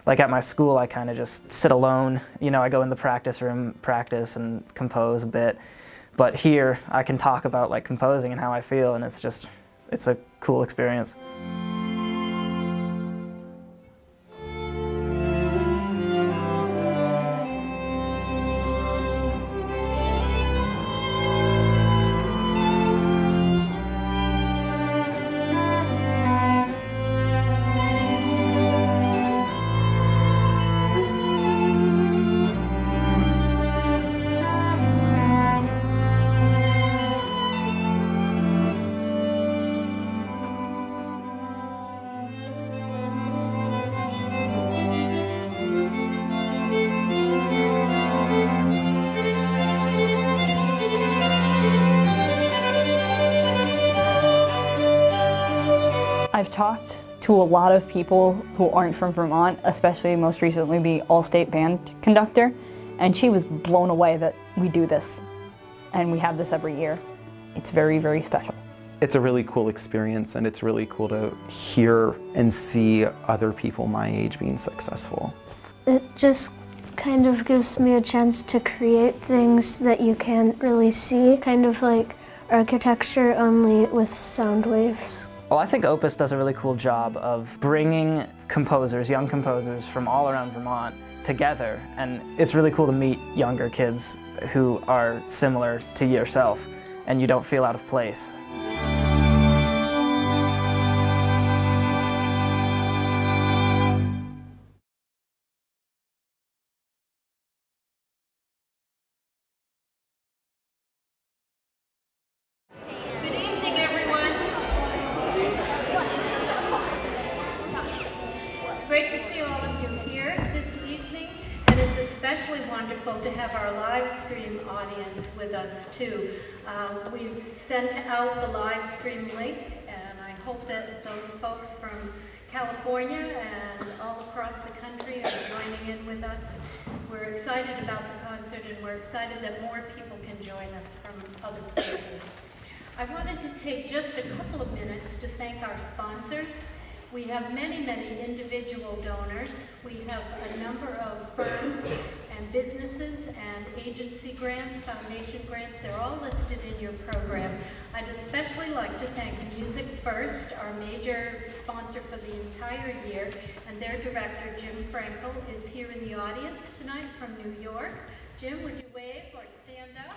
Like at my school, I kind of just sit alone. You know, I go in the practice room, practice and compose a bit. But here, I can talk about like composing and how I feel, and it's a cool experience. I've talked to a lot of people who aren't from Vermont, especially most recently the all-state band conductor, and she was blown away that we do this and we have this every year. It's very, very special. It's a really cool experience, and it's really cool to hear and see other people my age being successful. It just kind of gives me a chance to create things that you can't really see, kind of like architecture only with sound waves. Well, I think Opus does a really cool job of bringing composers, young composers from all around Vermont together, and it's really cool to meet younger kids who are similar to yourself, and you don't feel out of place. Great to see all of you here this evening, and it's especially wonderful to have our live stream audience with us too. We've sent out the live stream link, and I hope that those folks from California and all across the country are joining in with us. We're excited about the concert, and we're excited that more people can join us from other places. I wanted to take just a couple of minutes to thank our sponsors. We have many, many individual donors. We have a number of firms and businesses and agency grants, foundation grants. They're all listed in your program. I'd especially like to thank MusicFirst, our major sponsor for the entire year, and their director, Jim Frankel, is here in the audience tonight from New York. Jim, would you wave or stand up?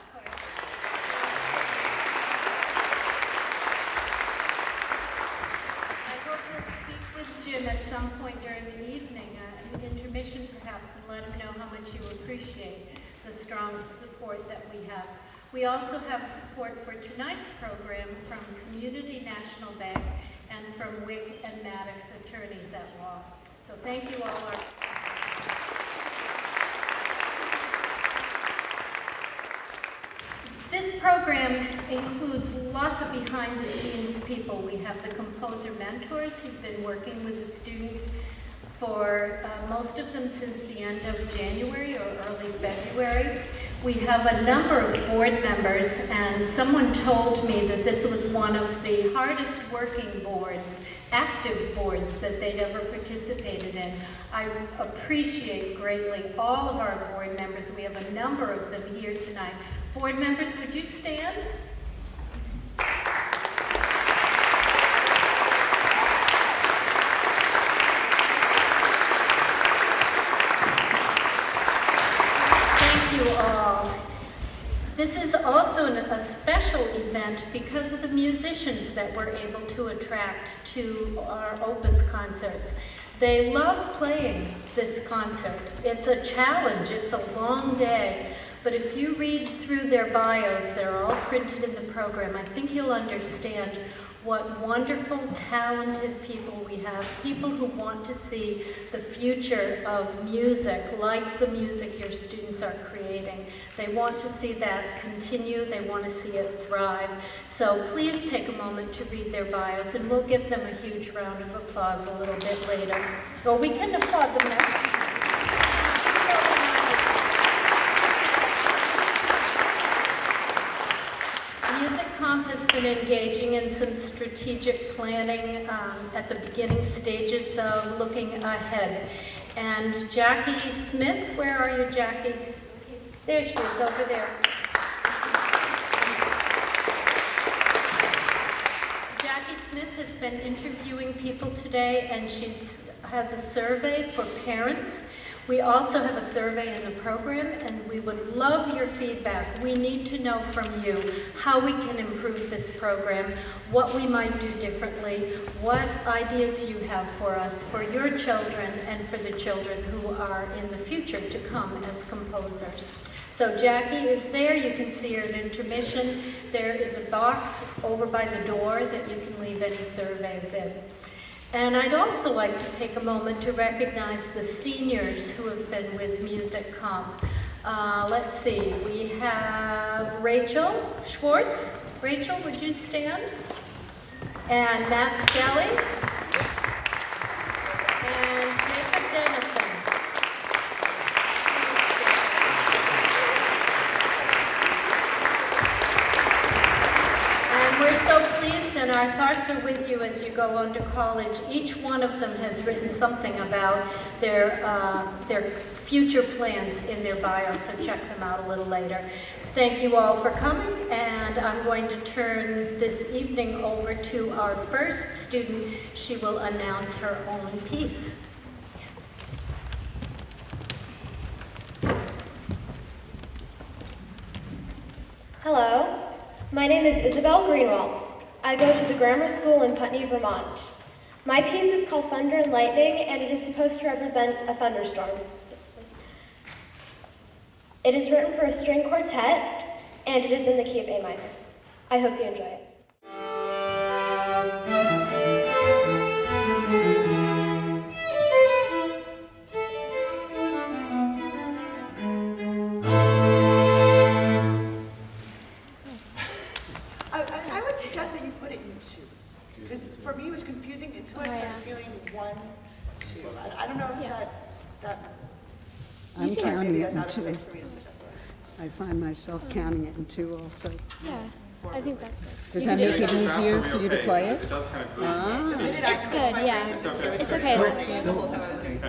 Jim at some point during the evening, intermission perhaps, and let him know how much you appreciate the strong support that we have. We also have support for tonight's program from Community National Bank and from Wick and Maddox Attorneys at Law. So thank you all. This program includes lots of behind-the-scenes people. We have the composer mentors who've been working with the students for most of them since the end of January or early February. We have a number of board members, and someone told me that this was one of the hardest working boards, active boards, that they'd ever participated in. I appreciate greatly all of our board members. We have a number of them here tonight. Board members, would you stand? Thank you all. This is also a special event because of the musicians that we're able to attract to our Opus concerts. They love playing this concert. It's a challenge, it's a long day. But if you read through their bios, they're all printed in the program, I think you'll understand what wonderful, talented people we have, people who want to see the future of music like the music your students are creating. They want to see that continue, they want to see it thrive. So please take a moment to read their bios, and we'll give them a huge round of applause a little bit later. Or we can applaud them now. Has been engaging in some strategic planning at the beginning stages of looking ahead. And Jackie Smith, where are you, Jackie? There she is, over there. Jackie Smith has been interviewing people today, and she has a survey for parents. We also have a survey in the program, and we would love your feedback. We need to know from you how we can improve this program, what we might do differently, what ideas you have for us, for your children, and for the children who are in the future to come as composers. So Jackie is there. You can see her at intermission. There is a box over by the door that you can leave any surveys in. And I'd also like to take a moment to recognize the seniors who have been with Music Comp. Let's see, we have Rachel Schwartz. Rachel, would you stand? And Matt Skelly. And Jacob Dennison. And we're so pleased, and our thoughts are with you as you go on to college. Each one of them has written something about their future plans in their bio, so check them out a little later. Thank you all for coming, and I'm going to turn this evening over to our first student. She will announce her own piece. Hello, my name is Isabel Greenwald. I go to the grammar school in Putney, Vermont. My piece is called Thunder and Lightning, and it is supposed to represent a thunderstorm. It is written for a string quartet, and it is in the key of A minor. I hope you enjoy it. I would suggest that you put it in 2, because for me it was confusing until I started feeling 1, 2. I don't know if that I'm counting maybe it is in out of 2. place for me to suggest that. I find myself counting it in 2 also. Yeah, I think that's it. Does that make it easier for you to play It it? does kind of glue. The minute I It's switched good, my yeah. brain into 2, It's I okay, started that's screaming the whole time I was doing it. I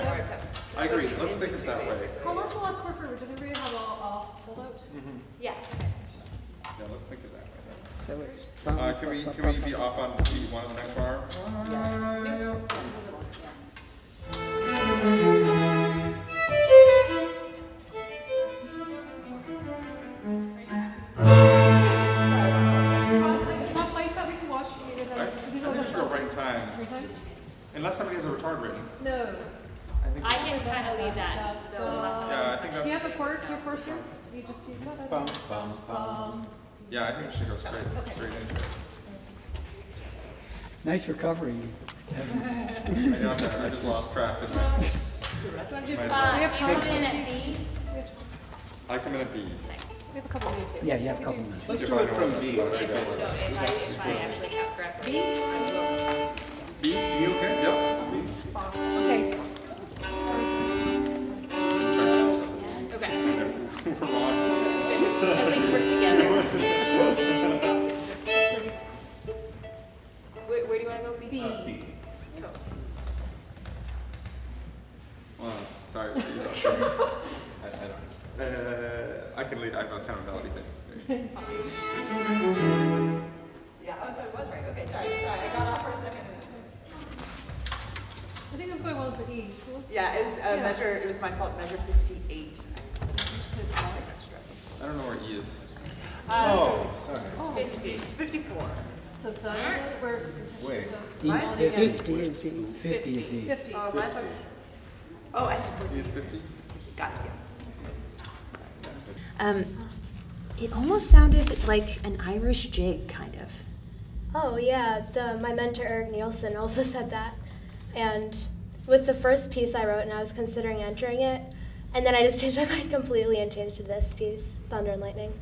agree, Switching let's into think of it 2 that way. basically. How much will us work for? Does everybody have a foldout? Yeah. Yeah, let's think of that way. So it's Can we be off on beat 1 of the next bar? One place that we can watch. I think we should go right in time. Unless somebody has a retard written. No. I can kind of leave that the last one. Yeah, I think Do you that's. have a chord? Do you have chords here? You just use that? Yeah, I think we should go straight into it. Nice recovery. I got there, I just lost track. You come in at B. I come in at B. We have a couple names. Yeah, you have a couple minutes. Let's do it from B. So if I actually count correctly. B, okay, yep. Okay. Okay. We're wrong. At least we're together. Where do you want to go? B? B. Well, sorry. I can lead. I've got kind of a melody thing. Yeah, oh, so it was right. Okay, sorry, I got off for a second. I think it's going well with E. Yeah, it was measure, it was my fault, measure 58. I don't know where E is. Sorry. 54. So where's Wait. Mine's 50 is E. 50 is E. 50? Oh, mine's on. Oh, I see. E is 50? Got it, yes. It almost sounded like an Irish jig, kind of. Oh yeah, my mentor Eric Nielsen also said that. And with the first piece I wrote, and I was considering entering it, and then I just changed my mind completely and changed to this piece, Thunder and Lightning.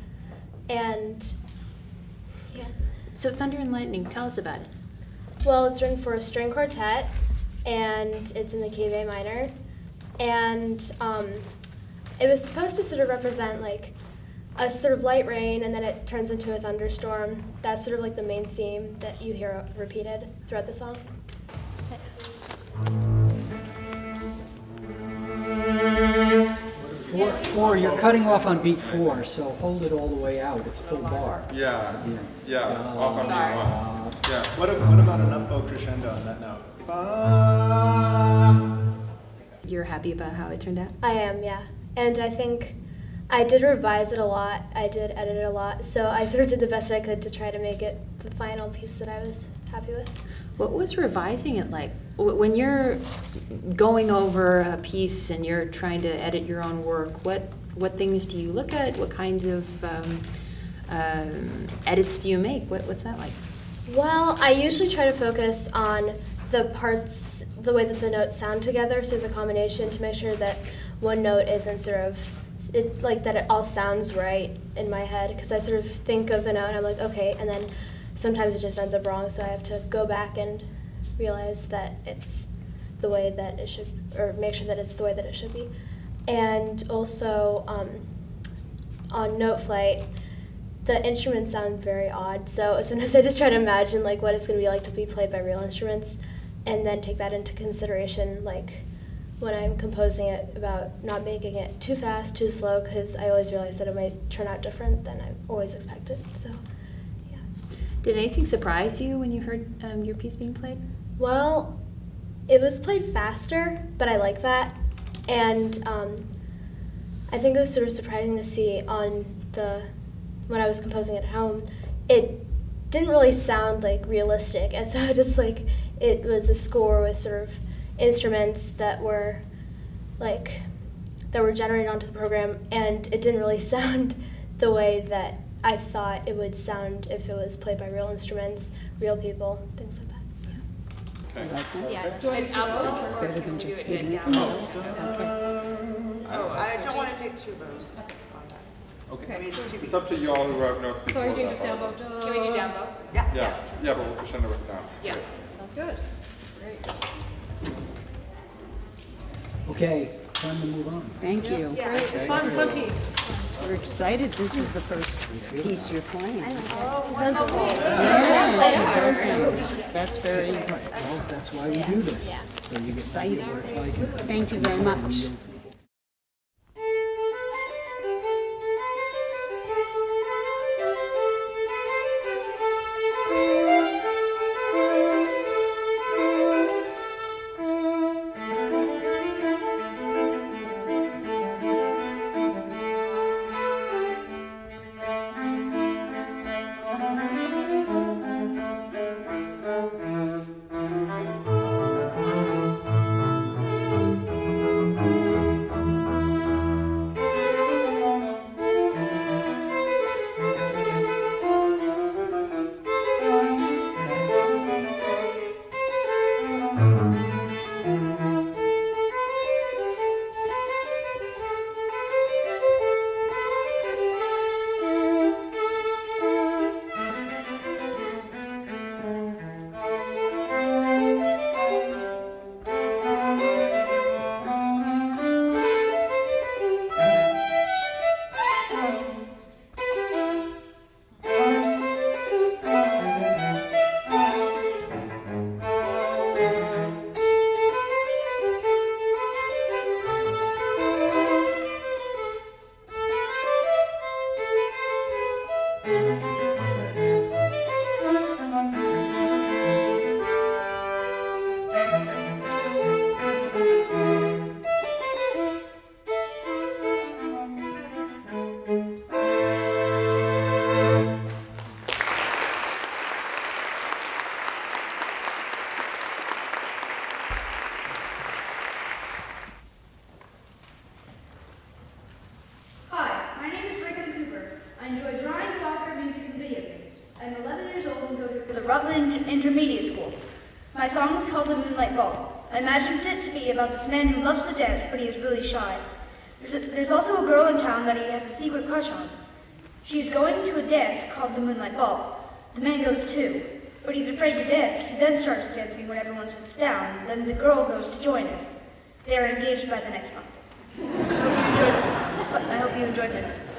And yeah. So Thunder and Lightning, tell us about it. Well, it's written for a string quartet, and it's in the key of A minor. And it was supposed to sort of represent like a sort of light rain, and then it turns into a thunderstorm. That's sort of like the main theme that you hear repeated throughout the song. Four, you're cutting off on beat 4, so hold it all the way out. It's full bar. Yeah, off on beat 1. Yeah. What about an up-bow crescendo on that note? You're happy about how it turned out? I am, yeah. And I think I did revise it a lot. I did edit it a lot. So I sort of did the best I could to try to make it the final piece that I was happy with. What was revising it like? When you're going over a piece and you're trying to edit your own work, what things do you look at? What kinds of edits do you make? What's that like? Well, I usually try to focus on the parts, the way that the notes sound together, sort of the combination, to make sure that one note isn't sort of, that it all sounds right in my head, because I sort of think of the note and I'm like, okay, and then sometimes it just ends up wrong, so I have to go back and realize that it's the way that it should, or make sure that it's the way that it should be. And also, on Note Flight, the instruments sound very odd, so sometimes I just try to imagine like what it's going to be like to be played by real instruments, and then take that into consideration, like when I'm composing it, about not making it too fast, too slow, because I always realize that it might turn out different than I always expected. So, yeah. Did anything surprise you when you heard your piece being played? Well, it was played faster, but I like that, and I think it was sort of surprising to see when I was composing it at home, it didn't really sound like realistic, and so just like it was a score with sort of instruments that were generated onto the program, and it didn't really sound the way that I thought it would sound if it was played by real instruments, real people, things like that. Yeah, Better than just hitting it. I don't want to take two bows on that. Okay. I mean, it's two It's up to y'all who have notes before So we're doing that. just down bow. Can we do down bow? Yeah, but we'll crescendo it down. Yeah. Sounds good. Great. Okay, time to move on. Thank you. Great, it's fun piece. We're excited this is the first piece you're playing. That's very Well, that's why we do this. So you get to see what it's like. Thank you very much. Intermediate school. My song is called The Moonlight Ball. I imagined it to be about this man who loves to dance, but he is really shy. There's also a girl in town that he has a secret crush on. She's going to a dance called the Moonlight Ball. The man goes too, but he's afraid to dance. He then starts dancing when everyone sits down. Then the girl goes to join him. They are engaged by the next month. I hope you enjoyed my piece.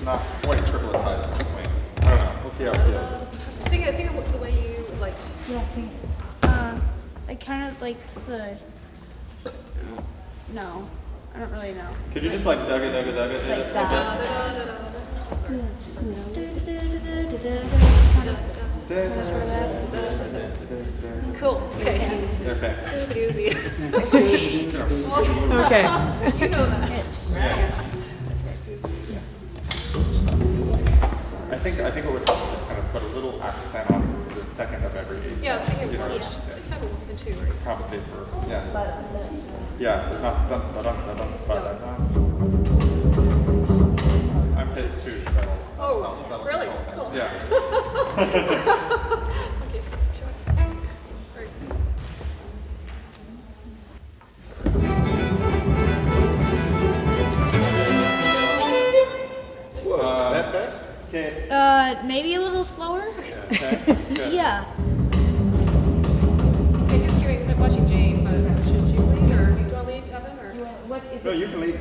not quite tripletized in swing. I don't know. We'll see how it feels. Sing it the way you liked. Yeah, I think. I kind of like the. No, I don't really know. Could you just like dug it? Like that. Cool. Okay. Okay. Sweet. Okay. You know that. I think what we're talking is kind of put a little accent on the second of every. Yeah, sing it. You know, It's kind of in two, right? compensate for yeah. So it's not dun dun dun dun dun dun dun. I'm pitched too, so that'll Really? help things. Cool. Yeah. Okay, sure. Whoa, that fast? Okay. Maybe a little slower. Okay. Good. Yeah. Okay, just curious. I'm watching Jane, but should you lead, or do you want to lead, Evan, or? No, you can lead.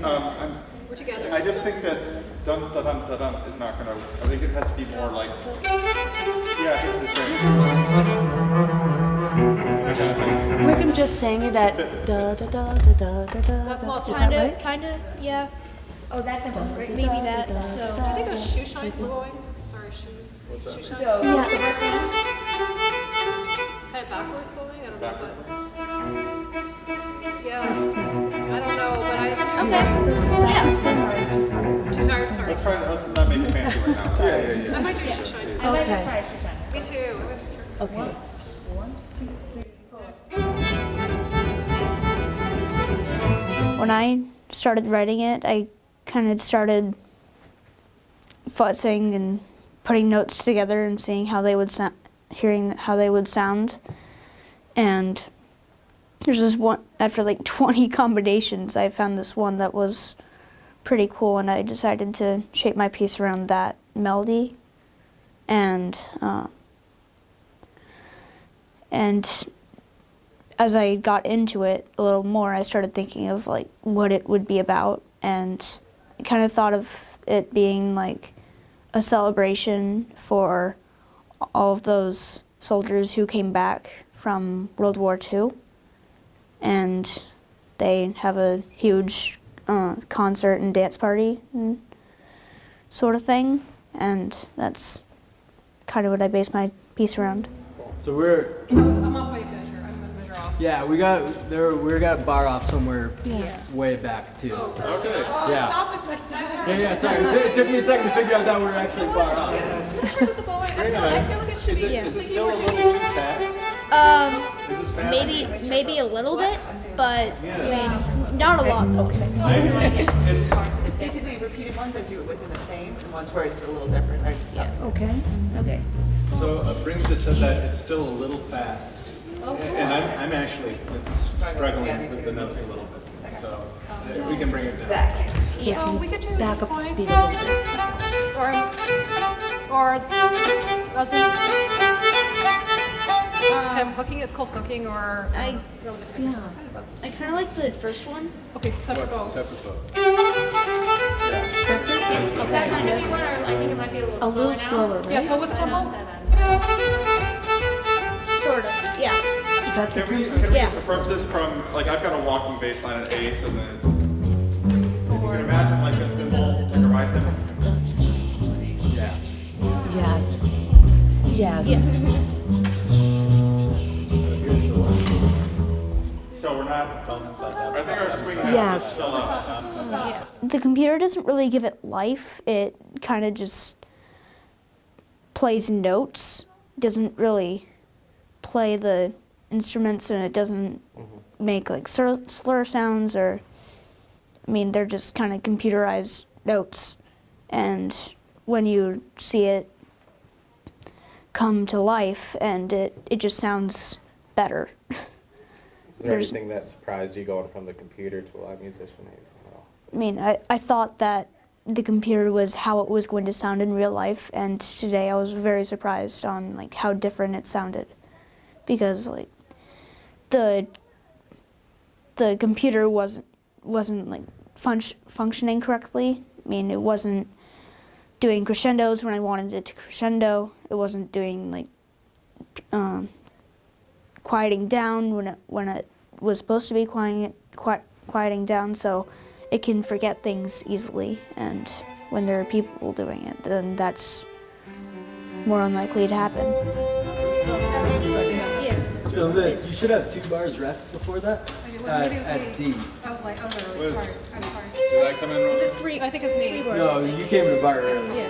We're together. I just think that dun dun dun dun dun is not gonna. I think it has to be more like. Yeah, I think this way. Rick just sang it at da da da da da da da. That's not Kinda, yeah. Oh, that's different. Maybe that. Do you So. think of shoe shine blowing? Sorry, shoes. Shoe shine. Yeah. Kind of backwards blowing? I don't know, but. Yeah. I don't know, but I can do that. Too tired, sorry. Let's not make it fancy right now. I might do shoe shine. Okay. Me too. I might just start. Okay. When I started writing it, I kind of started futzing and putting notes together and seeing how they would sound, hearing how they would sound. And there's this one, after like 20 combinations, I found this one that was pretty cool, and I decided to shape my piece around that melody. And as I got into it a little more, I started thinking of like what it would be about, and I kind of thought of it being like a celebration for all of those soldiers who came back from World War II, and they have a huge concert and dance party and sort of thing, and that's kind of what I based my piece around. So we're, I'm off by a measure. I'm going to measure off. yeah, we got a bar off somewhere way back too. Okay. Yeah. Stop us next time. Yeah, sorry. It took me a second to figure out that we're actually bar off. I'm sure with the bowing. I feel like it should be. Is it still a little too fast? Is this fast? Maybe a little bit, but I mean, not a lot. Okay. It's basically repeated ones that do it within the same, and ones where it's a little different. Right? Okay. Okay. So Brings just said that it's still a little fast. And I'm actually struggling with the notes a little bit. So if we can bring it down. Yeah. So we could try Back this up the point. speed a little bit. Or kind of hooking. It's called hooking, or I Yeah. kind of like the first one. okay, separate bow. Separate bow. Is that continue one, or I think it might be a little A slower little now? slower, right? Yeah. So with the tempo. Sort of. Yeah. Is that the Can we approach this from, like, I've got a walking bass line at 8, so then, if you can imagine like a cymbal, like a ride cymbal. Yeah. Yes. Yes. So we're not, I think our swing has Yes. to still up. The computer doesn't really give it life. It kind of just plays notes. Doesn't really play the instruments, and it doesn't make like slur sounds, or I mean, they're just kind of computerized notes. And when you see it come to life, and it just sounds better. Is there anything that surprised you going from the computer to a live musician? I mean, I thought that the computer was how it was going to sound in real life, and today I was very surprised on like how different it sounded, because like the computer wasn't like functioning correctly. I mean, it wasn't doing crescendos when I wanted it to crescendo. It wasn't doing like quieting down when it was supposed to be quieting down. So it can forget things easily, and when there are people doing it, then that's more unlikely to happen. So this, you should have 2 bars rest before that at D. I was like, oh no, Liz, sorry, I'm sorry. did I come in wrong? The 3, I think it's me. No, you came to the bar early. Yeah,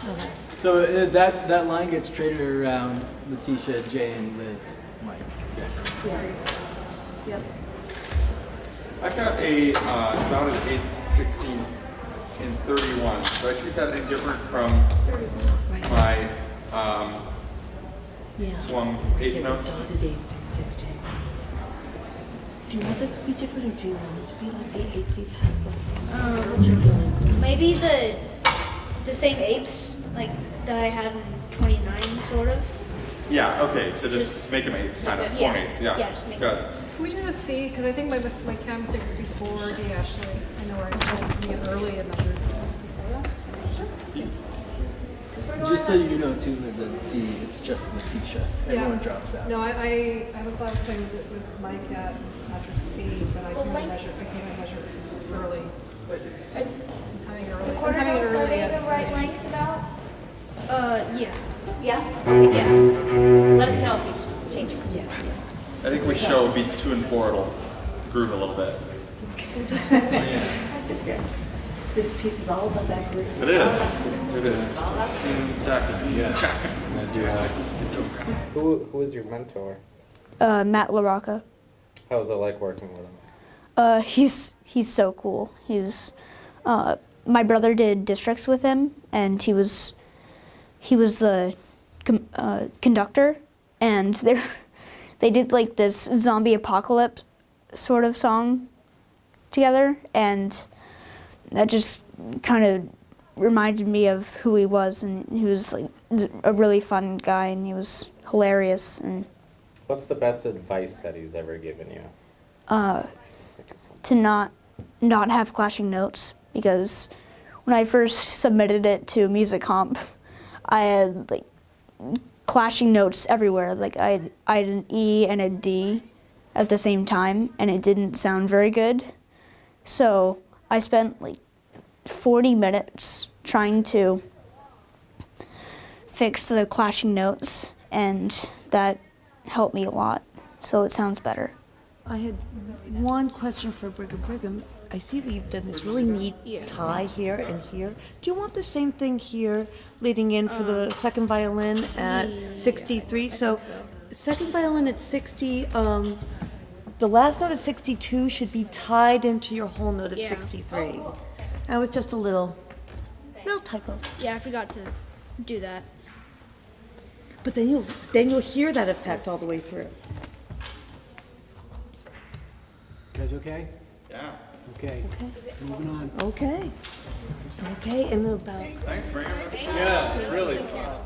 sorry. So that line gets traded around Letitia, Jay, and Liz, Mike. Yeah. Yep. I've got about an 8, 16, and 31. So I treat that any different from my swung 8th notes? Do you want it to be different, or do you want it to be like the 8th you had before? What's your feeling? Maybe the same eighths like that I had in 29, sort of. Yeah, okay, so just make them 8s, kind of, swung 8s, yeah. Yeah, just make Got them it. Can we try to see, because I think my cam sticks before D actually. I know where I was to get early and measured before that. Just so you know too, Liz, at D, it's just Letitia. Everyone drops out. No, I have a class thing with Mike at measure C, but I came and measured early. But it's just I'm coming early. The I'm quarter coming in notes, are early they at the right 3. length about? Yeah. Yeah? Okay, yeah. Let us know if you change it. Yes. I think we show beats 2 and 4, it'll groove a little bit. This piece is all about that group. It is. It is. Who was your mentor? Matt LaRocca. How was it like working with him? He's so cool. He's my brother did districts with him, and he was the conductor, and they did like this zombie apocalypse sort of song together, and that just kind of reminded me of who he was, and he was like a really fun guy, and he was hilarious. And What's the best advice that he's ever given you? to not have clashing notes, because when I first submitted it to music comp, I had like clashing notes everywhere. Like I had an E and a D at the same time, and it didn't sound very good. So I spent like 40 minutes trying to fix the clashing notes, and that helped me a lot, so it sounds better. I had one question for Brigham. I see that you've done this really neat tie here and here. Do you want the same thing here leading in for the second violin at 63? So second violin at 60, the last note at 62 should be tied into your whole note at 63. That was just a little typo. Yeah, I forgot to do that. But then you'll hear that effect all the way through. You guys okay? Yeah. Okay. Moving on. Okay. Okay, and about... Thanks, Brigham. Yeah, it's really fun.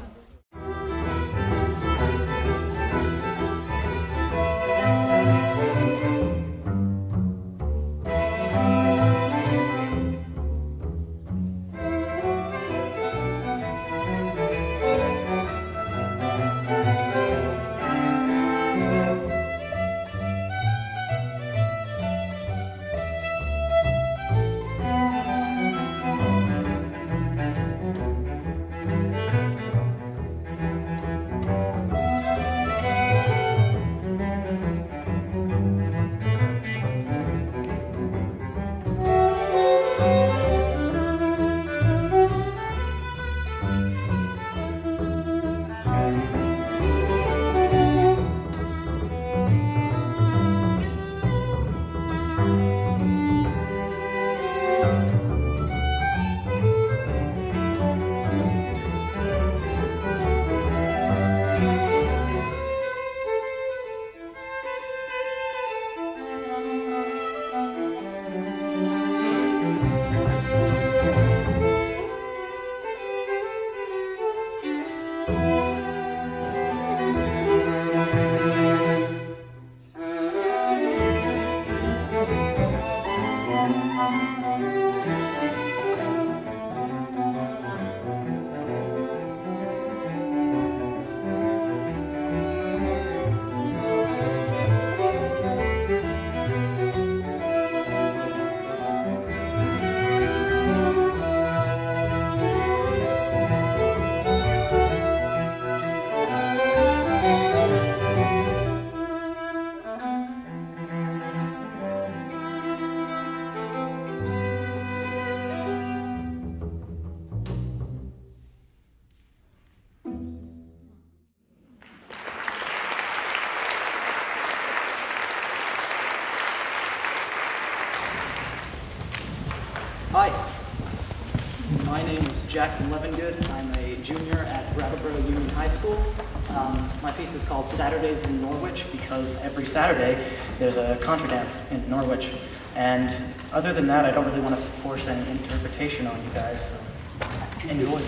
Jackson Levengood. I'm a junior at Brattleboro Union High School. My piece is called Saturdays in Norwich because every Saturday there's a contra dance in Norwich. And other than that, I don't really want to force any interpretation on you guys, so enjoy.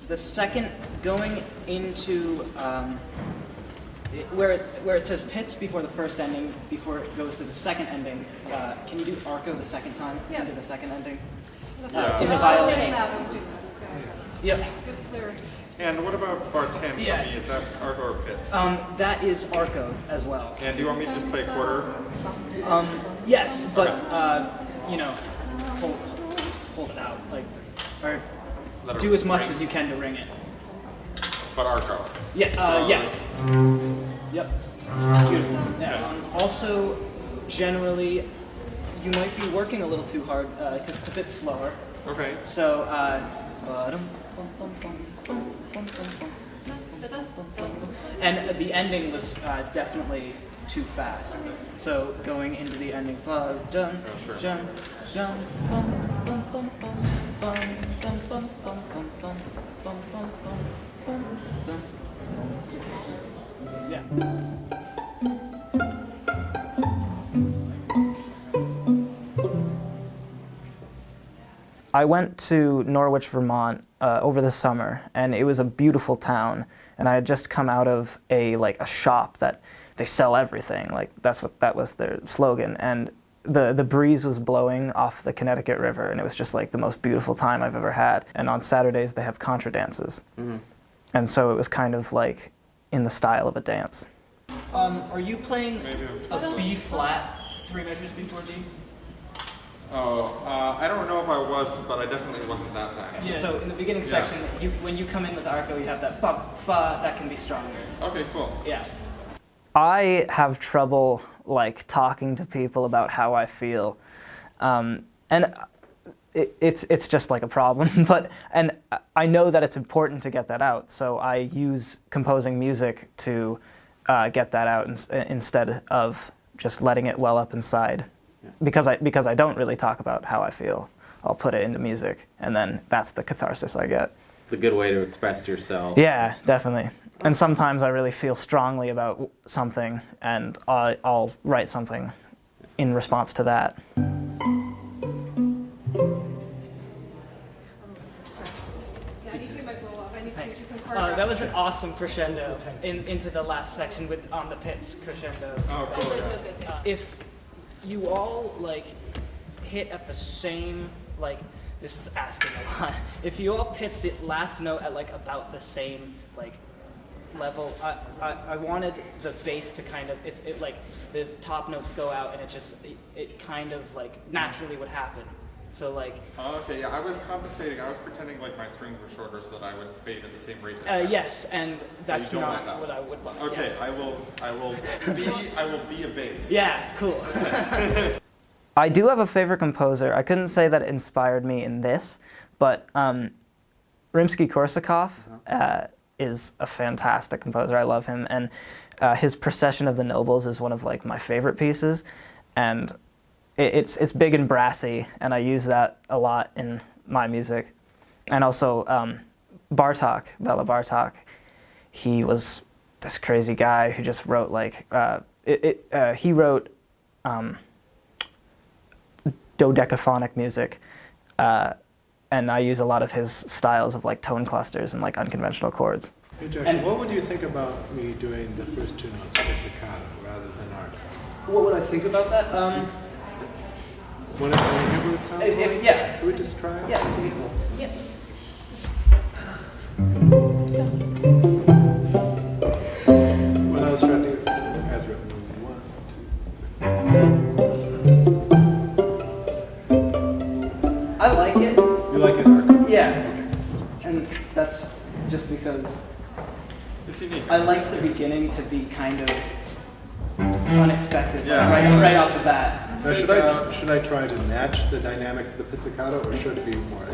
The second, going into where it says pits before the first ending, before it goes to the second ending, can you do arco the second time? Yeah. Into the second ending? Yeah. In the violin. Yep. And what about bar 10 for Yeah. me? Is that arco or pits? That is arco as well. And do you want me to just play quarter? Yes, but you know, hold it out, like, or Let it do as much ring. as you can to ring it. But arco. Yeah. So, Yes. Yep. Beautiful. Yeah. Also, generally, you might be working a little too hard because it's a bit slower. Okay. So, and the ending was definitely too fast. So going into the ending, dun, sure. dun, dun, bum, bum, bum, bum, bum, dum, bum, bum, bum, bum, bum, bum, bum, dun. Yeah. I went to Norwich, Vermont over the summer, and it was a beautiful town. And I had just come out of a shop that they sell everything. Like that was their slogan. And the breeze was blowing off the Connecticut River, and it was just like the most beautiful time I've ever had. And on Saturdays they have contra dances, and so it was kind of like in the style of a dance. Are you playing a B flat 3 measures before D? Oh, I don't know if I was, but I definitely wasn't that time. Yeah. So in the beginning section, when you come in with arco, you have that ba ba. That can be stronger. Okay, cool. Yeah. I have trouble talking to people about how I feel, and it's just like a problem. And I know that it's important to get that out, so I use composing music to get that out instead of just letting it well up inside. Because I don't really talk about how I feel. I'll put it into music, and then that's the catharsis I get. It's a good way to express yourself. Yeah, definitely. And sometimes I really feel strongly about something, and I'll write something in response to that. That was an awesome crescendo into the last section on the pits crescendo. Oh, cool. If you all hit at the same this is asking a lot. If you all pitch the last note at about the same level, I wanted the bass to kind of the top notes go out, and it kind of naturally would happen. So Okay, yeah, I was compensating. I was pretending my strings were shorter so that I would fade at the same rate. Yes, and that's not like that. what I would love. Okay, Yeah. I will be a bass. Yeah, cool. I do have a favorite composer. I couldn't say that it inspired me in this, but Rimsky-Korsakov is a fantastic composer. I love him, and his Procession of the Nobles is one of my favorite pieces, and it's big and brassy, and I use that a lot in my music. And also Bartók, Bela Bartók, he was this crazy guy who just wrote he wrote dodecaphonic music, and I use a lot of his styles of tone clusters and unconventional chords. Hey Josh, what would you think about me doing the first two notes pizzicato rather than arco? What would I think about that? Want to hear what it sounds like? Yeah. Can we just try it? Yeah, that'd be cool. Yep. When I was writing as written, 1, 2, 3. I like it. You like it arco? Yeah. And that's just because It's unique. I like the beginning to be kind of unexpected, Yeah. right off the bat. Now, should I try to match the dynamic of the pizzicato, or should it be more?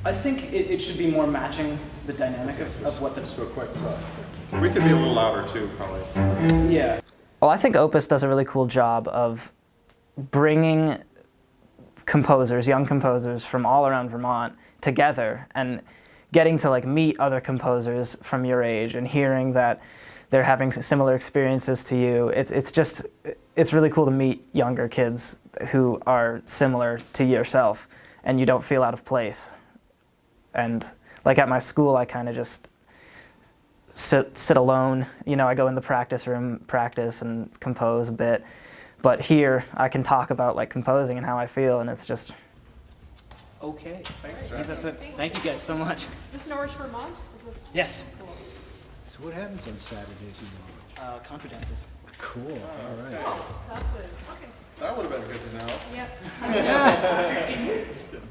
I think it should be more matching the dynamic of what the... So quite soft. We could be a little louder too, probably. Yeah. Well, I think Opus does a really cool job of bringing composers, young composers from all around Vermont together and getting to like meet other composers from your age and hearing that they're having similar experiences to you. It's really cool to meet younger kids who are similar to yourself and you don't feel out of place. And like at my school, I kind of just sit alone. You know, I go in the practice room, practice and compose a bit. But here, I can talk about like composing and how I feel, and it's just... Okay. Thanks, I think that's it. Thank you guys so much. Is this Norwich, Vermont? Is this... Yes. Cool. So what happens on Saturdays in March? Contra dances. Cool, all right. Oh, that's what it is. Okay. That would have been good to know. Yep. Just kidding.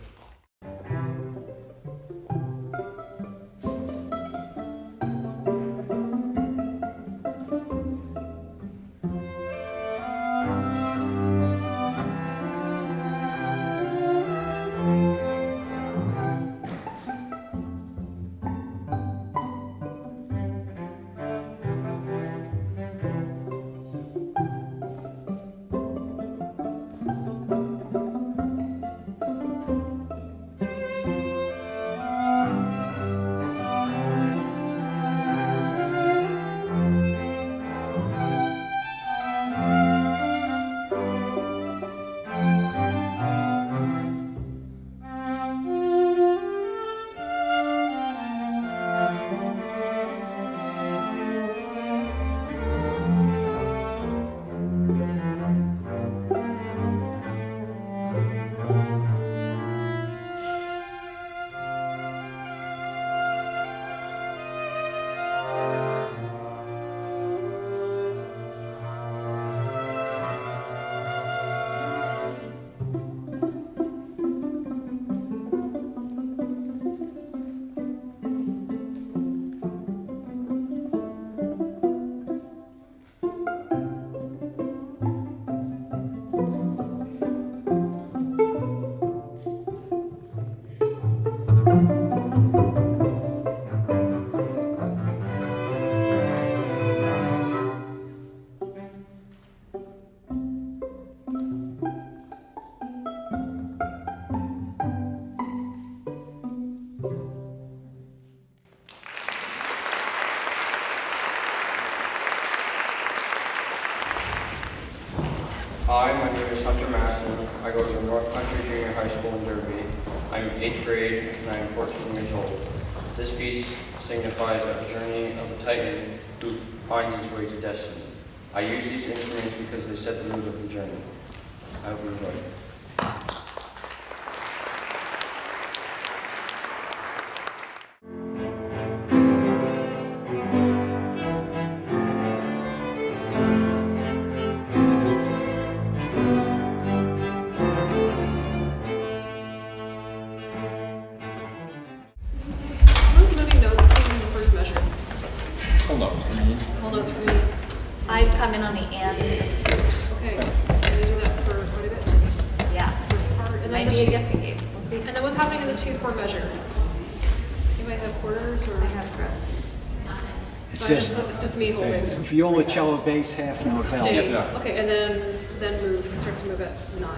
Hi, my name is Hunter Masson. I go to North Country Junior High School in Derby. I'm in 8th grade and I'm 14 years old. This piece signifies a journey of a titan who finds his way to destiny. I use these instruments because they set the mood of the journey. I hope you enjoy it. I'd come in on the and of two. Okay, can you do that for quite a bit? Yeah. And Might then be a guessing game. We'll see. And then what's happening in the 2/4 measure? You might have quarters or... I have crests. It's just me holding. viola, cello, bass, half note, bell. Stay. Okay, and then moves and starts to move at 9.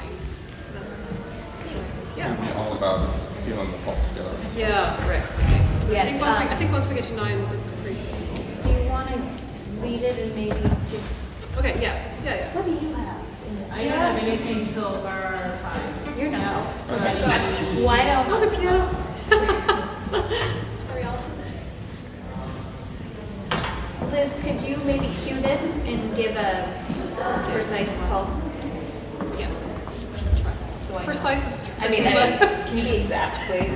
It's going to be all about feeling the pulse together. Yeah, right. Okay. Yeah, I think once we get to 9, it's pretty stable. Do you want to read it and maybe give... Okay, yeah. What do you have? I don't have anything till bar 5. You're not. Okay. Why don't... How's a piano? Very awesome. Liz, could you maybe cue this and give a precise pulse? Yeah. So Precise is... I mean, can you be exact, please?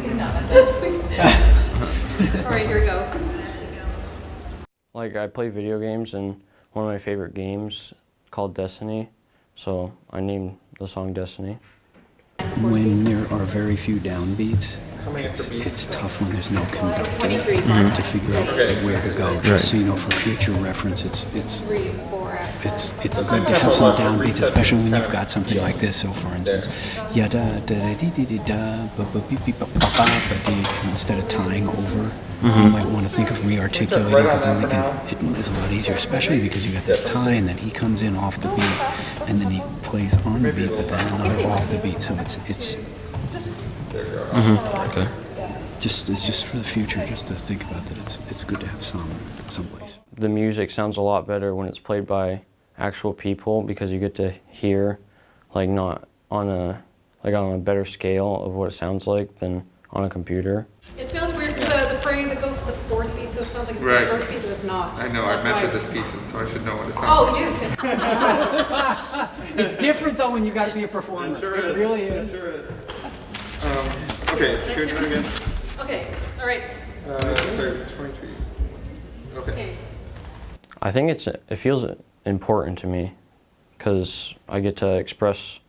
All right, here we go. Like, I play video games, and one of my favorite games is called Destiny, so I named the song Destiny. When there are very few downbeats, it's tough when there's no conductor 23. to figure out where to go. Right. So, you know, for future reference, it's 3, 4, it's good to have some downbeats, especially when you've got something like this. So, for instance, yada da da dee dee dee da ba ba beep beep ba ba ba, but instead of tying over, you might want to think of re-articulating, because then it's a lot easier, especially because you got this tie, and then he comes in off the beat, and then he plays on the beat, but then another off the beat. So it's Okay. it's just for the future, just to think about that. It's good to have someplace. The music sounds a lot better when it's played by actual people, because you get to hear, like, not on a better scale of what it sounds like than on a computer. It feels weird because the phrase, it goes to the fourth beat, so it sounds like it's the first beat, but it's not. I know, I've mentored this piece, and so I should know what it sounds Oh, like. you do? It's different though when you got to be a performer. It sure is. It really is. It sure is. Okay, can we do it again? Okay, all right. Sorry, 23. Okay. I think it feels important to me, because I get to express,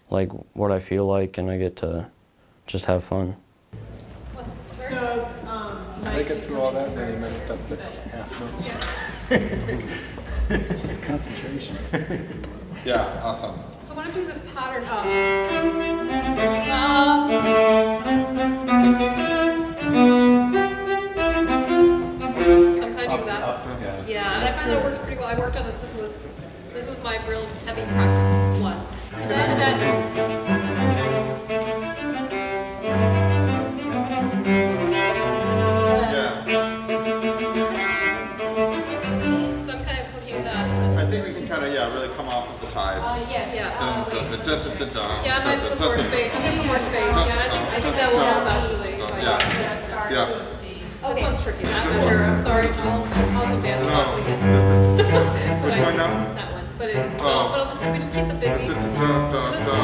like, what I feel like, and I get to just have fun. So, they get through all that, and then you messed up the half notes. It's just concentration. Yeah, awesome. So when I'm doing this pattern of, so I'm kind of doing that. Yeah, and I find that works pretty well. I worked on this. This was my real heavy practice one. And then so I'm kind of hooking that. I think we can kind of, really come off of the ties. Yes, yeah. Dun, dun, dun, dun, dun, dun, dun, Yeah, I might put more space. I'm gonna put more space. Yeah, I think that will help actually. Yeah. Oh, this one's tricky. Not sure. I'm sorry. I'll advance. I'm not gonna get this. Which one now? That one. But I'll just we just keep the big beats.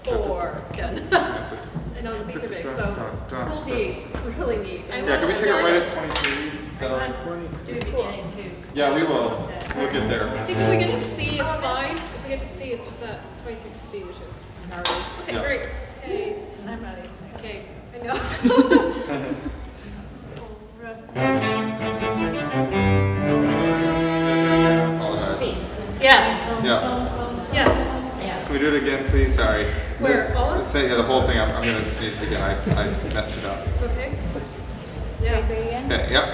Four. Done. I know the beats are big, so cool piece. It's really neat. Yeah, can we take it right at 23? Is that all right? Do the beginning too. Yeah, we will. We'll get there. I think if we get to C, it's fine. If we get to C, it's just that 23 to C, which is already. Okay, Yeah. great. Okay, I'm ready. Okay, I know. Apologize. C. Yes. Yeah. Yes. Can we do it again, please? Sorry. Where? All of it? Say the whole thing. I'm gonna just need it again. I messed it up. It's okay. Yeah. Okay. Yep.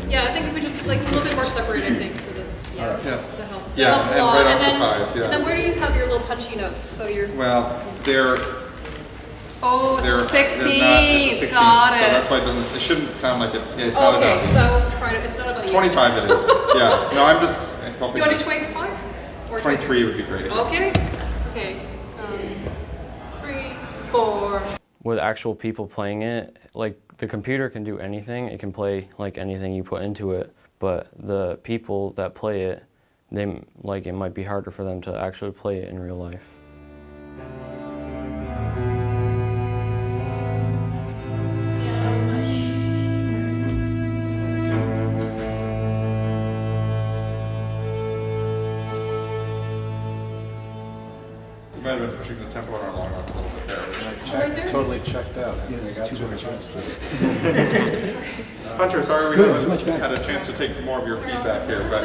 Yeah, I think if we just like a little bit more separated, I think, for this. Yeah. Yeah. That helps. Yeah, That helps a and lot. right off And the then, ties, yeah. And then where do you have your little punchy notes? So you're. Well, they're Oh, they're it's 16. not, it's a 16, Got so it. that's why it doesn't. It shouldn't sound like it. Yeah, it's not Okay, about. so I won't try to. It's not about you. 25 it is. Yeah. No, I'm just Do helping. you want to do 25? Or 23 would be great. Okay. Okay. 3, 4. With actual people playing it, like, the computer can do anything. It can play, like, anything you put into it, but the people that play it, it might be harder for them to actually play it in real life. We might have been pushing the tempo on our long notes a little bit there. Right there? Totally checked out. Yeah, they got too much. Hunter, sorry It's we good, it's much haven't better. had a chance to take more of your feedback here, but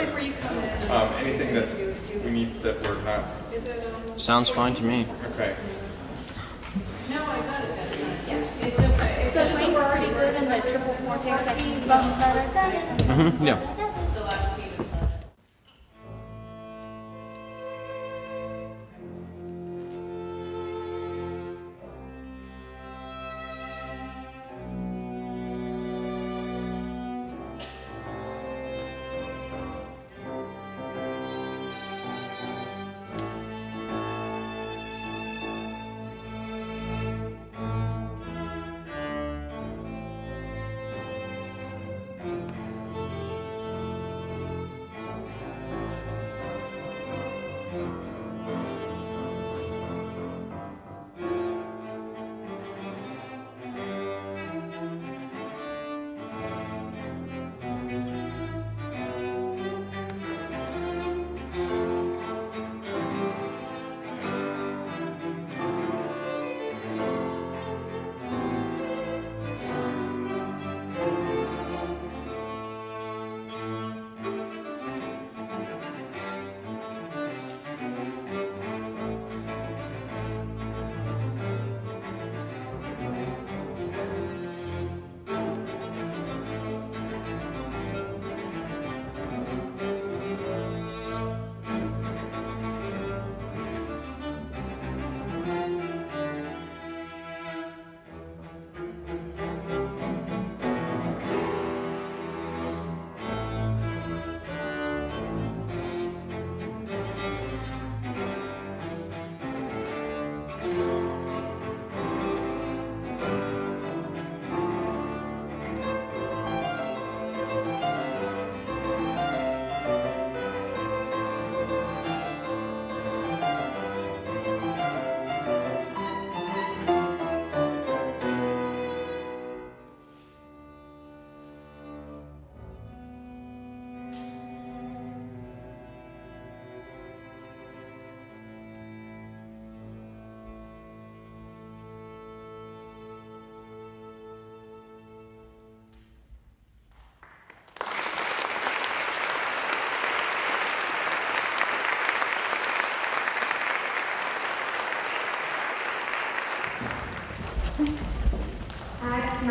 anything that we need that we're not. Sounds fine to me. Okay. It's just the length pretty good in the triple forte section. Yeah.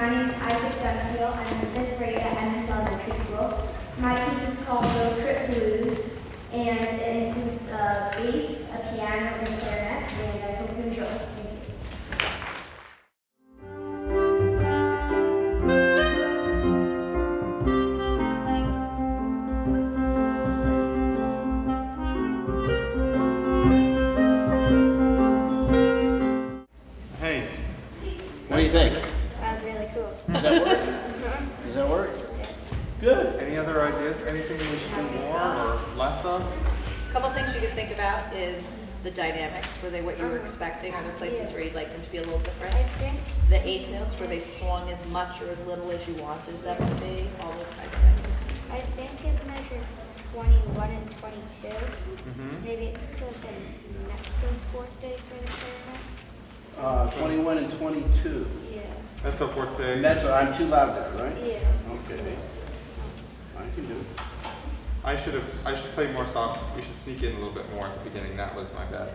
My name is Isaac Dunfield. I'm in 5th grade at Edmonds Elementary School. My piece is called Road Trip Blues, and it includes a bass, a piano, and a clarinet, and I hope you enjoy. Thank you. Hey, What do you think? That was really cool. Does that work? Does that work? Good. any other ideas? Anything we should do more or less of? A couple things you could think about is the dynamics. Were they what you were expecting? Are there places where you'd like them to be a little different? I think. The eighth notes, were they swung as much or as little as you wanted them to be? All those kinds of things. I think it measured 21 and 22. Mm-hmm. Maybe it could have been Maxim Forte for the clarinet. 21 and 22. Yeah. That's a forte. And that's, I'm too loud there, right? Yeah. Okay. I can do it. I should play more soft. We should sneak in a little bit more at the beginning. That was my bad.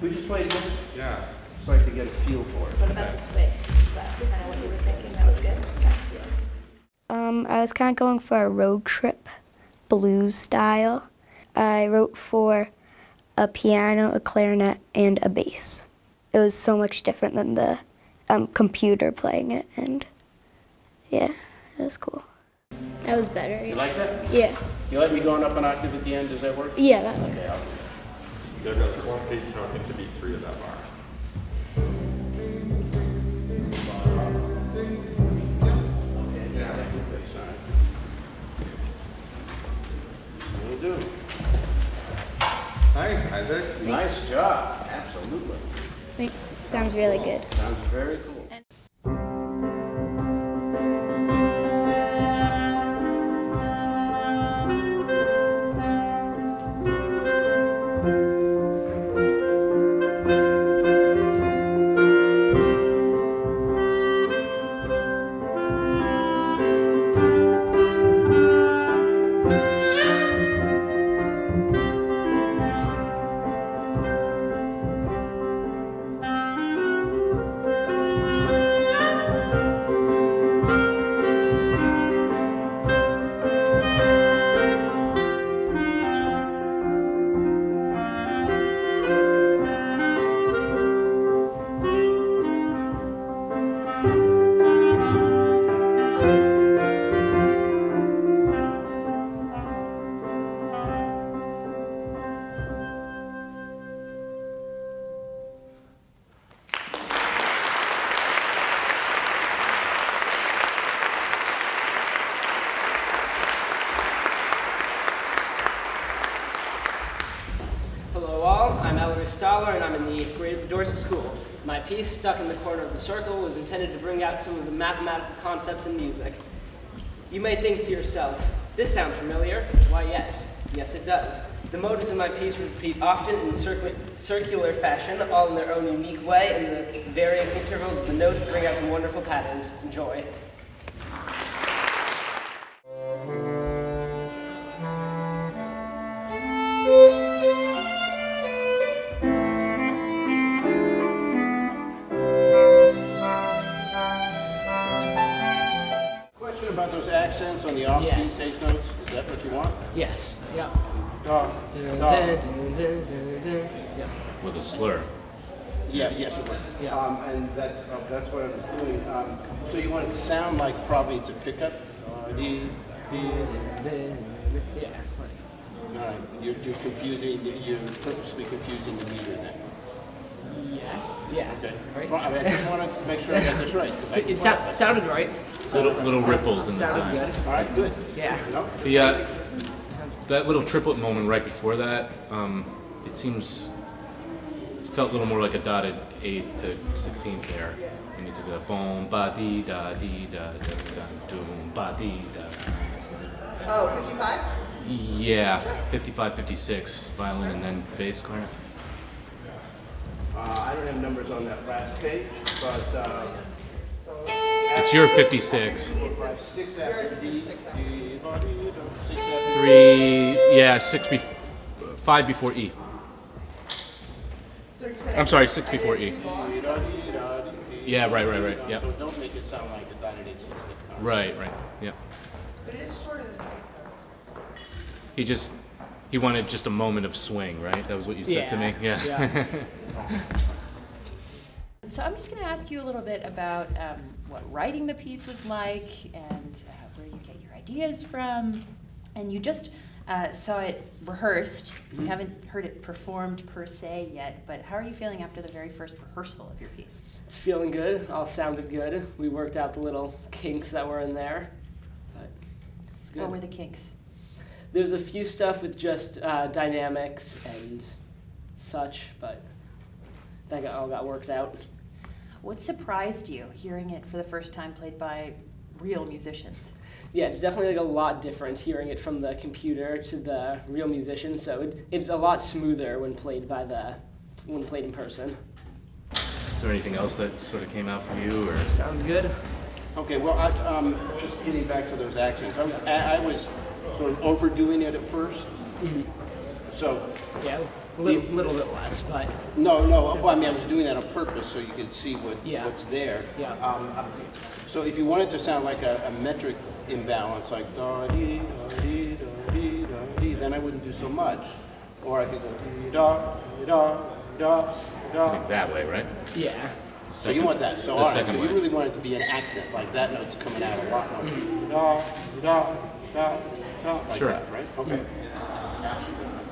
We just played it. Yeah. Just like to get a feel for it. What about the swing? Is that kind of what you were thinking? That was good? I was kind of going for a road trip blues style. I wrote for a piano, a clarinet, and a bass. It was so much different than the computer playing it, and yeah, it was cool. That was better. You like that? Yeah. You like me going up an octave at the end? Does that work? Yeah, that works. Okay, I'll I've got this one page note into beat 3 of that bar. Will do. Nice, Isaac. Nice job. Absolutely. Thanks. Sounds really good. Sounds very cool. And I'm in the 8th grade at the Dorset School. My piece, Stuck in the Corner of the Circle, was intended to bring out some of the mathematical concepts in music. You may think to yourself, this sounds familiar. Why, yes. Yes, it does. The motives in my piece repeat often in circular fashion, all in their own unique way, and the varying intervals of the notes bring out some wonderful patterns. Enjoy. About those accents on the offbeat bass notes, is that what you want? Yes. Yeah. With a slur. Yeah. Yes, it would. Yeah. And that's what I was doing. So you want it to sound like probably it's a pickup. Yeah. No, you're confusing. You're purposely confusing the meter then. Yes. Yeah. Okay. Right. I mean, I just want to make sure I got this right. It sounded right. Little ripples in the Sounds design. good. All right, good. Yeah. The that little triplet moment right before that, it felt a little more like a dotted 8th to 16th there. You need to go boom ba dee da dee da da doom ba dee da. Oh, 55? Yeah, 55, 56, violin and then bass clarinet. I don't have numbers on that last page, but It's your 56. 6 after D. 3, yeah, 5 before E. So you're saying I'm sorry, 6 before E. Yeah, right, yeah. So don't make it sound like a dotted 8/16. Right, yeah. But it is shorter than He wanted just a moment of swing, right? That was what you said to me? Yeah. So I'm just going to ask you a little bit about what writing the piece was like and where you get your ideas from. And you just saw it rehearsed. You haven't heard it performed per se yet, but how are you feeling after the very first rehearsal of your piece? It's feeling good. All sounded good. We worked out the little kinks that were in there. But it's good. What were the kinks? There's a few stuff with just dynamics and such, but that all got worked out. What surprised you hearing it for the first time played by real musicians? Yeah, it's definitely like a lot different hearing it from the computer to the real musicians. So it's a lot smoother when played in person. Is there anything else that sort of came out from you, or? Sounds good. Okay, well, just getting back to those accents, I was sort of overdoing it at first. Mm-hmm. So yeah, a little bit less, but no. Well, I mean, I was doing that on purpose so you could see what's there. Yeah. So if you want it to sound like a metric imbalance, like da dee da dee da dee da dee, then I wouldn't do so much. Or I could go dee da da da da. I think that way, right? Yeah. So you want that. So all right. So you really want it to be an accent, like that note's coming out a lot more. Da da da da. Like that, right? Okay.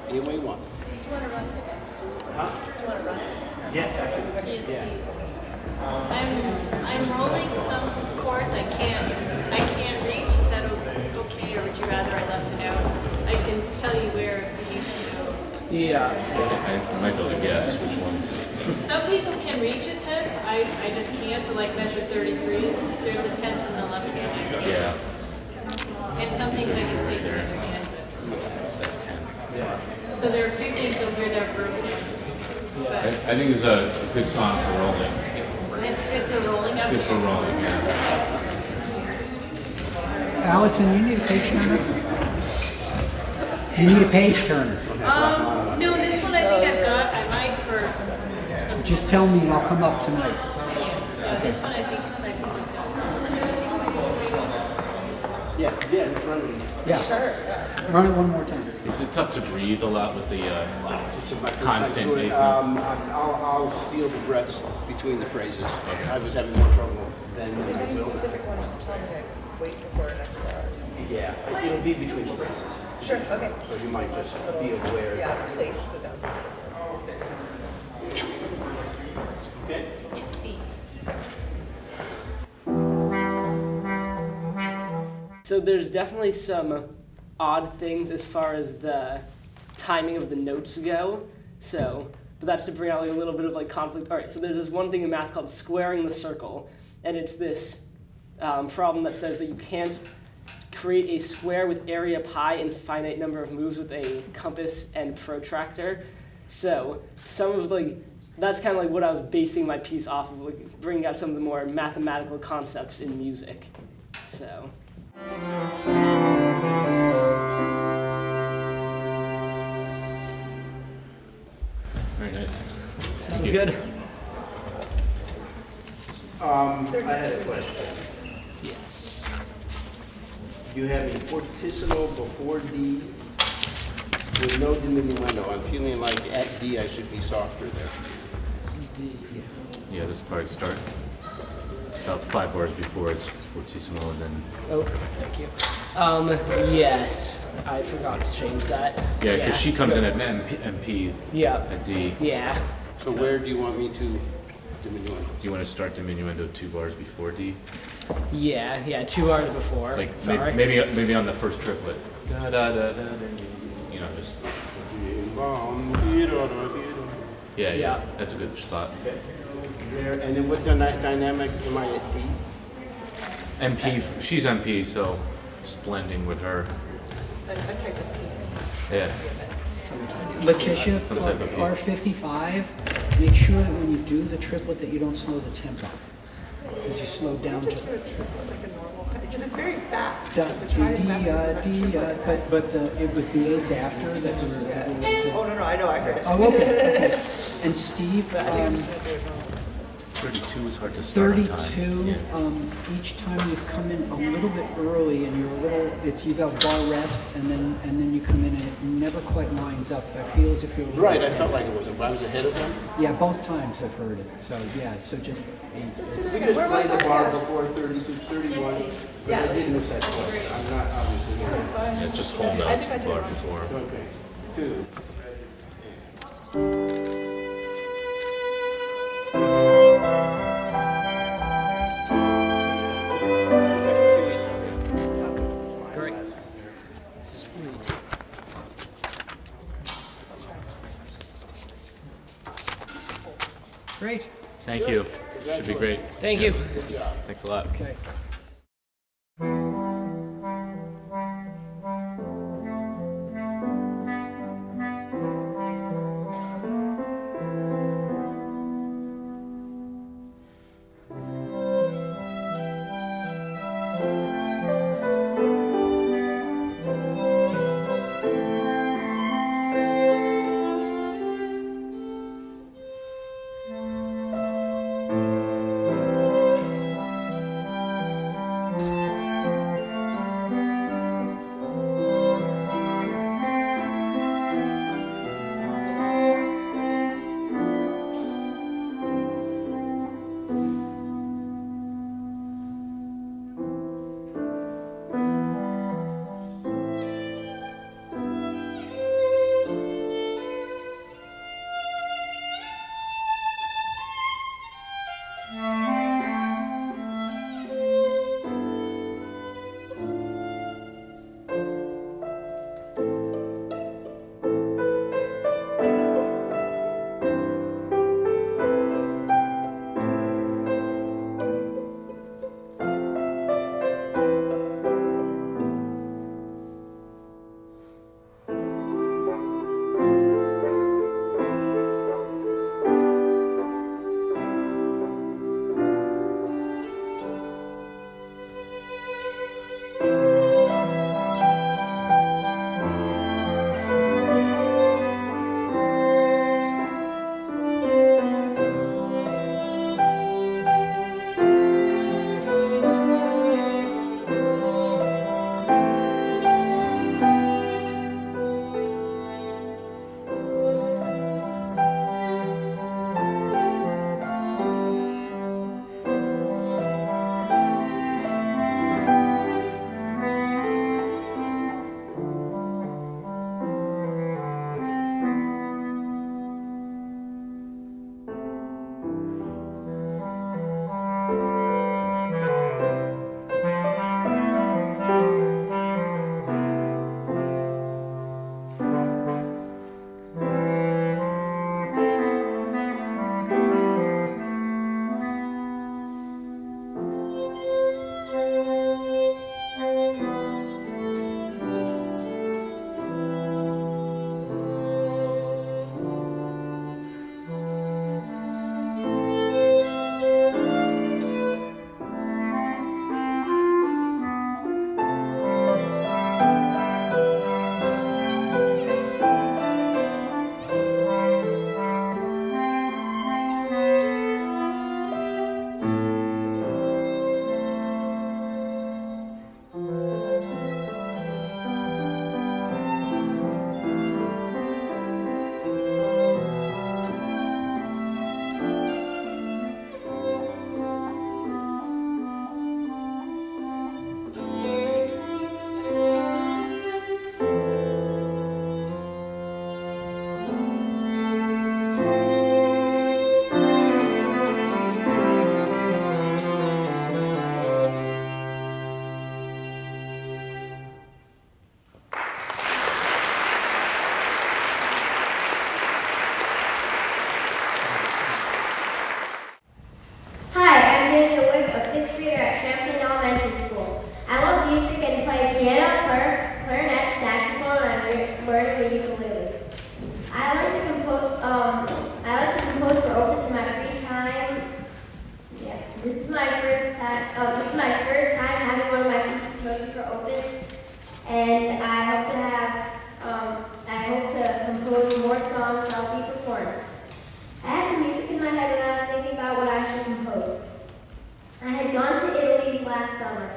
Any way you want. Do you want to run it again, Stu? Huh? Do you want to run it? Yes, actually. Yes, please. I'm rolling some chords I can't reach. Is that okay, or would you rather I left it out? I can tell you where you need to go. Yeah. I might be able to guess which ones. Some people can reach a 10th. I just can't. But like measure 33, there's a 10th in the left hand. I can't. Yeah. And some things I can take in the other hand. That's 10. Yeah. So there are a few things over here that are broken. I think it's a good song for rolling. It's good for rolling up. Good for rolling, yeah. Allison, you need a page turner? You need a page turner. No, this one I think I've got. I might for some. Just tell me and I'll come up tonight. Yeah, this one I think I've got. Yeah, it's running. Yeah. Sure. Run it one more time. Is it tough to breathe a lot with the constant pavement? I'll steal the breaths between the phrases. I was having more trouble than If there's any specific one, just tell me. I can wait before the next hour or something. Yeah, it'll be between the phrases. Sure. Okay. So you might just be aware. Yeah. Place the downbeats. Okay. Yes, please. So there's definitely some odd things as far as the timing of the notes go. So, but that's to bring out like a little bit of like conflict. All right, so there's this one thing in math called squaring the circle, and it's this problem that says that you can't create a square with area pi and finite number of moves with a compass and protractor. So some of that's kind of like what I was basing my piece off of, like bringing out some of the more mathematical concepts in music. So. Very nice. Sounds good. I had a question. Yes. You have a fortissimo before D with no diminuendo. I'm feeling like at D I should be softer there. D. Yeah, this part start about 5 bars before it's fortissimo, and then. Oh, thank you. Yes, I forgot to change that. Yeah, because she comes in at MP. Yeah. At D. Yeah. So where do you want me to diminuendo? Do you want to start diminuendo 2 bars before D? Yeah, 2 hours before. Like Sorry. maybe on the first triplet. Da da da da. You know, just. Yeah. That's a good spot. Okay. There, and then what dynamic am I at D? MP, she's MP, so just blending with her. A type of P. Yeah. Letitia, Some type of R55, make sure that when you do the triplet that you don't slow the tempo. Because you slowed down Just just. do a triplet like a normal, because it's very fast. Da, So to try to mess with D, the triplet. but it was the eights after that were. Oh, no, I know, I heard it. Oh, okay. And Steve, But I think I'm just gonna do it normal. 32 is hard to start on time. 32. Each time you've come in a little bit early, and you're a little. You got bar rest, and then you come in, and it never quite lines up. I feel as if you're. Right, I felt like it was. I was ahead of them. Yeah, both times I've heard it. So yeah, so just. Let's do We that again. just Where was played the that bar again? before 32, 31. please. But Yeah, I did miss that part. I'm not obviously. No, it's fine. Yeah, it's just whole I notes, think I did bar it wrong. before. Okay, 2. Great. Great. Thank you. Should be great. Thank you. Thanks a lot. Okay. and I hope to compose more songs I'll be performing. I had some music in my head and I was thinking about what I should compose. I had gone to Italy last summer.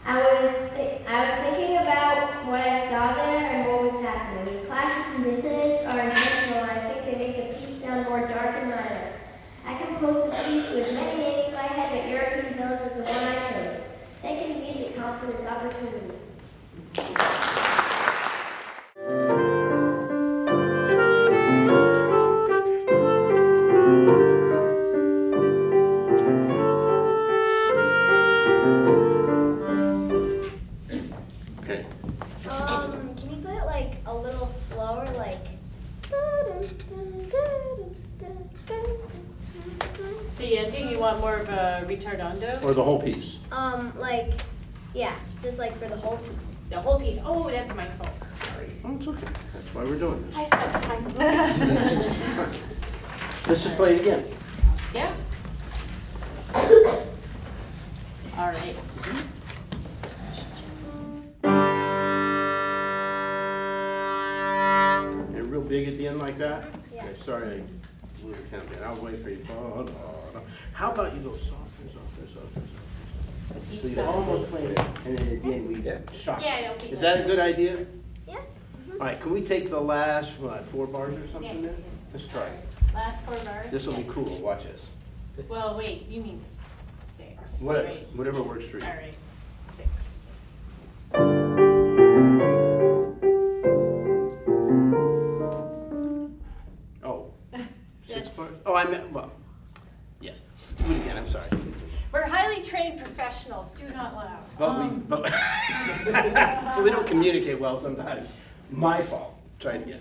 I was thinking about what I saw there and what was happening. Clashes and dissonance are intentional, and I think they make the piece sound more dark and minor. I composed this piece with many names in my head, but European Village was the one I chose. Thank you to MusicCom for this opportunity. Okay. Can you play it like a little slower, like? The ending, you want more of a ritardando? Or the whole piece. Like, yeah, just like for the whole piece. The whole piece. Oh, that's my fault. Sorry. Oh, it's okay. That's why we're doing this. I'm so excited. Let's just play it again. Yeah. All right. And real big at the end like that? Yeah. Okay, sorry, I blew the countdown. I'll wait for you. Oh, no. How about you go softer, softer, softer, softer. So you almost play it, and then at the end we shock. Yeah, it'll be Is that a good idea? Yeah. All right, can we take the last, 4 bars or something Yeah, there? yes. Let's try it. Last 4 bars. This will be Yes. cool. Watch this. Well, wait, you mean 6. Whatever, right? whatever works for you. All right, 6. Oh, 6 That's- bars? Oh, I meant, well, yes. Do it again, I'm sorry. We're highly trained professionals. Do not laugh. But we don't communicate well sometimes. My fault. Try it again.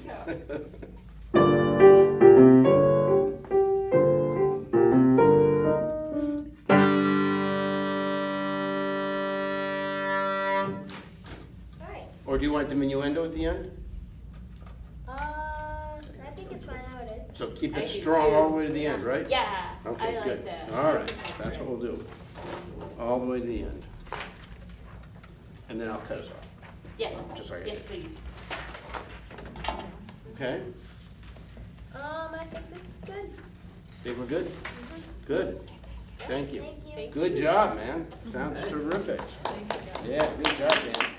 Or do you want diminuendo at the end? I think it's fine how it is. So keep I it do strong too. all the way to the end, right? Yeah, Okay, I like good. that. All right, that's what we'll do. All the way to the end. And then I'll cut us off. Yeah. Just like Yes, that. please. Okay? I think this is good. Think we're good? Good. Thank you. Thank you. Good job, man. Sounds terrific. Yeah, good job, man.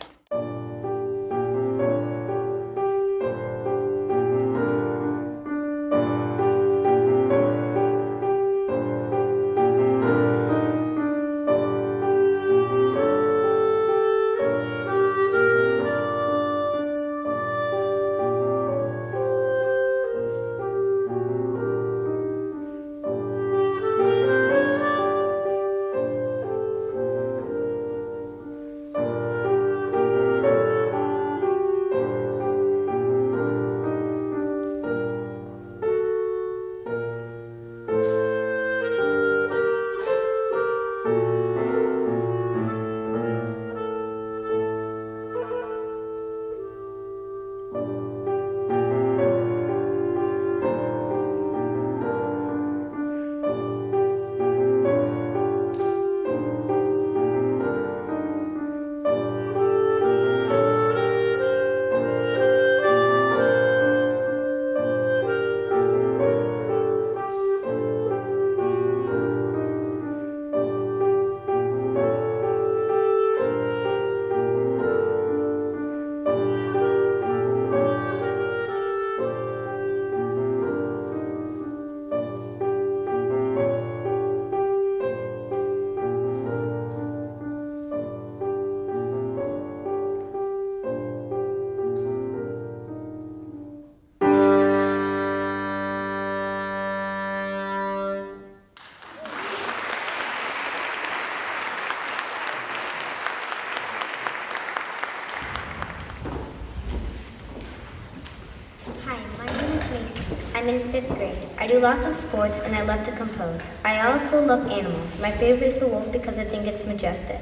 I'm in 5th grade. I do lots of sports and I love to compose. I also love animals. My favorite is the wolf because I think it's majestic.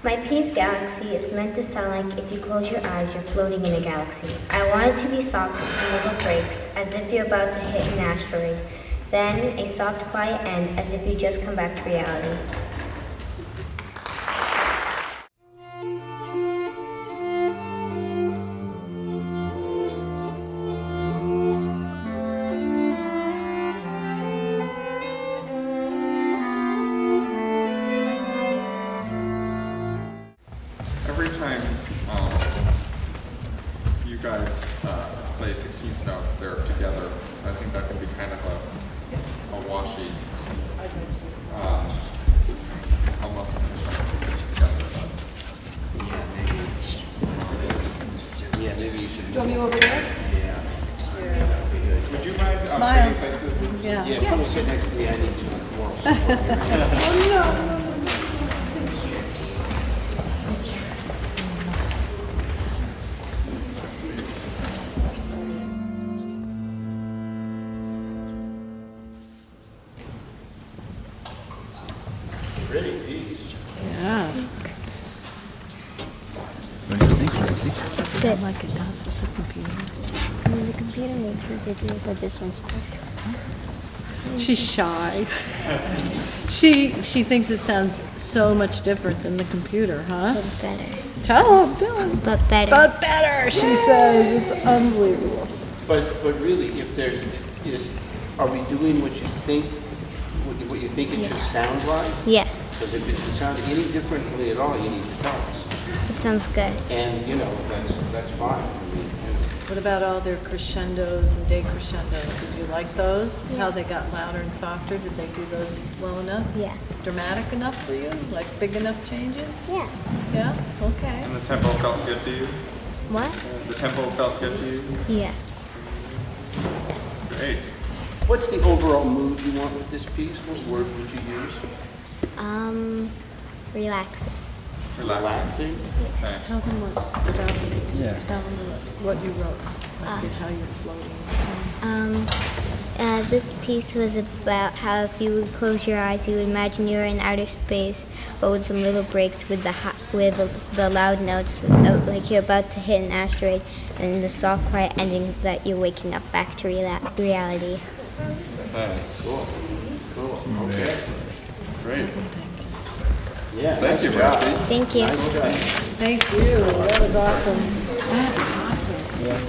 My piece, Galaxy, is meant to sound like if you close your eyes, you're floating in a galaxy. I want it to be soft with some little breaks, as if you're about to hit an asteroid. Then a soft, quiet end, as if you just come back to reality. Pretty piece. Yeah. What do you think, Rosie? Sit. Like it does with the computer. The computer makes a video, but this one's quick. She's shy. She thinks it sounds so much different than the computer, huh? But better. Tell him. But better. But better, she says. It's unbelievable. But really, if there's, are we doing what you think it should sound like? Yeah. Because if it should sound any differently at all, you need to tell us. It sounds good. And, that's fine. I mean, What about all their crescendos and decrescendos? Did you like those? How they got louder and softer? Did they do those well enough? Yeah. Dramatic enough for you? Like big enough changes? Yeah. Yeah? Okay. And the tempo felt good to you? What? The tempo felt good to you? Yeah. Great. What's the overall mood you want with this piece? What word would you use? Relaxing. Relaxing? Okay. Tell them about the piece. Yeah. Tell them what you wrote, like how you're floating. This piece was about how if you would close your eyes, you would imagine you're in outer space, but with some little breaks with the loud notes, like you're about to hit an asteroid, and the soft, quiet ending that you're waking up back to reality. Okay, cool. Cool. Okay. Great. Yeah. Thank you, nice job. Marcy. Thank you. Nice job. Thank you. That was awesome. That was awesome. Yeah.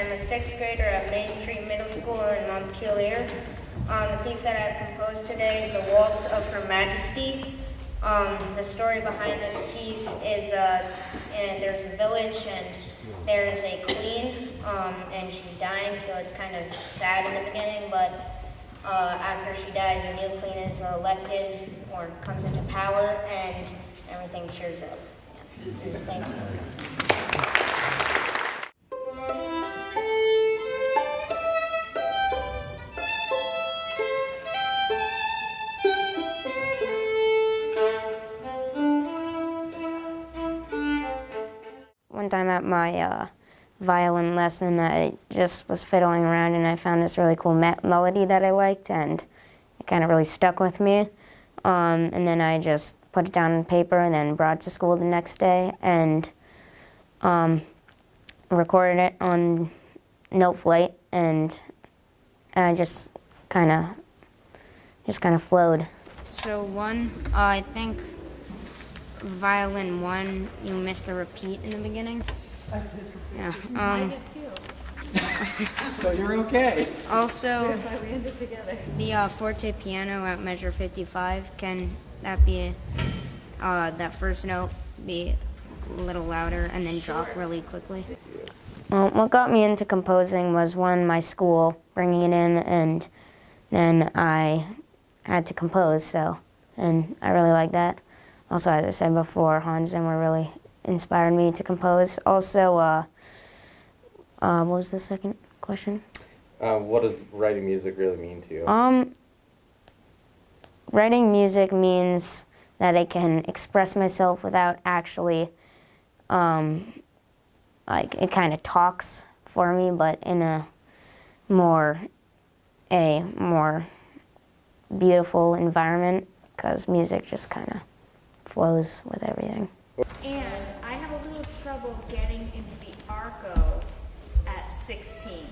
I'm a 6th grader at Main Street Middle School in Montpelier. The piece that I have composed today is the Waltz of Her Majesty. The story behind this piece is and there's a village and there is a queen and she's dying, so it's kind of sad in the beginning, but after she dies, a new queen is elected or comes into power and everything cheers up. Yeah. Thank you. One time at my violin lesson, I just was fiddling around and I found this really cool melody that I liked, and it kind of really stuck with me. And then I just put it down on paper and then brought it to school the next day and recorded it on note flight, and I just kind of flowed. So I think violin 1, you missed the repeat in the beginning. Yeah. I did too. So you're okay. Also, If I ran it together. the forte piano at measure 55 can that be that first note be a little louder and then drop really quickly. Well, what got me into composing was my school bringing it in, and then I had to compose, and I really like that. Also, as I said before, Hans Zimmer really inspired me to compose. Also, what was the second question? What does writing music really mean to you? Writing music means that I can express myself without actually, like, it kind of talks for me, but in a more beautiful environment, because music just kind of flows with everything. And I have a little trouble getting into the arco at 16.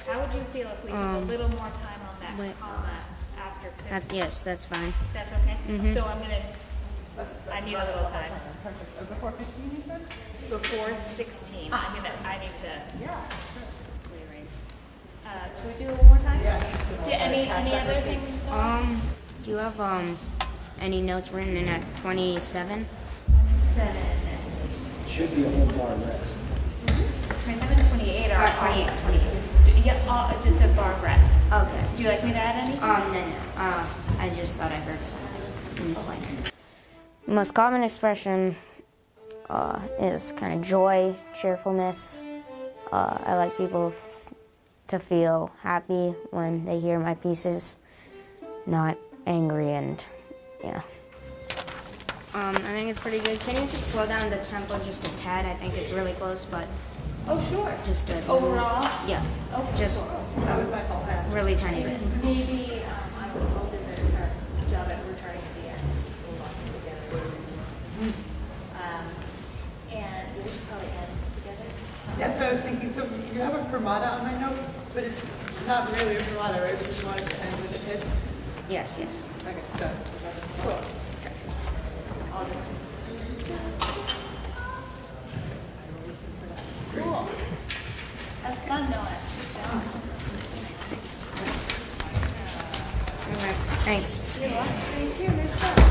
How would you feel if we took a little more time on that comma after 15? Yes, that's fine. That's okay? Mhm. So I need a little time. Before 15, you said? Before 16, I need to. Yeah. Rearrange. Can we do it one more time? Yes. Any other things? Do you have any notes written in at 27? 7. Should be a whole bar rest. 27 and 28 are 28. Yeah, just a bar rest. Okay. Do you like me to add any? I just thought I heard something in the blank. Most common expression is kind of joy, cheerfulness. I like people to feel happy when they hear my pieces, not angry, and yeah. I think it's pretty good. Can you just slow down the tempo just a tad? I think it's really close, but Oh, sure. just Overall? yeah, Okay, just That was my fault. I asked. really tiny bit. Maybe I will do the job at returning at the end. And we should probably add it together. That's what I was thinking. So you have a fermata on my note, but it's not really a fermata, right? But you want us to end with the hits? Yes, yes. Okay, so. Cool. I'll just. Cool. That's fun, Noah. Good job. Okay, thanks. You're welcome. Thank you. Nice job.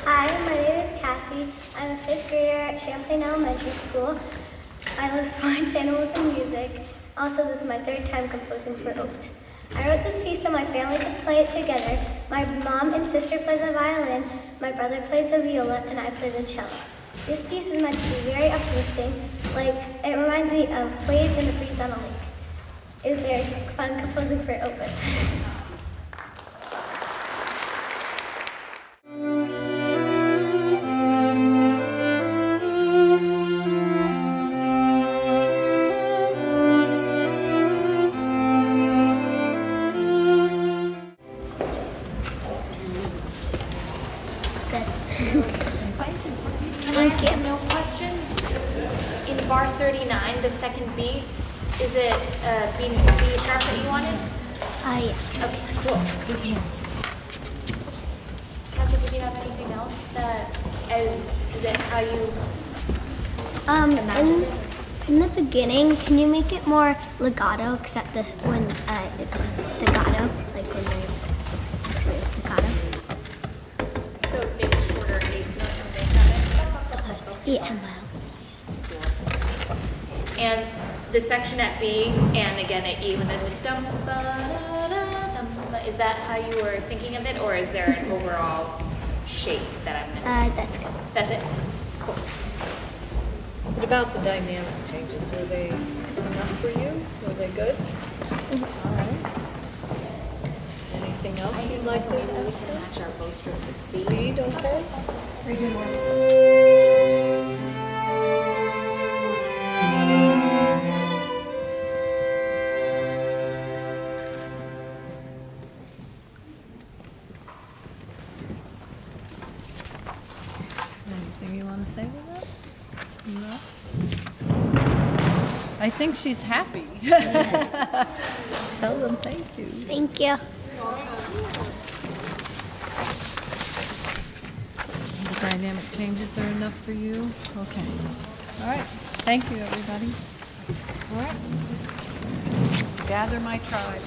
Hi, my name is Cassie. I'm a 5th grader at Champlain Elementary School. I love sports, animals, and music. Also, this is my 3rd time composing for Opus. I wrote this piece so my family could play it together. My mom and sister play the violin, my brother plays the viola, and I play the cello. This piece is meant to be very uplifting, like it reminds me of waves in the breeze on a lake. It was very fun composing for Opus. Can I ask a no question? In bar 39, the second beat, is it B sharp that you wanted? Yes. Okay, cool. else that is it how you In the beginning, can you make it more legato, except this when it goes staccato, like when they do staccato? so maybe shorter eighth notes when they come in? Yeah. And the section at B and again at E, when the dum ba dum, is that how you were thinking of it, or is there an overall shape that I'm missing? That's good. That's it? Cool. What about the dynamic changes? Were they enough for you? Were they good? All right. Anything else you'd like to ask them? Match our bow strokes at C. Speed, okay? Are you doing well? Anything you want to say to that? No? I think she's happy. Tell them thank you. Thank you. The dynamic changes are enough for you? Okay. All right. Thank you, everybody. All right. Gather my tribe.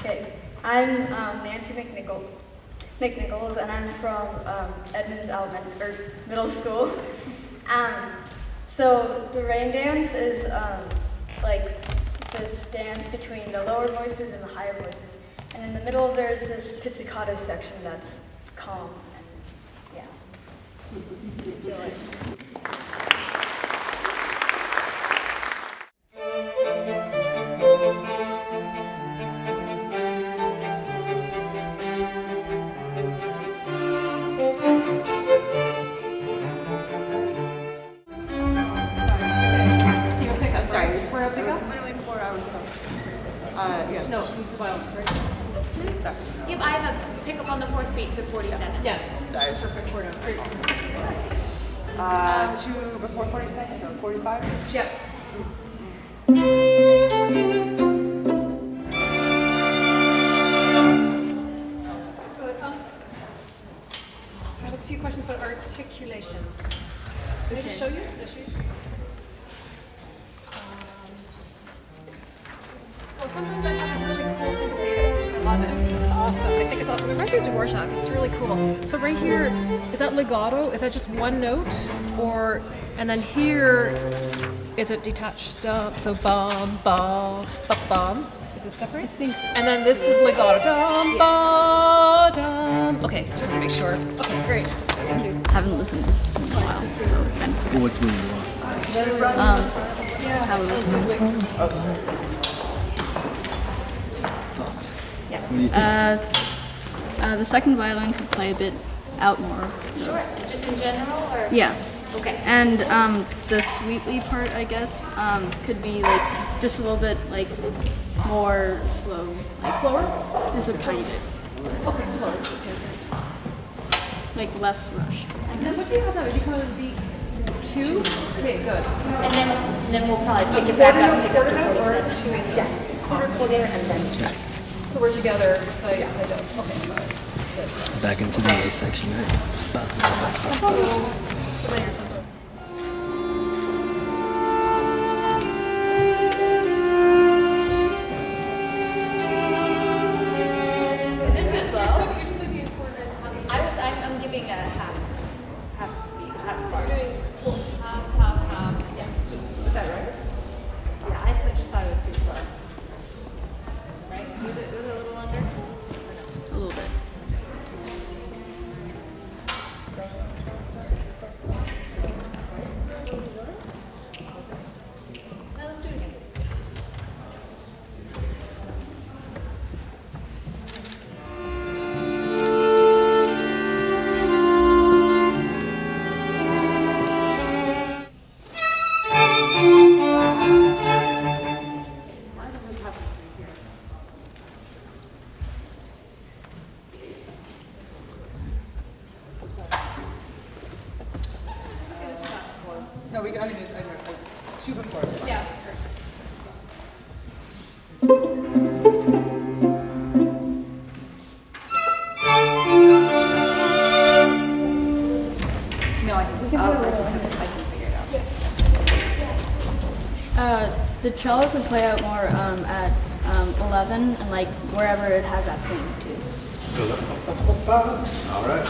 Okay, I'm Nancy McNichols, and I'm from Edmonds Middle School. So the rain dance is like this dance between the lower voices and the higher voices, and in the middle there's this pizzicato section that's calm. And, yeah. Enjoy. Literally 4 hours ago. Yeah. No, well, Sorry. yep, I have a pickup on the 4th beat to 47. Yeah. Sorry, it's just recording. 2 before 40 seconds or 45? Yep. So, I have a few questions about articulation. Can I just show you? sometimes I have this really cool syncopated. I love it. It's awesome. I think it's awesome. We might do a Dvorak. It's really cool. So right here, is that legato? Is that just one note? Or, and then here, is it detached? So bum, bum, ba, bum. Is it separate? I think so. And then this is legato. Dum, ba, dum. Okay, just want to make sure. Okay, great. Thank you. Haven't listened to this in a while, so kind of. What do you want? Haven't listened. Thoughts? Yeah. What do you think? The second violin could play a bit out more. Sure. Just in general, or? Yeah. Okay. And the sweetly part, I guess, could be like just a little bit like more slow. Like slower? Just a tiny bit. Okay, slower. Like less rushed. And then what do you have now? Do you come in beat 2? Okay, good. And then we'll probably pick it back up, pick up to or 47. 2? Yes, quarter and then 2. So we're together. So yeah, I don't. Okay, got it. Back into the A section, right? So then your tempo. Is it too slow? I'm giving a half bar. You're doing half. Yeah. Is that right? Yeah, I just thought it was too slow. Right? Was it a little under? A little bit. Now let's do it again. No, I mean, it's, I know, 2 before is fine. Yeah. No, I think we can do it. I can figure it out. The cello could play out more at 11 and like wherever it has that thing too. All right.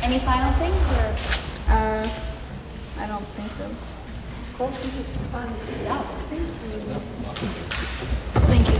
Any final things, or? I don't think so. Cool. It's fun. Good job. Thank you.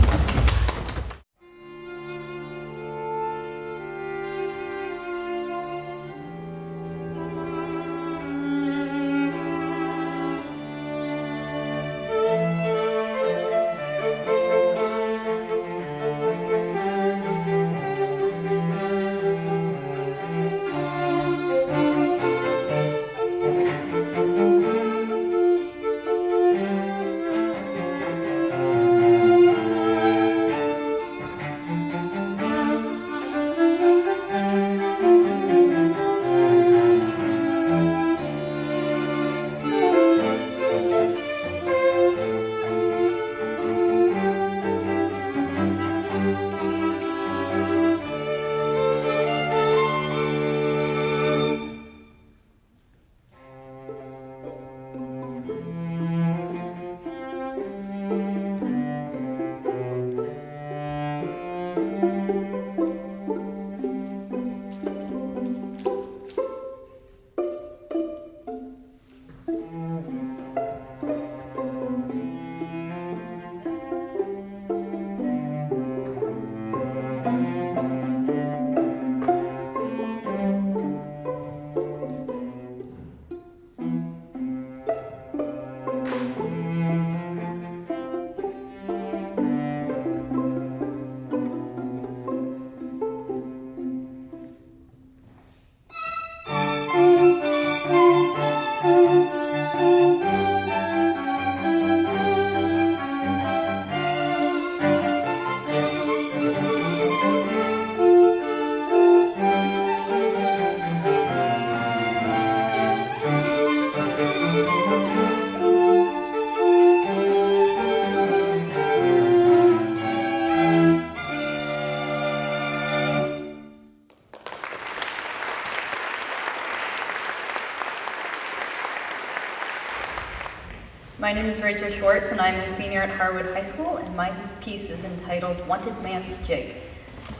My name is Rachel Schwartz, and I'm a senior at Harwood High School, and my piece is entitled Wanted Man's Jig,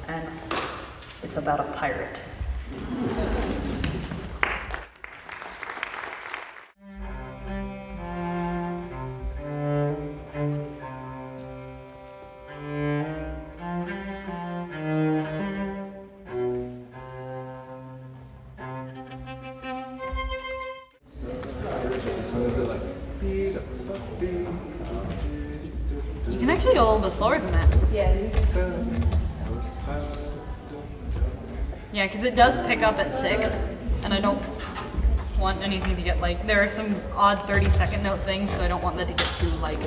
and it's about a pirate. You can actually go a little bit slower than that. Yeah, because it does pick up at 6, and I don't want anything to get like, there are some odd 30-second note things, so I don't want that to get too like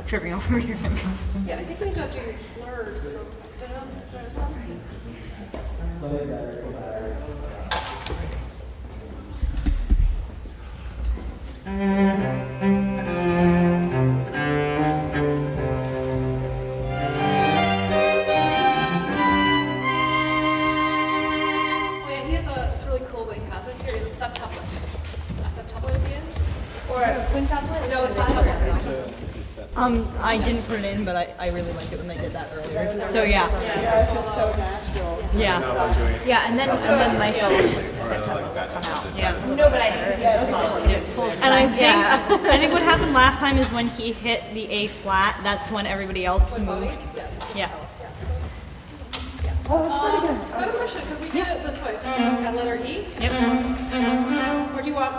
tripping over your fingers. Yeah, I think we ended up doing slurred, so it's really cool what he has in here. It's septuplet. A septuplet at the end? Or a quintuplet? No, it's septuplet. I didn't put it in, but I really liked it when they did that earlier. So yeah. Yeah, it feels so natural. Yeah. Yeah, and then Michael's septuple will come out. Yeah. No, but I think And I think what happened last time is when he hit the A flat, that's when everybody else moved. Yeah. I have a question. Could we do it this way? At letter E? Yep. Or do you want?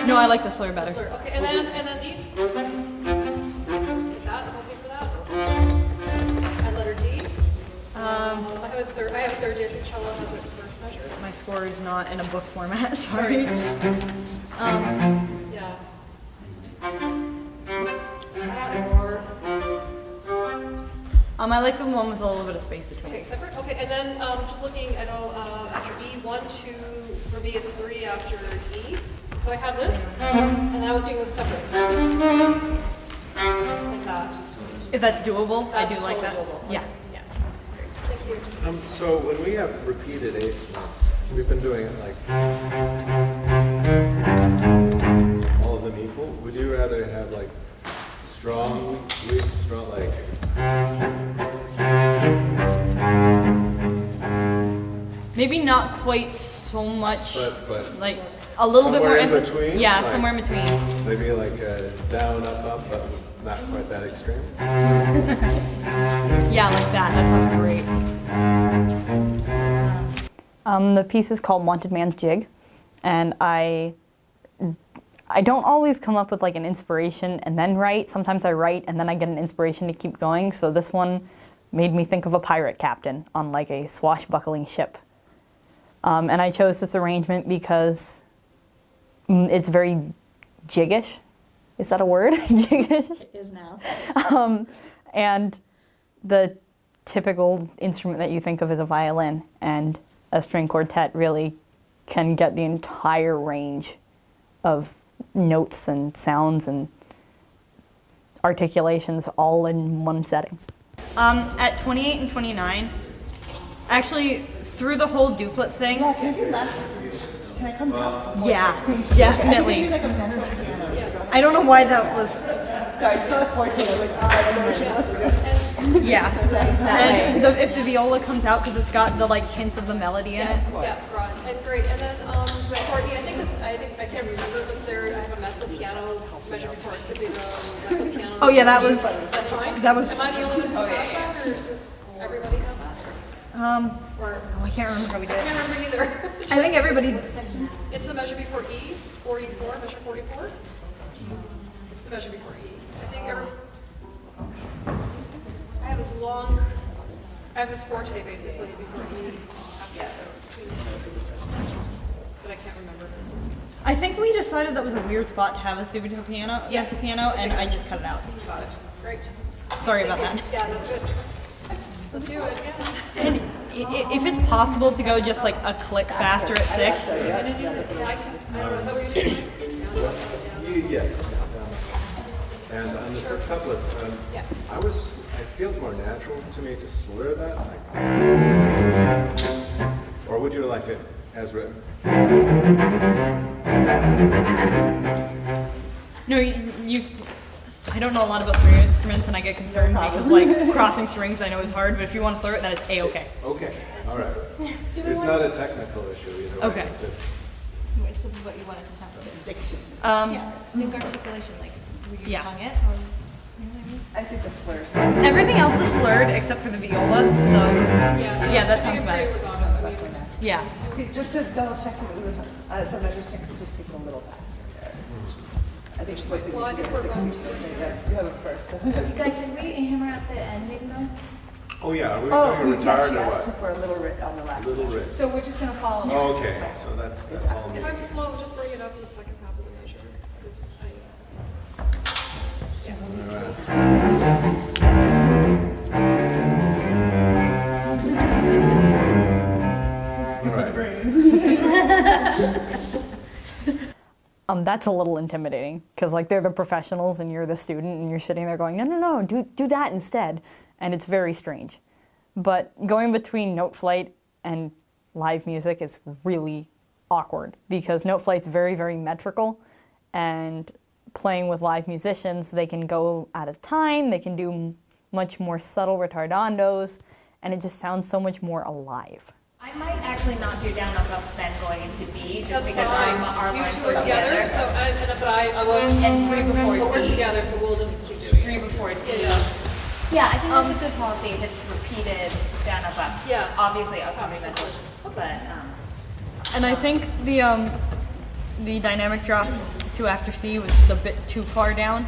No, I like the slur better. Slur. Okay, and then these? Is that okay for that? At letter D? I have a third D. I think cello has a first measure. My score is not in a book format, sorry. Yeah. I like the one with a little bit of space between. Okay, separate. Okay, and then just looking, I know after E, 1, 2, for me it's 3 after E. So I have this, and then I was doing this separate. Like that. If that's doable, I do That's like that. totally doable. Yeah. Yeah. Great. Thank you. So when we have repeated eighths notes, we've been doing it like all of them equal. Would you rather have like strong, weak, strong, like? Maybe not quite so much, but like a little bit more somewhere in emphasis. between? Yeah, Like, somewhere in between. Maybe like down, up, but not quite that extreme. Yeah, like that. That sounds great. The piece is called Wanted Man's Jig, and I don't always come up with like an inspiration and then write. Sometimes I write and then I get an inspiration to keep going. So this one made me think of a pirate captain on like a swashbuckling ship. And I chose this arrangement because it's very jiggish. Is that a word? Jiggish? It is now. And the typical instrument that you think of is a violin, and a string quartet really can get the entire range of notes and sounds and articulations all in one setting. At 28 and 29, actually through the whole duplet thing. Yeah, can you do less? Can I come down? Yeah, definitely. I think we should do like a mezzo piano. I don't know why that was. Sorry, still at 14. I'm like, I don't know what piano's doing. Yeah. And if the viola comes out, because it's got the like hints of the melody in it. Yeah, right. And great. And then Courtney, I can't remember, but there I have a mezzo piano measure before mezzo piano. Oh yeah, that was. That's fine. That was. Am I the only one who has that, or does everybody have that? Or I can't remember how we did I it. can't remember either. I think everybody. It's the measure before E. It's 44. Measure 44. It's the measure before E. I think I have this long. I have this forte basically before E. But I can't remember. I think we decided that was a weird spot to have a subito piano, Yeah. mezzo piano, and I just cut it out. Got it. Great. Sorry about that. Yeah, that's good. Let's do it. Yeah. And if it's possible to go just like a click faster at 6. I don't know. Is that what you're doing? Yes. And on the septuplets, it feels more natural to me to slur that. Or would you like it as written? No, I don't know a lot about string instruments, and I get concerned because like crossing strings I know is hard, but if you want to slur it, that is A-okay. Okay, all right. It's not a technical issue either way. Okay. It's just It's what you want it to sound like. Diction. Yeah, I think articulation, like, would you tongue it, or, you know what I mean? I think the slurs. Everything else is slurred except for the viola, so yeah, that sounds pretty better. legato, I mean, Yeah. Okay, just to double check that we were talking, so measure 6, just take it a little faster there. I think she's supposed to Well, I think be we're at going 16. to. Yeah, you have it first. Guys, did we hammer out the ending though? oh yeah, are we Oh, doing a yes, retard she or asked what? for a little writ on the last. Little writ. So we're just gonna follow. Oh, okay, so that's all. If I'm slow, just bring it up in the second half of the measure, because That's a little intimidating because like they're the professionals and you're the student and you're sitting there going, no, do that instead. And it's very strange. But going between note flight and live music is really awkward because note flight's very, very metrical, and playing with live musicians, they can go out of time, they can do much more subtle retardandos, and it just sounds so much more alive. I might actually not do down up ups then going into B, just that's because fine. our You lines two go are together, so, but I will, And 3 before but we're D. together, so we'll just keep doing it. 3 before D. Yeah. Yeah, I think that's a good policy if it's repeated down up ups. Yeah. Obviously accompaniment, but And I think the dynamic drop to after C was just a bit too far down.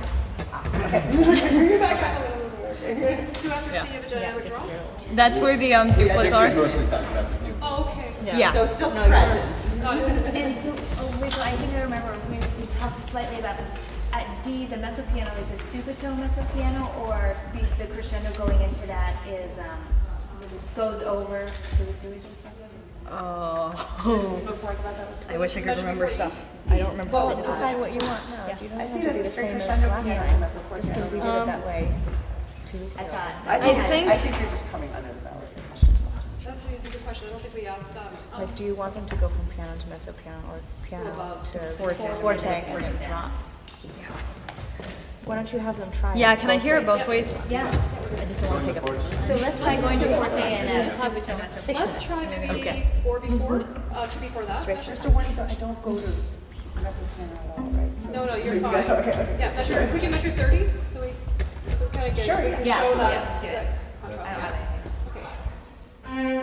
Bring it back up a little more. Okay. 2 after C, you have a dynamic drop? That's where the duplets are. She's mostly talking about the duplets. Oh, okay. Yeah. So still present. Got it. And so, Rachel, I think I remember we talked slightly about this. At D, the mezzo piano is a supertone mezzo piano, or the crescendo going into that is goes over. Do we just talk about it? Oh. Let's talk about that. I wish I could remember stuff. I don't remember. Well, decide what you want now. You don't I have see to it be as the a straight same as crescendo last piano, time. and that's of course Just because we did it that way 2 weeks ago. I think you're just coming under the ballot. That's a good question. I don't think we asked that. Like, do you want them to go from piano to mezzo piano or piano to forte and then drop? Why don't you have them try Yeah, it can I both hear it ways? both ways? Yeah. I just don't want to take up. So let's try going to forte and supertone mezzo. Let's try maybe Okay. 4 before, 2 before that. Just a warning, though, I don't go to mezzo piano at all, right? So- No, you're so you fine. guys- okay. Yeah, measure, could you measure 30? So we kind of get, Sure, we yeah. can Yeah, show so that. let's do it. that I don't contrast. have anything. Okay.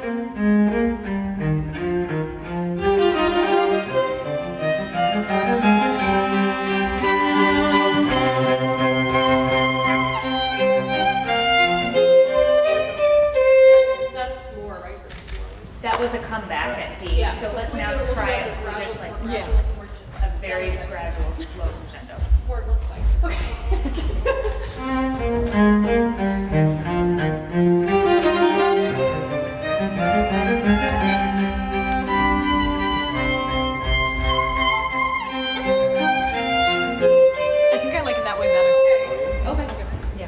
That's more, right? That was a comeback at D. Yeah. So let's we now do it, we'll try do it. a We're gradual- just like more Yeah. gradual, more a very delicate. gradual, slow crescendo. More less spice. I think I like it that way better. Okay. Yeah.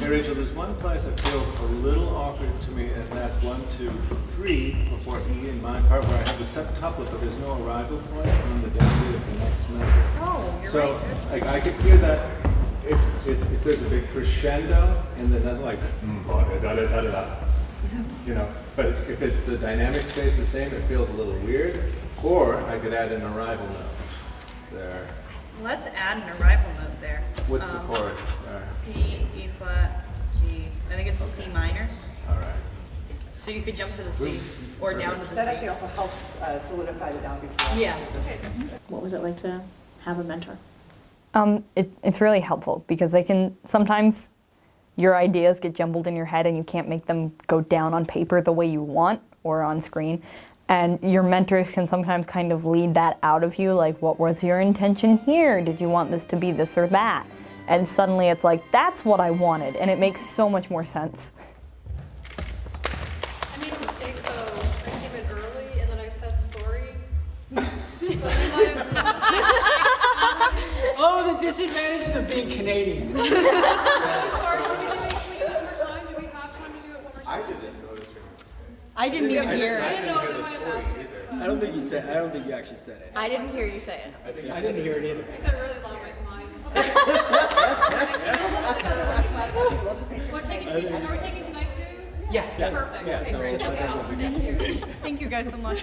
Hey Rachel, there's one place that feels a little awkward to me, and that's 1, 2, 3 before E in my part, where I have the septuplet, but there's no arrival point on the downbeat of the next measure. Oh, you're So right. I could hear that if there's a big crescendo and then nothing like da-da-da-da-da, you know. But if it's the dynamic stays the same, it feels a little weird. Or I could add an arrival note there. Let's add an arrival note there. What's the chord there? C, E flat, G. I think it's a C minor. All right. So you could jump to the C or down to the That C. actually also helps solidify the downbeat. for us. Yeah. What was it like to have a mentor? It's really helpful because they can sometimes your ideas get jumbled in your head and you can't make them go down on paper the way you want or on screen. And your mentors can sometimes kind of lead that out of you, like, what was your intention here? Did you want this to be this or that? And suddenly it's like, that's what I wanted, and it makes so much more sense. I made a mistake though. I came in early and then I said sorry. So you might have. Oh, the disadvantages of being Canadian. Really sorry. Should we do it one more time? Do we have time to do it one more time? I didn't notice yours. I didn't even hear I it. didn't know if it might have happened. I don't think you actually said it. I didn't hear you say it. I didn't hear it either. I said really long right line. What taking teaching? Are we taking tonight too? Yeah. Perfect. Yeah, Okay, so great. it's- Okay, awesome. Thank you. Thank you guys so much.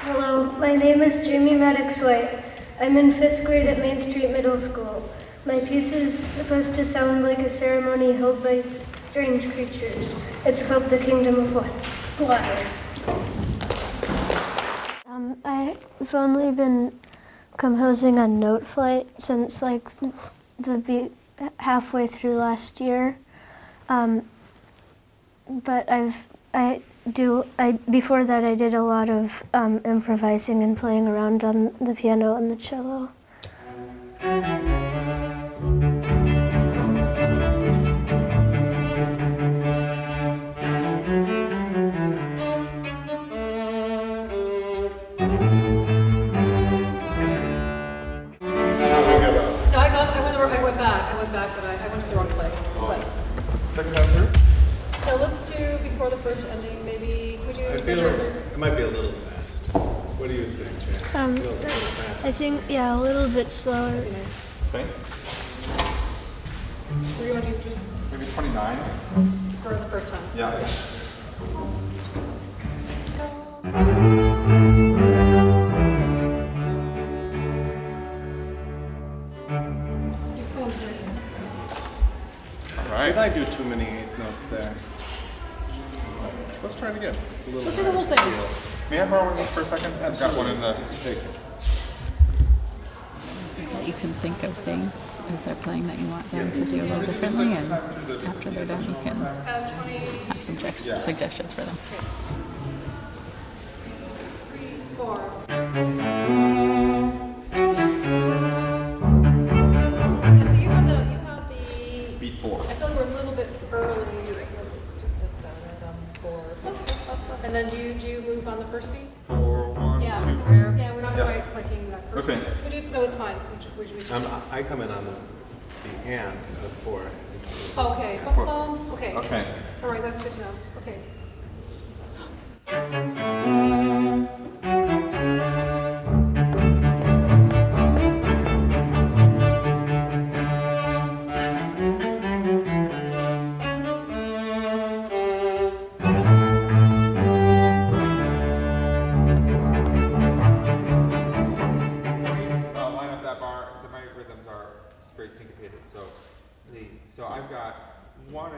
Hello, my name is Jamie Maddox White. I'm in 5th grade at Main Street Middle School. My piece is supposed to sound like a ceremony held by strange creatures. It's called The Kingdom of Water. I've only been composing on Note Flight since like halfway through last year. But before that I did a lot of improvising and playing around on the piano and the cello. No, I went back, but I went to the wrong place. But Second time through? no, let's do before the first ending. Maybe would you? I feel it might be a little fast. What do you think, Jan? Feels a little fast. I think, yeah, a little bit slower. Okay. What do you want to do? Maybe 29? For the first time. Yeah. All right. Did I do too many eighth notes there? Let's try it again. Let's do the whole thing. May I borrow one of these for a second? I've got one in the take. You can think of things as they're playing that you want them to do a little differently, and after they're done, you can have suggestions for them. 4. Yeah, so you have the beat 4. I feel like we're a little bit early. And then do you move on the first beat? 4, 1, Yeah. 2. Yeah, we're not quite clicking that first Okay. beat. Would you, no, it's fine. Would you, I come in on the and of 4. okay. Okay. Okay. All right, that's good to know. Okay. so my rhythms are very syncopated. So I've got one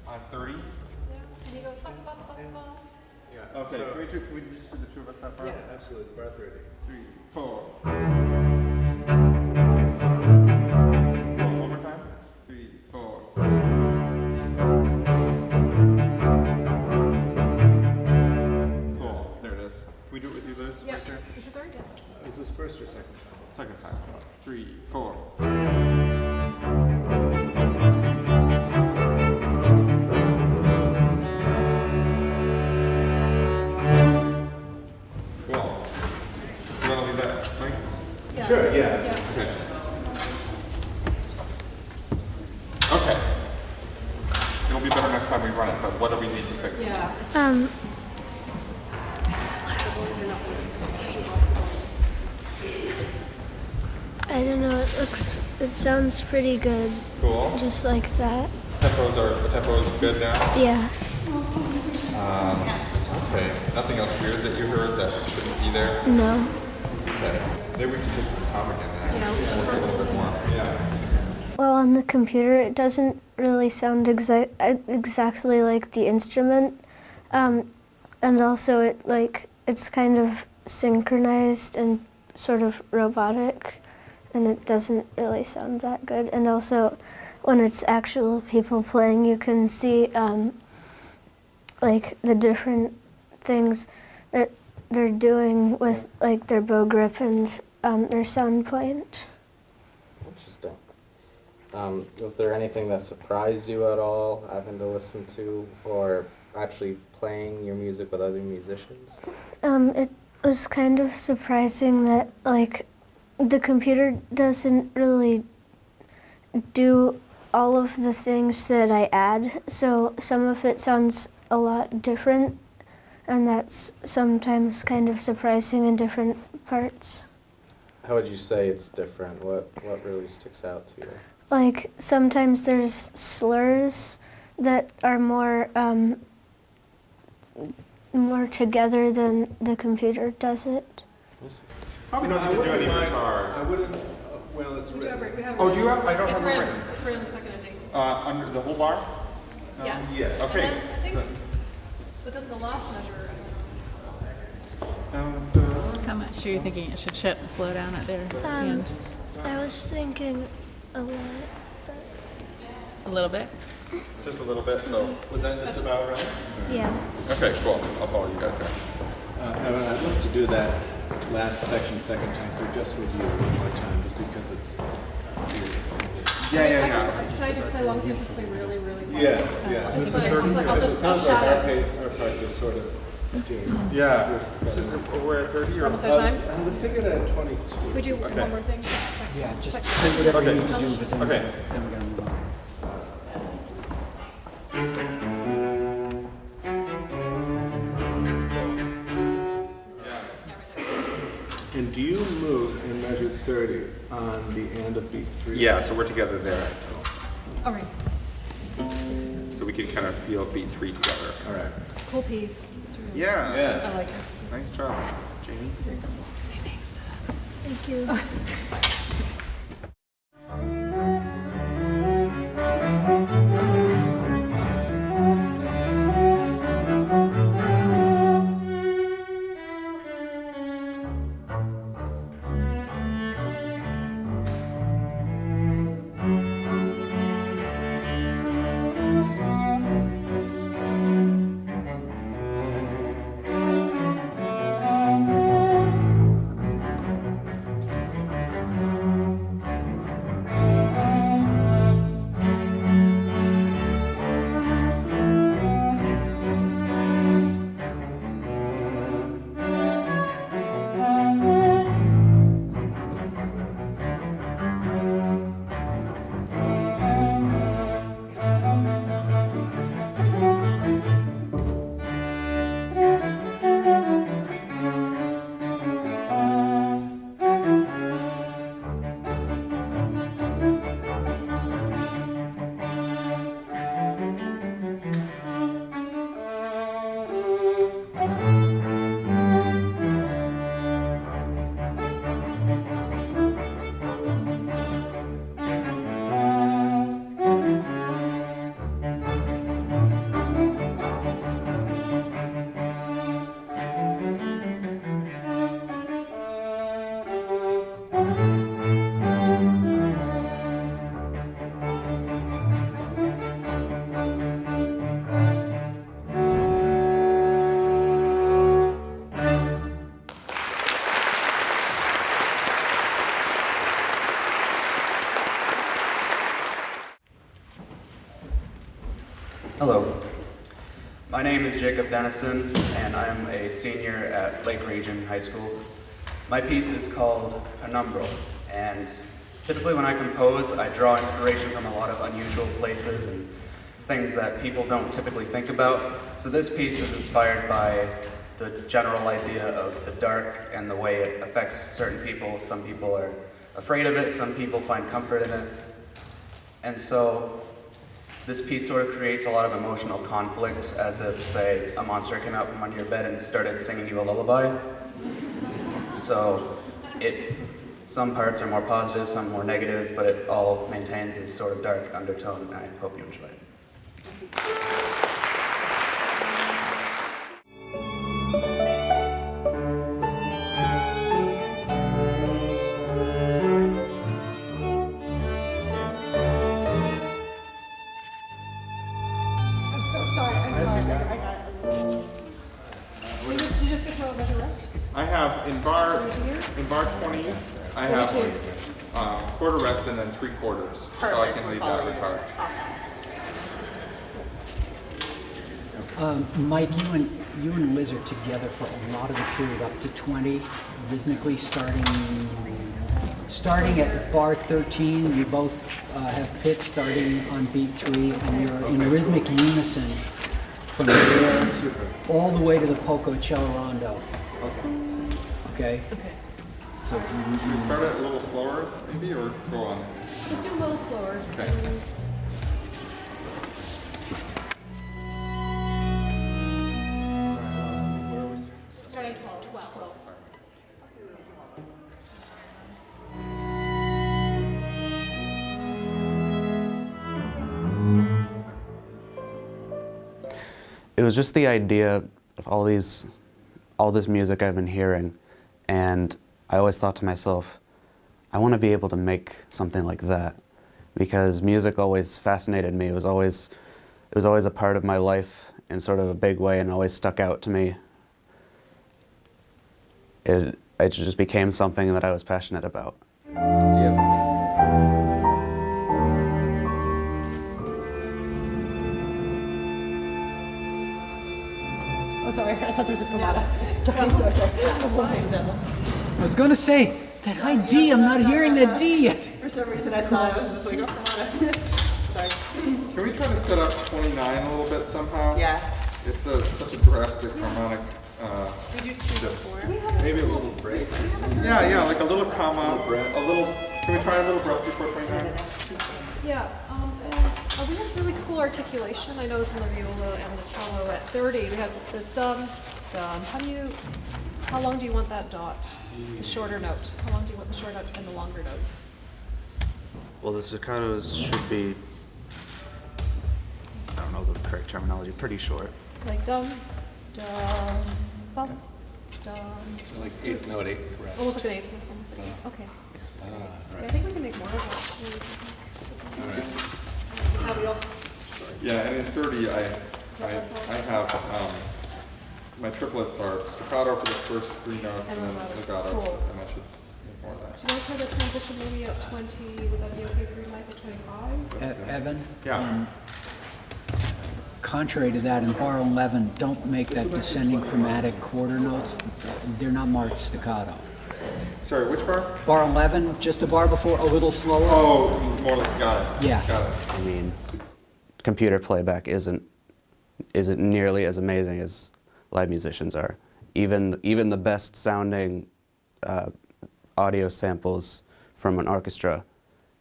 on 30. Yeah. And he goes ba, ba, ba, ba. Yeah. Okay. So, can we just do the two of us that part? Yeah, absolutely. Bar 30. 3, 4. Cool. One more time. 3, 4. Cool. There it is. Can we do it with you, Liz? Yeah. Right there? Is your third? Yeah. Is this first or second? Second time. 3, 4. Cool. You want to leave that, Mike? Yeah. Sure, yeah. Okay. Okay. It'll be better next time we run it, but what do we need to fix? Yeah. I don't know, it sounds pretty good. Cool. Just like that. The tempo is good now? Yeah. Okay. Nothing else weird that you heard that shouldn't be there? No. Okay. Maybe we can take the tom again. Yeah, let's just a little bit more. Yeah. Well, on the computer, it doesn't really sound exactly like the instrument. And also it's kind of synchronized and sort of robotic, and it doesn't really sound that good. And also, when it's actual people playing, you can see like the different things that they're doing with like their bow grip and their sound point. Interesting. Was there anything that surprised you at all, having to listen to, or actually playing your music with other musicians? It was kind of surprising that like the computer doesn't really do all of the things that I add, so some of it sounds a lot different, and that's sometimes kind of surprising in different parts. How would you say it's different? What really sticks out to you? Like sometimes there's slurs that are more together than the computer does it. Probably don't need to do any guitar. I wouldn't, well, it's We do have written. it. We have Oh, it. do you have? I don't It's have it written. written. It's written in the second ending. Under the whole bar? Yeah. Yeah. Okay. And then I think within the last measure, How much are you thinking it should slow down at the end? I was thinking a lot. A little bit? Just a little bit, so. Was that just about right? Yeah. Okay, cool. I'll follow you guys there. Evan, I'd love to do that last section second time through just with you one more time, just because it's Yeah. Can I just play along with you to play really, really well? Yes, yes. I'll This just is play- 30, I'll because it just sounds like shadow. our parts are sort of attuned. Yeah. This is, we're at 30 or? Almost our time? Let's take it at 22. We do Okay. one more thing? Yeah, just Second. say whatever Okay. you need to do, but then, Okay. then we're gonna move on. And do you move in measure 30 on the end of B3? Yeah, so we're together there. All right. So we can kind of feel B3 together. All right. Cool piece. It's really- Yeah. I like it. Nice job, Jamie. Say thanks. Thank you. Hello. My name is Jacob Dennison, and I'm a senior at Lake Region High School. My piece is called Penumbral, and typically when I compose, I draw inspiration from a lot of unusual places and things that people don't typically think about. So this piece is inspired by the general idea of the dark and the way it affects certain people. Some people are afraid of it, some people find comfort in it. And so this piece sort of creates a lot of emotional conflict, as if, say, a monster came out from under your bed and started singing you a lullaby. So some parts are more positive, some more negative, but it all maintains this sort of dark undertone, and I hope you enjoy it. I have in bar 20, I have quarter rest and then 3/4, so I can lead that guitar. Mike, you and Liz are together for a lot of the period up to 20, rhythmically starting at bar 13. You both have pits starting on beat 3, and you're in rhythmic unison from there all the way to the Poco Cello Rondo. Okay. Okay. So should we start it a little slower, maybe, or go on? Let's do a little slower. Okay. Starting at 12. It was just the idea of all this music I've been hearing, and I always thought to myself, I want to be able to make something like that, because music always fascinated me. It was always a part of my life in sort of a big way, and always stuck out to me. It just became something that I was passionate about. Oh, sorry, I thought there was a fermata. Sorry. I was going to say, that high D, I'm not hearing that D yet. For some reason I saw it, I was just like, oh, fermata. Sorry. Can we try to set up 29 a little bit somehow? Yeah. It's such a drastic harmonic. We do 2 before. Maybe a little break or something. Yeah, like a little comma, a little. Can we try a little breath before 29? Yeah, and we have really cool articulation. I know from the viola and the cello at 30, we have this dum, dum. How long do you want that dot? The shorter note. How long do you want the short note and the longer notes? Well, the staccatos should be, I don't know the correct terminology, pretty short. Like dum, dum, bum, dum. So like 8, no, 8, right? Almost like an eighth. Almost like an eighth. Okay. Right. Yeah, I think we can make more of that. All right. How we all. Yeah, and in 30, I have my triplets are staccato for the first 3 notes and then legato, cool. and I should make more of that. Do you want to try the transition maybe at 20? Would that be okay for you, Mike, at 25? Evan? Yeah. Contrary to that, in bar 11, don't make that descending chromatic quarter notes. They're not marked staccato. Sorry, which bar? Bar 11, just a bar before, a little slower. Oh, more like, got it. Yeah. Got it. I mean, computer playback isn't nearly as amazing as live musicians are. Even the best sounding audio samples from an orchestra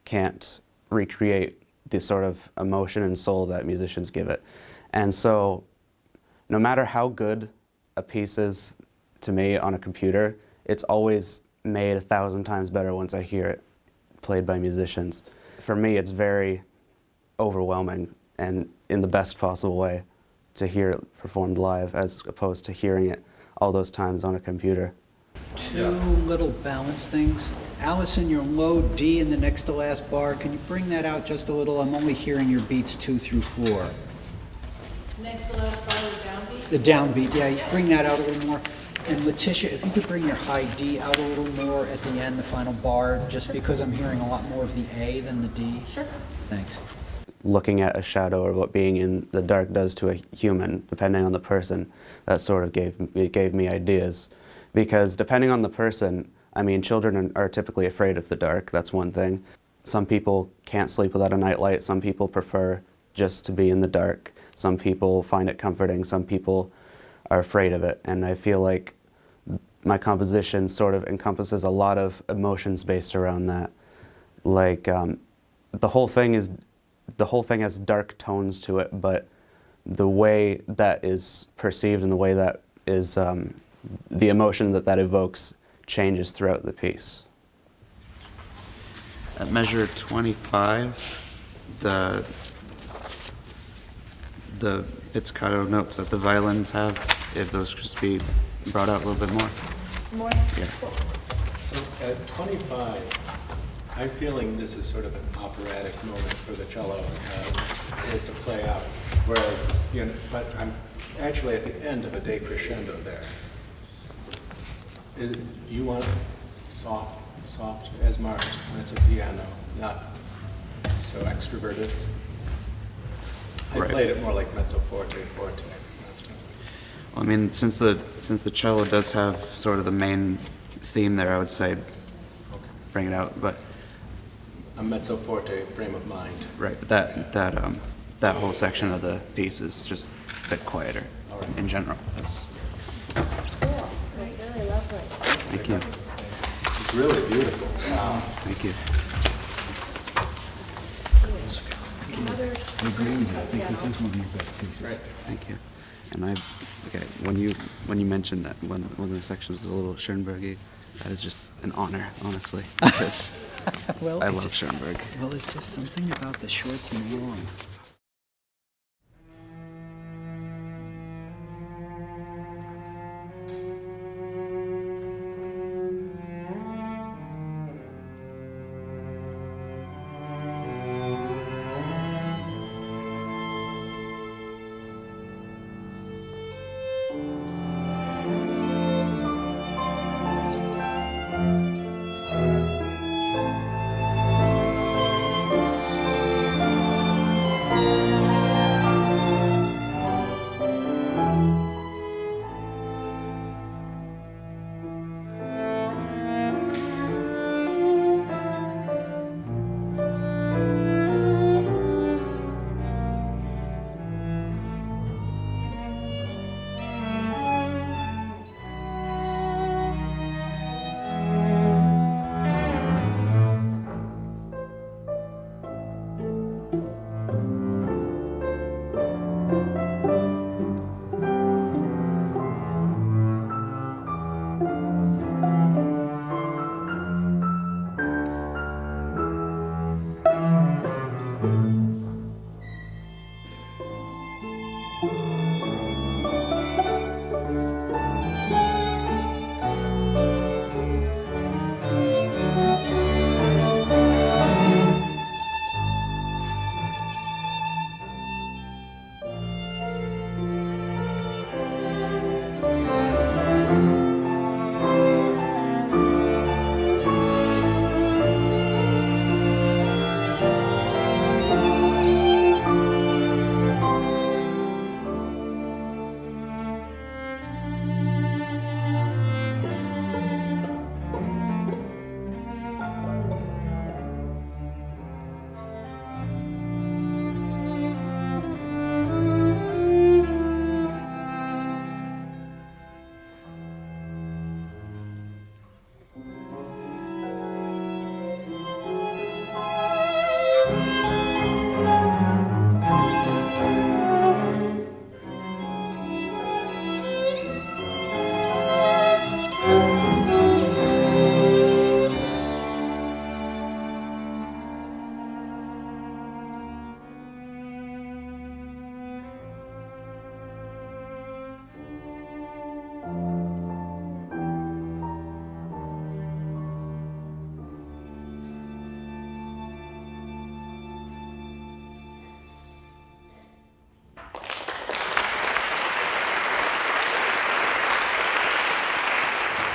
can't recreate the sort of emotion and soul that musicians give it. And so, no matter how good a piece is to me on a computer, it's always made 1,000 times better once I hear it played by musicians. For me, it's very overwhelming, and in the best possible way, to hear it performed live as opposed to hearing it all those times on a computer. Two little balance things. Allison, your low D in the next to last bar, can you bring that out just a little? I'm only hearing your beats 2 through 4. Next to last bar, the downbeat? The downbeat, yeah, you bring that out a little more. And Letitia, if you could bring your high D out a little more at the end, the final bar, just because I'm hearing a lot more of the A than the D. Sure. Thanks. looking at a shadow or what being in the dark does to a human, depending on the person, that sort of gave me ideas. Because depending on the person, I mean, children are typically afraid of the dark, that's one thing. Some people can't sleep without a nightlight, some people prefer just to be in the dark, some people find it comforting, some people are afraid of it, and I feel like my composition sort of encompasses a lot of emotions based around that. Like, the whole thing has dark tones to it, but the way that is perceived and the way that is, the emotion that evokes changes throughout the piece. At measure 25, the pizzicato notes that the violins have, if those could just be brought out a little bit more. More? Yeah. So at 25, I'm feeling this is sort of an operatic moment for the cello, just to play out. Whereas, you know, but I'm actually at the end of a decrescendo there. You want soft as marked when it's a piano, not so extroverted. I Right. played it more like mezzo forte. Well, I mean, since the cello does have sort of the main theme there, I would say bring it out. But A mezzo forte frame of mind. right, that whole section of the piece is just a bit quieter in general. That's Cool. That's really lovely. thank you. It's really beautiful. Wow. Thank you. I agree. I think this is one of your best pieces. Right. Thank you. And when you mentioned that one of the sections is a little Schoenberg-y, that is just an honor, honestly, because Well, I it's love just- Schoenberg. Well, it's just something about the shorts and longs.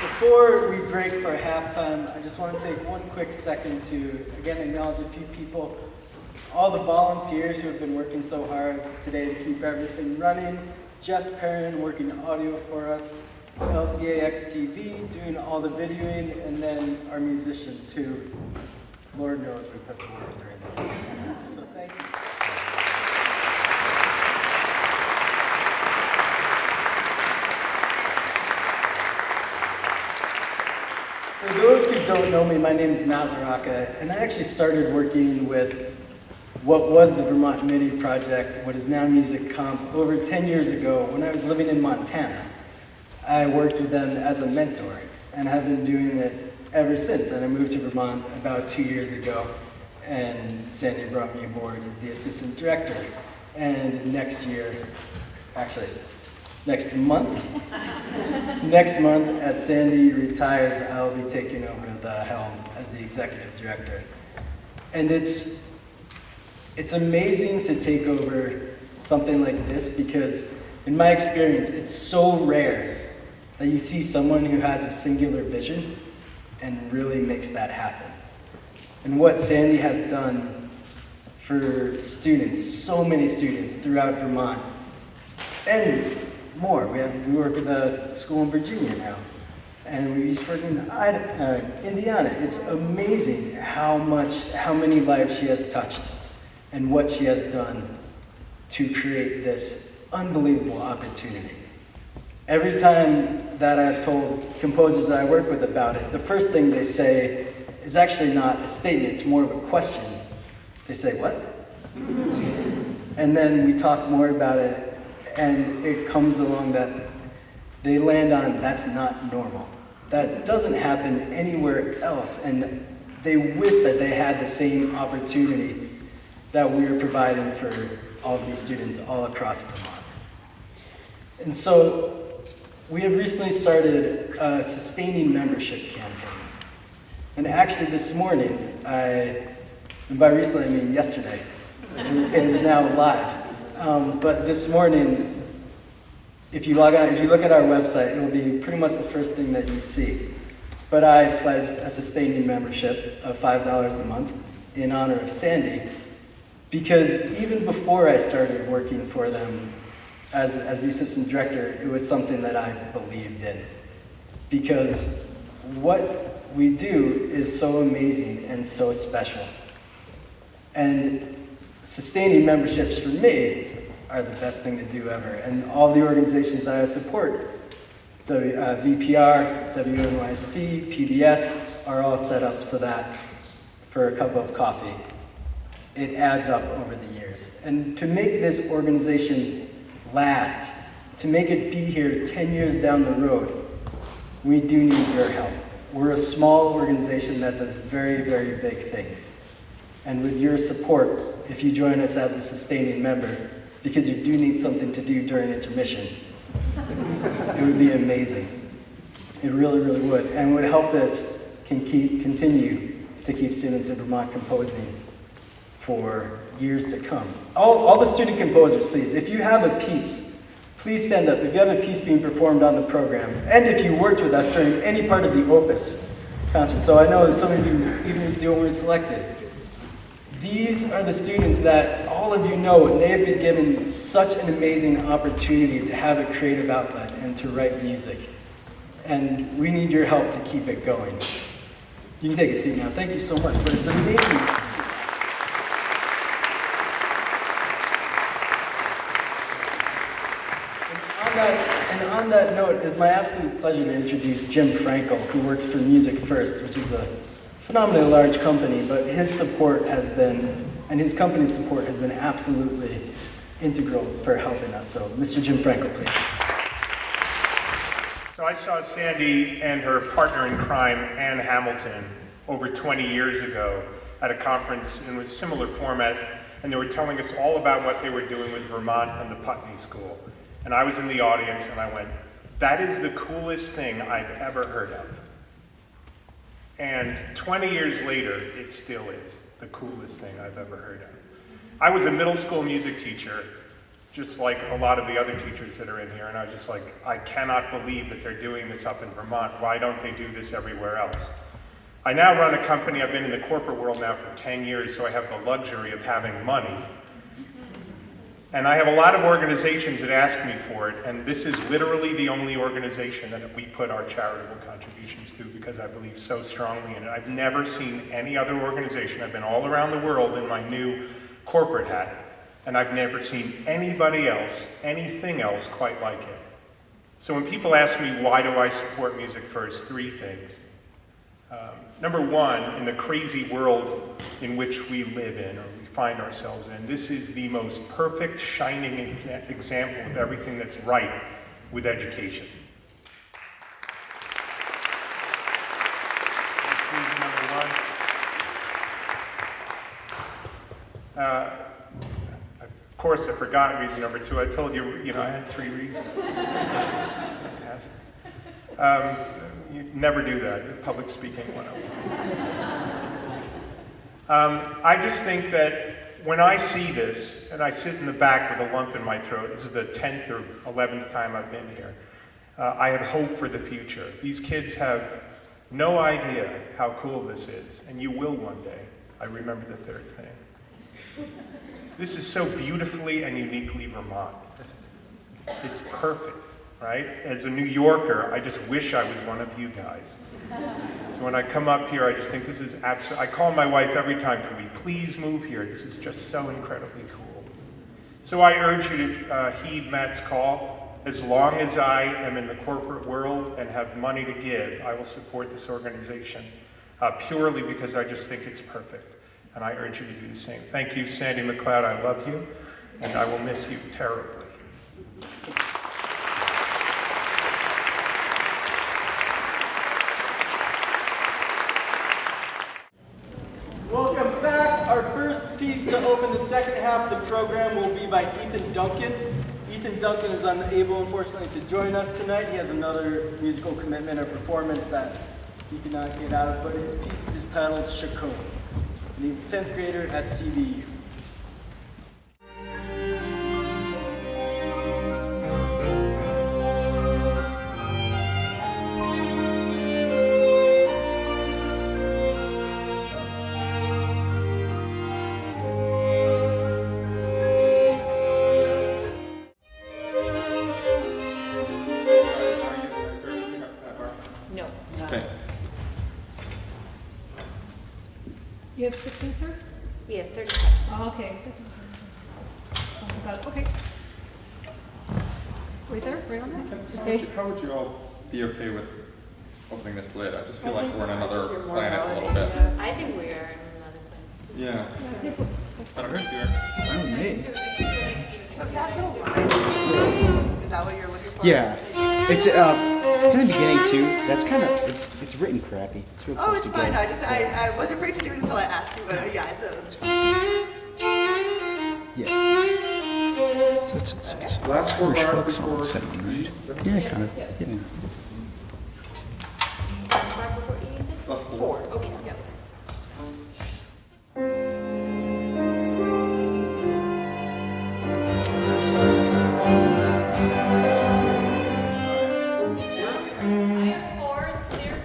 Before we break for halftime, I just want to take one quick second to, again, acknowledge a few people all the volunteers who have been working so hard today to keep everything running, Jeff Perrin working audio for us, LCAX TV doing all the videoing, and then our musicians who, Lord knows, we put to work during the day. So thank you. For those who don't know me, my name is Matt Baraka, and I actually started working with what was the Vermont MIDI project, what is now Music Comp, over 10 years ago when I was living in Montana. I worked with them as a mentor and have been doing it ever since. And I moved to Vermont about 2 years ago, and Sandy brought me aboard as the assistant director. And next year, actually, next month, as Sandy retires, I'll be taking over the helm as the executive director. And it's amazing to take over something like this because, in my experience, it's so rare that you see someone who has a singular vision and really makes that happen. And what Sandy has done for students, so many students throughout Vermont, and more. We work with a school in Virginia now, and we used to work in Indiana. It's amazing how many lives she has touched and what she has done to create this unbelievable opportunity. Every time that I've told composers that I work with about it, the first thing they say is actually not a statement, it's more of a question. They say, what? And then we talk more about it, and it comes along that they land on that's not normal. That doesn't happen anywhere else, and they wish that they had the same opportunity that we are providing for all of these students all across Vermont. And so we have recently started a sustaining membership campaign. And actually this morning, and by recently I mean yesterday, it is now live. But this morning, if you look at our website, it will be pretty much the first thing that you see. But I pledged a sustaining membership of $5 a month in honor of Sandy, because even before I started working for them as the assistant director, it was something that I believed in. Because what we do is so amazing and so special. And sustaining memberships for me are the best thing to do ever. And all the organizations that I support, VPR, WNYC, PBS, are all set up so that for a cup of coffee, it adds up over the years. And to make this organization last, to make it be here 10 years down the road, we do need your help. We're a small organization that does very, very big things. And with your support, if you join us as a sustaining member, because you do need something to do during intermission, it would be amazing. It really, really would. And would help us continue to keep students in Vermont composing for years to come. All the student composers, please, if you have a piece, please stand up. If you have a piece being performed on the program, and if you worked with us during any part of the Opus concert, so I know that some of you, even if you weren't selected, these are the students that all of you know, and they have been given such an amazing opportunity to have a creative outlet and to write music. And we need your help to keep it going. You can take a seat now. Thank you so much, but it's amazing. And on that note, it's my absolute pleasure to introduce Jim Frankel, who works for MusicFirst, which is a phenomenally large company, but his support has been, and his company's support has been absolutely integral for helping us. So, Mr. Jim Frankel, please. So I saw Sandy and her partner in crime, Ann Hamilton, over 20 years ago at a conference in a similar format, and they were telling us all about what they were doing with Vermont and the Putney School. And I was in the audience and I went, that is the coolest thing I've ever heard of. And 20 years later, it still is the coolest thing I've ever heard of. I was a middle school music teacher, just like a lot of the other teachers that are in here, and I was just like, I cannot believe that they're doing this up in Vermont. Why don't they do this everywhere else? I now run a company. I've been in the corporate world now for 10 years, so I have the luxury of having money. And I have a lot of organizations that ask me for it, and this is literally the only organization that we put our charitable contributions to because I believe so strongly in it. I've never seen any other organization. I've been all around the world in my new corporate hat, and I've never seen anybody else, anything else quite like it. So when people ask me, why do I support MusicFirst, 3 things. Number one, in the crazy world in which we live in, or we find ourselves in, this is the most perfect, shining example of everything that's right with education. That's reason number one. Of course, I forgot reason number 2. I told you, I had 3 reasons. Fantastic. You never do that, public speaking 101. I just think that when I see this, and I sit in the back with a lump in my throat, this is the 10th or 11th time I've been here, I have hope for the future. These kids have no idea how cool this is, and you will one day. I remember the 3rd thing. This is so beautifully and uniquely Vermont. It's perfect. Right? As a New Yorker, I just wish I was one of you guys. So when I come up here, I just think this is absolutely, I call my wife every time, can we please move here? This is just so incredibly cool. So I urge you to heed Matt's call. As long as I am in the corporate world and have money to give, I will support this organization purely because I just think it's perfect. And I urge you to do the same. Thank you, Sandy McLeod. I love you, and I will miss you terribly. Welcome back. Our first piece to open the second half of the program will be by Ethan Duncan. Ethan Duncan is unable, unfortunately, to join us tonight. He has another musical commitment or performance that he cannot get out of, but his piece is titled Chaconne. And he's a 10th grader at CBU. You have 16, sir? We have 30 seconds. Oh, okay. Oh, got it. Okay. Right there? Right on there? Okay. How would you all be okay with opening this lid? I just feel like we're on another planet a little bit. I think we are in another planet. Yeah. I don't know if you're. Fine with me. So that little line, is that what you're looking for? Yeah. It's in the beginning too. That's kind of it's written crappy. It's real Oh, close it's together. fine. I was afraid to do it until I asked you, but yeah, so it's fine. Yeah. So it's Last 4 Irish bars folk before song setting, right? E? Yeah, kind of. Yeah. Yeah. Bar before E, you said? Last 4. Okay. Yeah.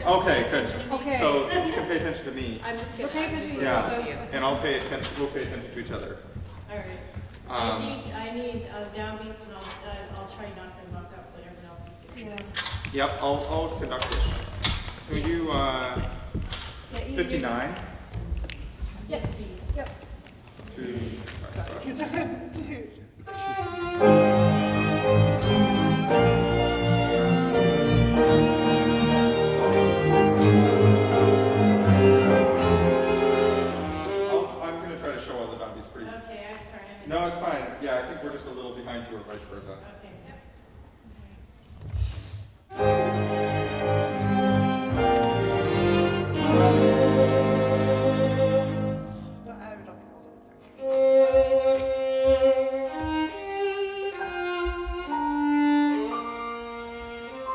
Okay, good. Okay. So you can pay attention to me. I'm just gonna Okay, just Yeah, listen to you. and I'll pay attention. We'll pay attention to each other. All right. I need downbeats, and I'll try not to muck up what everyone else is doing. Yeah. Yep, I'll conduct it. Can we do 59? Yes, please. Yep. 2. Sorry. I'm going to try to show all the downbeats pretty. Okay, I'm sorry. No, it's fine. Yeah, I think we're just a little behind you or vice versa. Okay. Yep.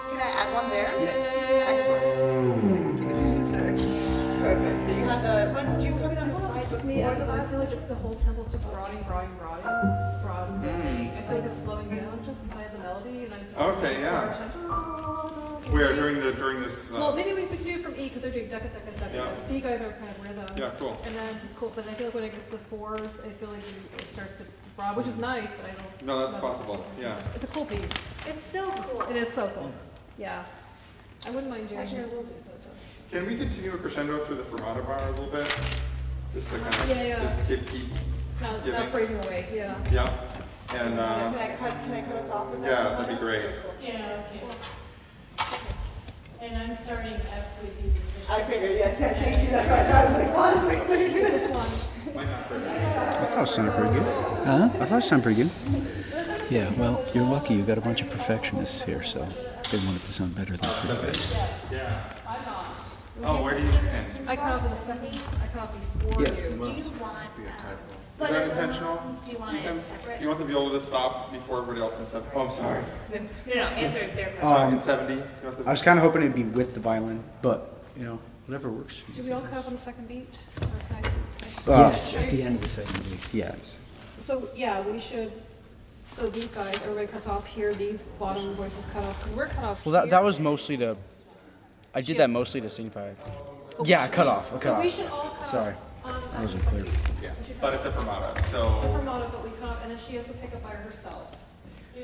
Can I add one there? Yeah. Excellent. Perfect. So you have the one. Do you have it on a slide before Me, the I last? feel like the whole temple's just broadening. I feel like it's slowing down just because I have the melody and I'm Okay, yeah. Where during this? Well, maybe we could do it from E because they're doing ducka ducka ducka. Yeah. So you guys are kind of rhythm. Yeah, cool. And then it's cool, but I feel like when it gets to the fours, I feel like it starts to throb, which is nice, but I don't. No, that's possible. Yeah. It's a cool piece. It's so cool. It is so cool. Yeah. I wouldn't mind doing Actually, I it. will do it though. Can we continue a crescendo through the fermata bar a little bit? Just to kind of Yeah. just keep Not giving. phrasing away, yeah. Yeah. And Can I cut us off with that? yeah, that'd be great. Yeah, okay. And I'm starting after we do the. I figured, yes, thank you, that's why I was like, pause, wait. This one. I thought it sounded pretty good. Huh? I thought it sounded pretty good. Yeah, well, you're lucky. You got a bunch of perfectionists here, so they want it to sound better than pretty good. Yeah. I'm not. Oh, where do you end? I cut off in the second. I cut off before Yeah. you. Do you want? Is that intentional? Do you want it Ethan? separate? You want the viola to stop before everybody else says, oh, I'm sorry. No, answer their question. Sorry, it's 70. You want the- I was kind of hoping it'd be with the violin, but you know, whatever works. Should we all cut off on the second beat? Or can I see? Yes, at the end of the second week. Yes. So, yeah, we should, so these guys, everybody cuts off here, these bottom voices cut off, because we're cut off Well, here. that was mostly to. I did that mostly to sing five. Yeah, I cut off. I cut So we off. should all cut Sorry, off on the that wasn't clear. Yeah, but it's a fermata, It's a so fermata, but we cut off, and then she has to pick up by herself.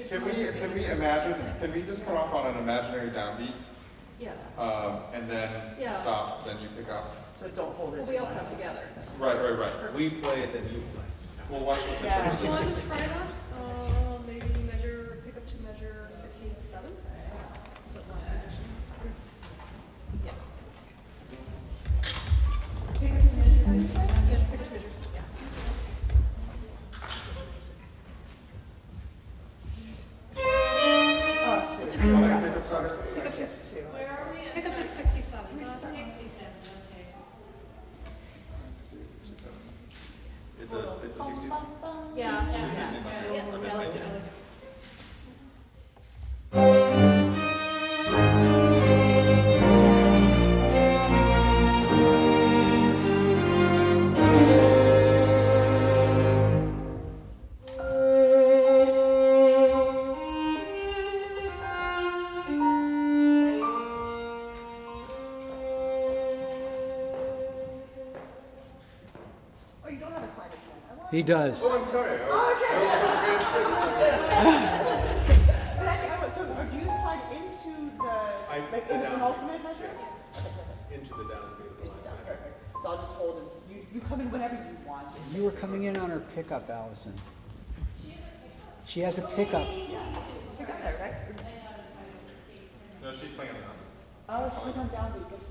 can we imagine, can we just come off on an imaginary downbeat? Yeah. And then Yeah. stop, then you pick up? So don't hold it. We all cut together. Right. We play it, then you play. Well, why don't we Yeah. Do you want to just try that? Maybe measure, pick up to measure 67? Yeah. Pick up to 67, you said? Yeah, pick up to measure, yeah. Oh, sorry. pick up some? Pick up to, Where are we? pick up to 67. 67, okay. It's a 60. Yeah. Okay, I like thank it. you. Oh, you don't have a slide at the end. I want- He does. Oh, I'm sorry. But actually, so do you slide into the, like, in the penultimate measure? Into the downbeat. Perfect. So I'll just hold it. You come in whenever you want. You were coming in on her pickup, Allison. She has a pickup. Pick up there, right? No, she's playing on Oh, she was on downbeat. Good to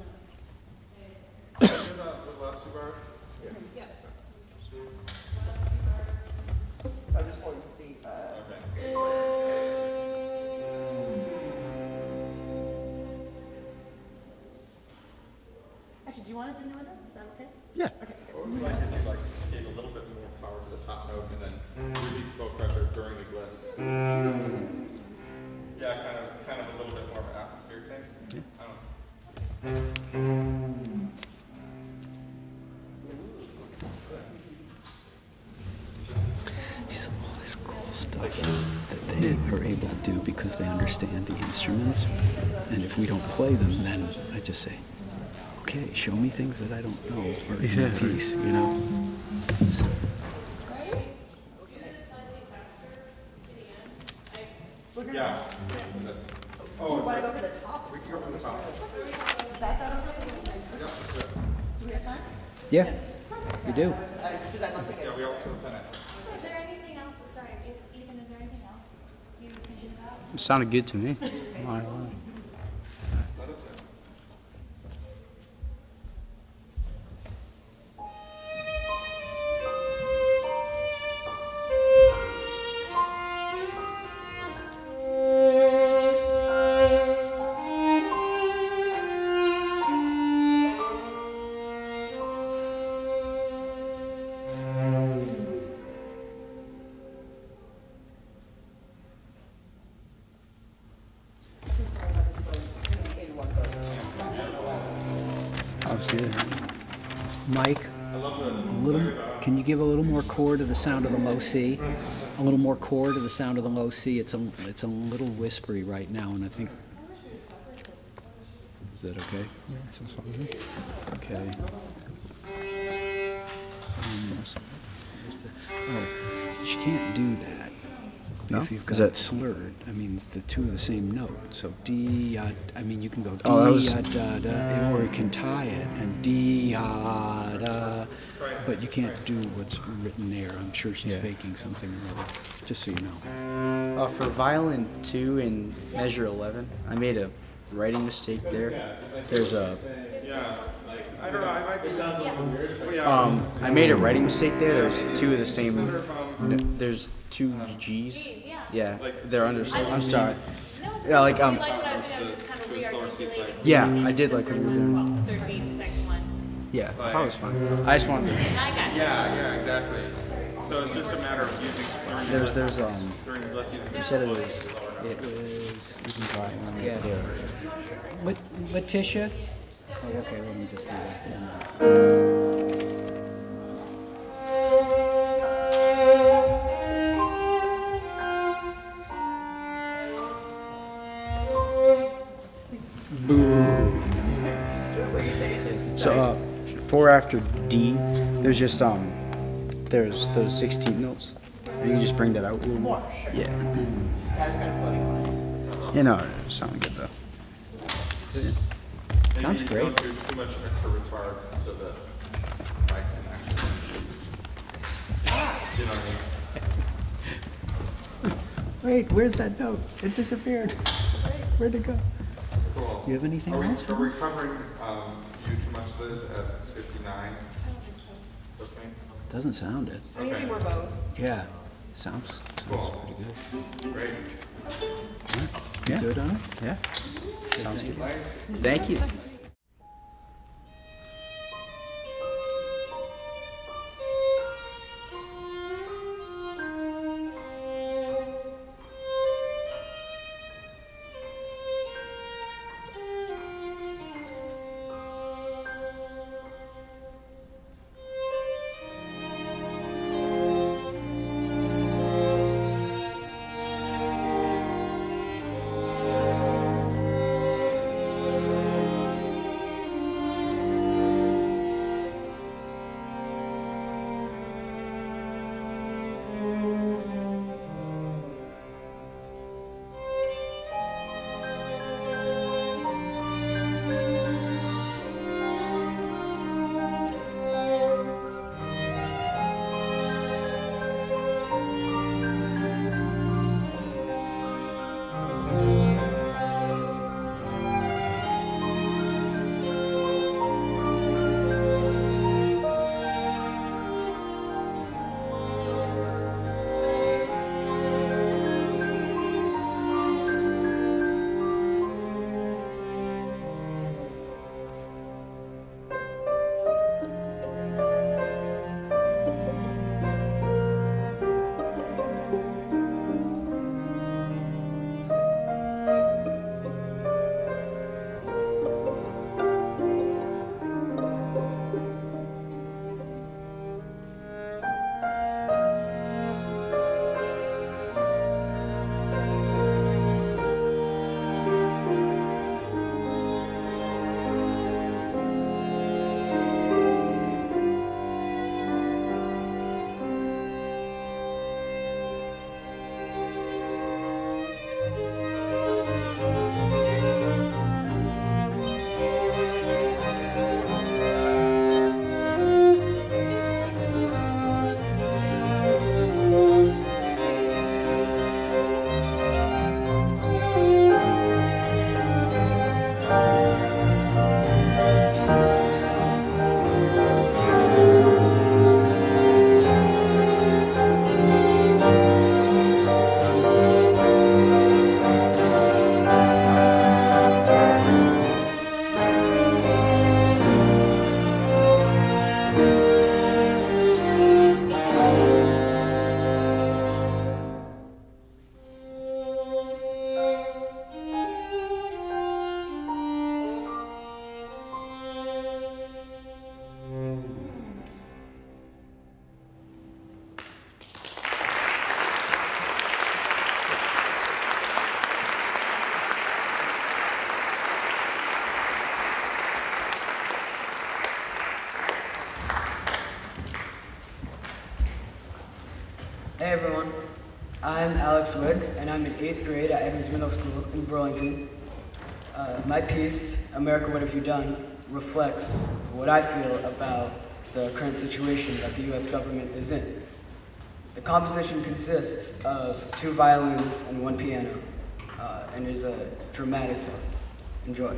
know. the last two bars? Yeah. I'm just holding C. Okay. Actually, do you want to do another? Is that okay? Yeah. Okay. What would you like if you gave a little bit more power to the top note and then release bow pressure during the gliss? Yeah, kind of a little bit more of an atmospheric thing. I don't know. There's all this cool stuff that they are able to do because they understand the instruments. And if we don't play them, then I just say, okay, show me things that I don't know or in a piece, you know? Yeah. Do Oh, you want to go it's for the top? we can go from the top. Is that okay? Yeah, sure. Do we have time? Yeah, you do. Because I'd love to get. Yeah, we all to the Senate. Is there anything else, sorry, Ethan, is there anything else you were thinking about? It sounded good to me. Let us know. That was good. Mike, can you give a little more core to the sound of the low C? A little more core to the sound of the low C. It's a little whispery right now, and I think that okay? Yeah, sounds fine. Okay. Oh, you can't do that. No? If you've Is got that- slurred, I mean, it's the two of the same note. So D, I mean, you can go D, Oh, that was- da, da, or you can tie it and D, da, but you can't do what's written there. I'm sure she's Yeah. faking something or other, just so you know. For violin 2 in measure 11, I made a writing mistake there. There's a I don't know, I might be. I made a writing mistake there. There's two of the same. There's two G's. Yeah, they're under. I'm sorry. Yeah, like You like what I was doing, I was just kind of re-articulating. Yeah, I did like what you were doing. Third beat, the second one. Yeah, I thought it was fun. I just wanted to. I got you. Yeah, exactly. So it's just a matter of using, learning There's learning less using. You said it was using violin. Yeah. There. Letitia? Oh, okay, let me just do that. So, 4 after D, there's just there's those 16 notes. You can just bring that out a little more. Yeah. That's kind of funny. You know, it sounded good though. Sounds Maybe great. you don't do too much extra retard so that I can actually, you know what I mean? Wait, where's that note? It disappeared. Where'd it go? Cool. You have anything Are we, else? Are we covering you too much, Liz, at 59? Okay. Doesn't sound it. I'm using we're both. Yeah, sounds Cool. pretty good. Great. Yeah. Good on it? Yeah. Sounds good. Nice. Thank you. Hey everyone, I'm Alex Wigg, and I'm in 8th grade at Evans Middle School in Burlington. My piece, America, What Have You Done, reflects what I feel about the current situation that the U.S. government is in. The composition consists of 2 violins and 1 piano, and is a dramatic tone. Enjoy.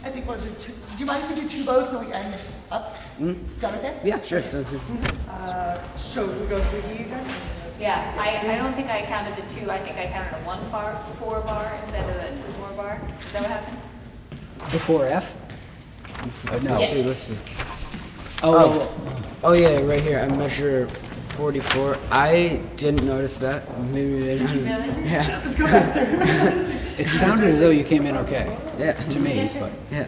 I think we'll do two. Do you mind if we do 2 bows so we end up? Is that okay? Yeah, sure, sounds good. So we go through these then? Yeah, I don't think I counted the 2. I think I counted a 1-4 bar instead of a 2-4 bar. Is that what happened? Before F? No. Yes. Let's see. Oh yeah, right here. I measure 44. I didn't notice that. Maybe I didn't. Really? Yeah. Let's go back there. It sounded as though you came in okay. Yeah. To me, but Yeah.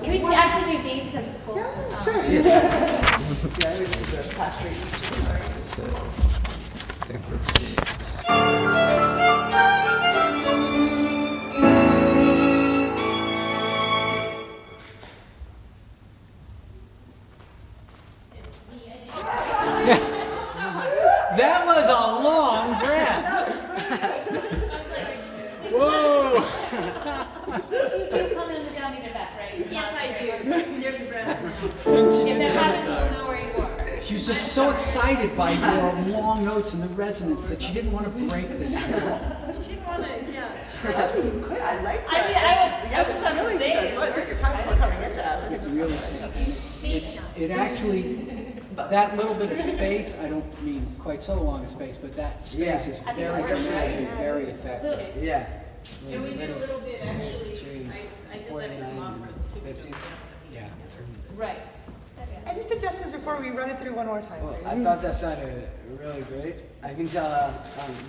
Can we actually do D because it's cool? Yeah, sure. Yeah. Yeah, we do the pass rate. I think let's see. That was a long breath. Whoa. You do come in without need a breath, right? Yes, I do. There's a breath. If that happens, we'll know where you are. She was just so excited by your long notes and the resonance that she didn't want to break the sound. You didn't want to, yeah. You could. I like I that. mean, I was about to really say said, it well, it took your works. time before coming into that. I think It actually, that little bit of space, I don't mean quite so long a space, but that space is very dramatic, very effective. Yeah. And we did a little bit actually. Between I did let it come off for 50. Yeah. Right. Any suggestions before we run it through one more time? Well, please? I thought that sounded really great. I can tell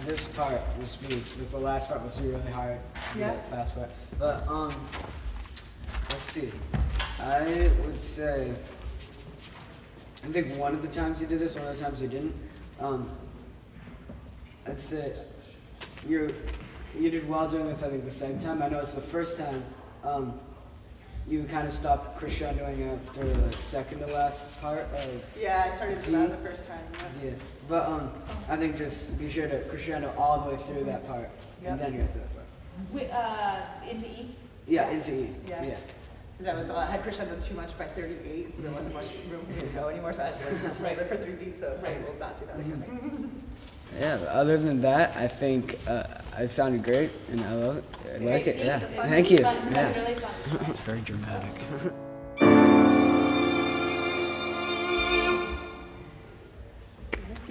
this part was speed. Like the last part was really hard. Yeah. The fast part. But let's see. I would say. I think one of the times you did this, one of the times you didn't. I'd say you did well doing this. I think the second time. I noticed the first time. You kind of stopped crescendoing after like second to last part of. Yeah, I started too loud the first time. Yeah, but I think just be sure to crescendo all the way through that part, and then you get to that part. Into E? Yeah, into E. Yeah. Yeah. Because I had crescendoed too much by 38, so there wasn't much room for me to go anymore, so I had to write it for 3 beats, so we'll not do that again. Yeah, but other than that, I think it sounded great, and I love it. I like it. Yeah. Thank you. Yeah. it's very dramatic.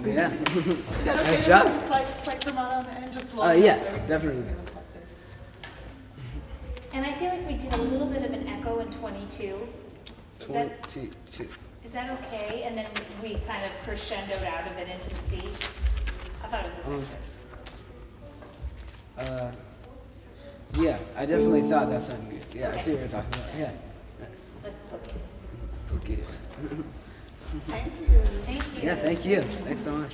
Yeah. Is that okay? Nice job. Just like Vermont on the end, just low. Yeah, definitely. And I feel like we did a little bit of an echo in 22. Is that 22. Is that okay? And then we kind of crescendoed out of it into C. I thought it was effective. Yeah, I definitely thought that sounded good. Yeah, I see what you're talking about. Yeah. Nice. Let's book it. Okay. Thank you. Thank you. Yeah, thank you. Thanks so much.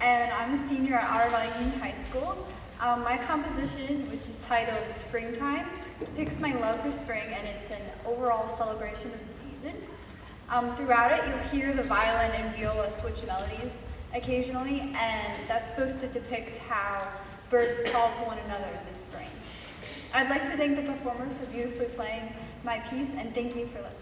and I'm a senior at Otter Valley Union High School. My composition, which is titled Springtime, depicts my love for spring, and it's an overall celebration of the season. Throughout it, you'll hear the violin and viola switch melodies occasionally, and that's supposed to depict how birds call to one another this spring. I'd like to thank the performer for beautifully playing my piece, and thank you for listening.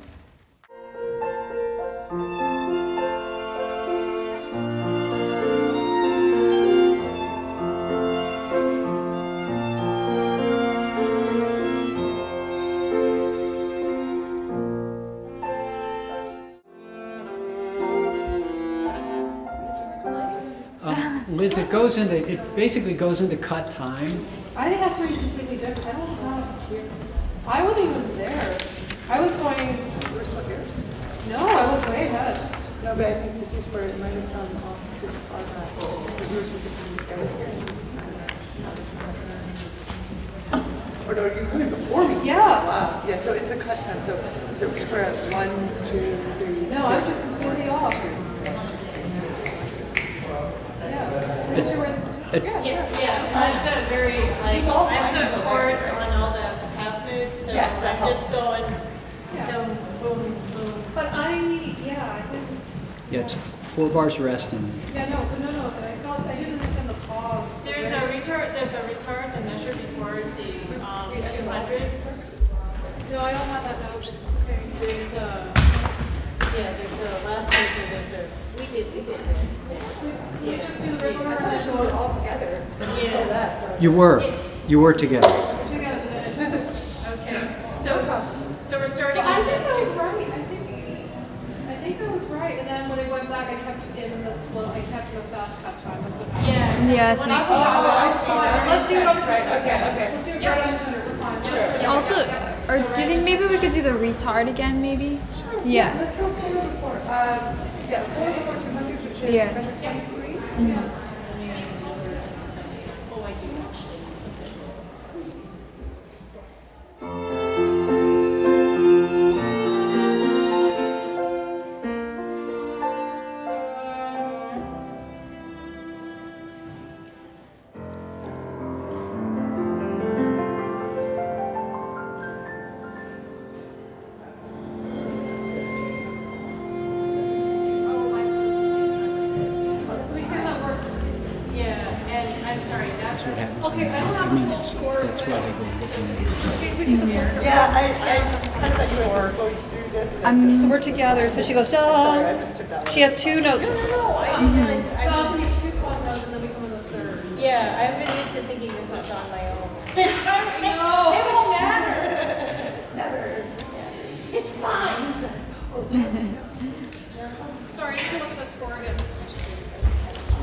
Liz, it basically goes into cut time. I think that's something completely different. I don't have here. I wasn't even there. I was going. You were still here? No, I was way ahead. No, but I think this is where it might have come off this far back. You were supposed to come together here. Or no, you coming before me? Yeah. Wow. Yeah, so it's a cut time. So if we're at 1, 2, 3. No, I'm just completely off. Yes, yeah. I've got very, like, I've got chords on all the half notes, so Yes, that I'm just helps. going boom, boom, boom. But I didn't. Yeah, it's 4 bars rest and Yeah, no, but I felt I didn't understand the pause. There's a retard, the measure before the 200. No, I don't have that note. Okay. There's a last measure, we did. We just do the river and then do it all together. Yeah. you were together. Together. Okay. So we're starting I with think I was the right. I think I was right. And then when it went back, I kept in the slow. I kept the fast cut time. That's what happened. Yeah. When I I let's do both. Okay. Let's do it. Yeah. Also, or do you think maybe we could do the retard again, maybe? Yeah. Let's go 4 before. 4 before 200, which is Yeah. measure 23. That's what happens. Okay, I don't have I mean, the full score. that's why they go looking at Okay, we see the full score. Yeah, I kind of thought you were going through this. And then So we're together. So she goes da. Sorry, I mistook that one. She has 2 notes. I So often you have 2 quad notes and then we come to the third. Yeah, I've been used to thinking this was on my own. No. It won't matter. Never. It's fine. Sorry, you can look at the score again.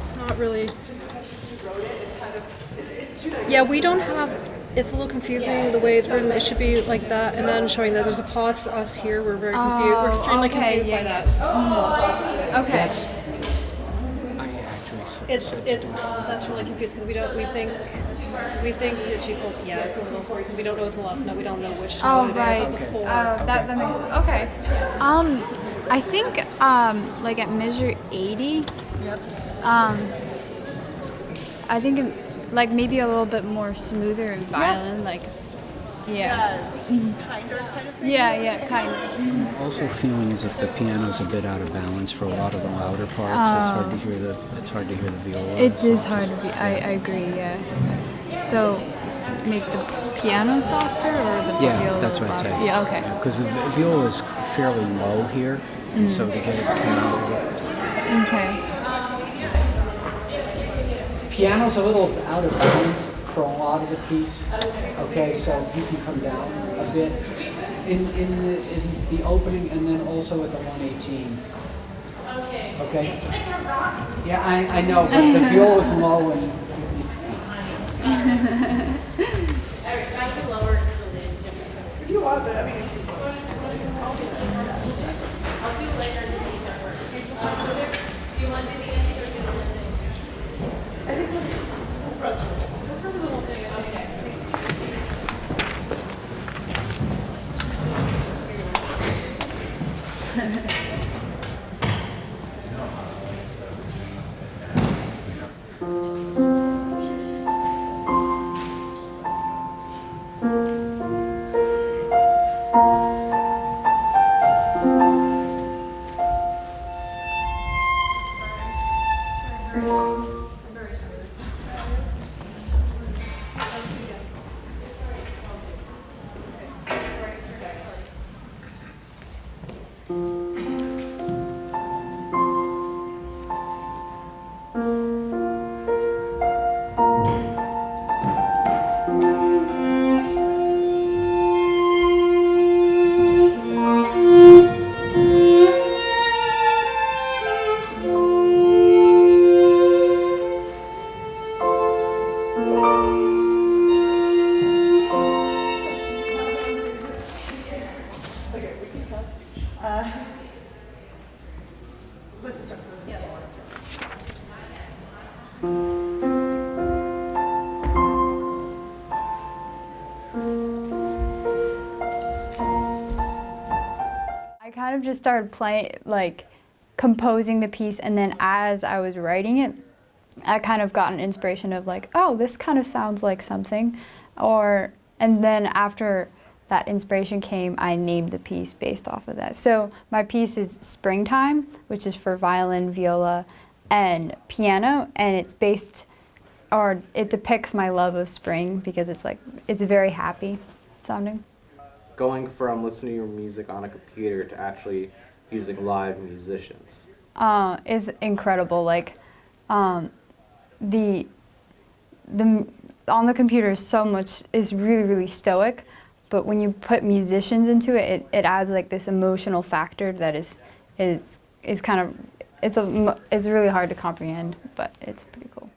It's not really. Just because you wrote it, it's kind of, it's too nice. Yeah, we don't have. It's a little confusing the way it's written. It should be like that, and then showing that there's a pause for us here. We're very confused. We're extremely confused by that. Okay. That's, I actually It's that's really confused because we think that she's hold, it's a little because we don't know it's the last note. We don't know which Oh, note it right. is of the 4. That makes sense. Okay. I think like at measure 80, I think like maybe a little bit more smoother and violin, like yeah. Kind of thing. Yeah, kind of. I'm also feeling as if the piano's a bit out of balance for a lot of the louder parts. It's hard to hear the viola. It is hard to be. I agree. Yeah. So make the piano softer or the viola? Yeah, that's what I'd say. Yeah. Okay. Because the viola is fairly low here, and so to get it to come out. Okay. Piano's a little out of balance for a lot of the piece. Okay, so if you can come down a bit in the opening and then also at the 118. Okay. Yeah, I know, but the viola's low and. I can lower the lid just. If you want, but I mean, I'll do it later and see if that works. Do you want to do the answer or do the list? I think we'll run through it. Okay. I kind of just started playing, like, composing the piece, and then as I was writing it, I kind of got an inspiration of like, oh, this kind of sounds like something, and then after that inspiration came, I named the piece based off of that. So my piece is Springtime, which is for violin, viola, and piano, and it depicts my love of spring because it's very happy sounding. Going from listening to your music on a computer to actually using live musicians Is incredible. Like, on the computer is really, really stoic, but when you put musicians into it, it adds like this emotional factor that is kind of, it's really hard to comprehend, but it's pretty cool.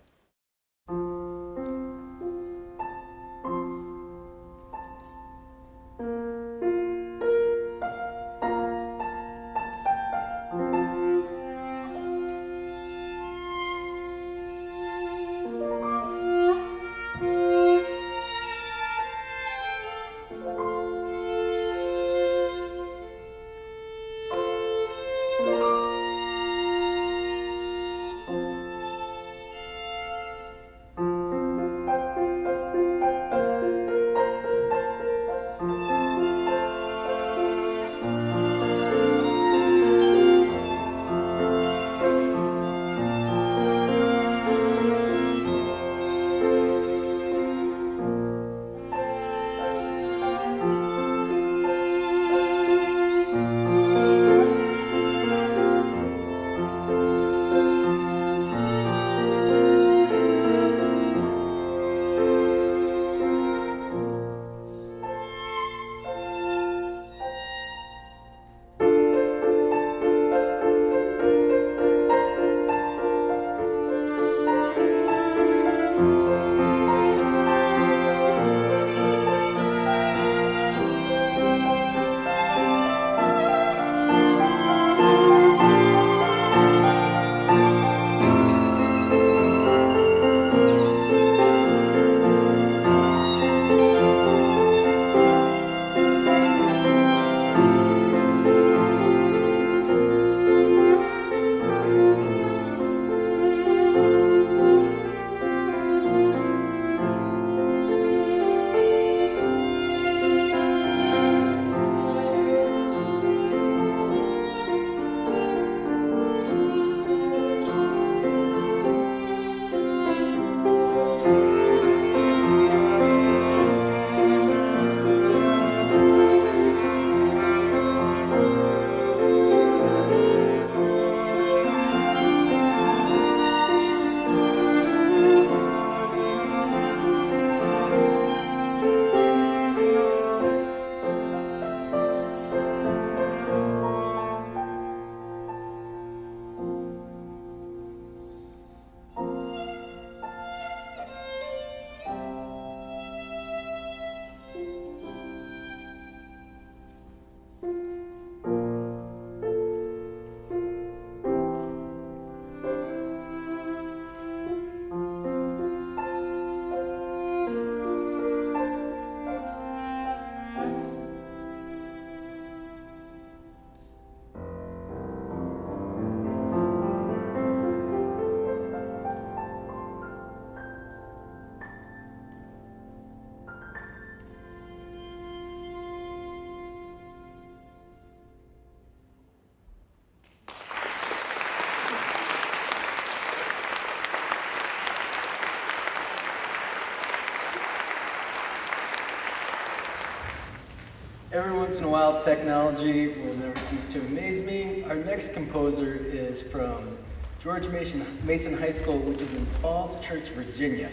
Every once in a while, technology will never cease to amaze me. Our next composer is from George Mason High School, which is in Falls Church, Virginia.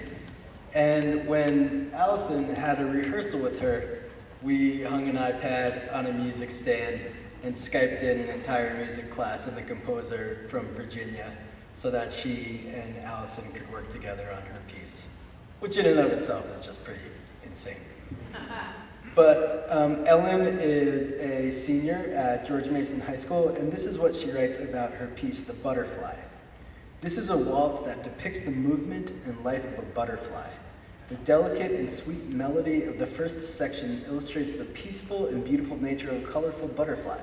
And when Allison had a rehearsal with her, we hung an iPad on a music stand and Skyped in an entire music class of the composer from Virginia so that she and Allison could work together on her piece, which in and of itself is just pretty insane. But Ellen is a senior at George Mason High School, and this is what she writes about her piece, The Butterfly. This is a waltz that depicts the movement and life of a butterfly. The delicate and sweet melody of the first section illustrates the peaceful and beautiful nature of a colorful butterfly.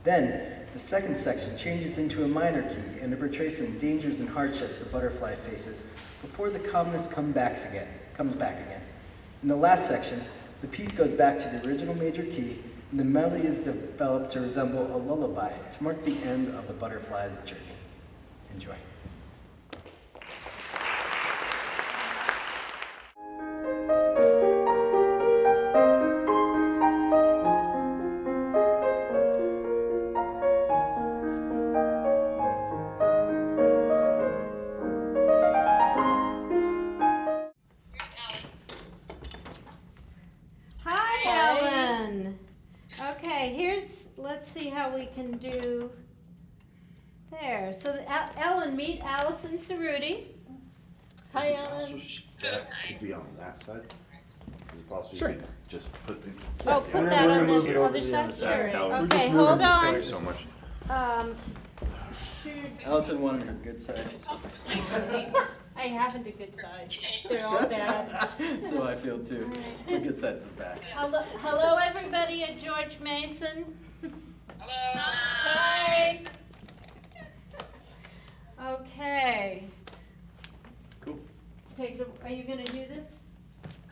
Then, the second section changes into a minor key and it portrays some dangers and hardships the butterfly faces before the calmness comes back again. In the last section, the piece goes back to the original major key, and the melody is developed to resemble a lullaby to mark the end of the butterfly's journey. Enjoy. Let's see how we can do there. So Ellen, meet Allison Cerruti. Hi, Ellen. That could be on that side. Is it possible Sure. you could just put the... Oh, put that on this other side? Sure. Okay, hold on. Thank you so much. Allison wanted her good side. I haven't a good side. They're all bad. That's how I feel too. My good side's the back. Hello, everybody at George Mason. Hello. Hi. Okay. Cool. Are you going to do this?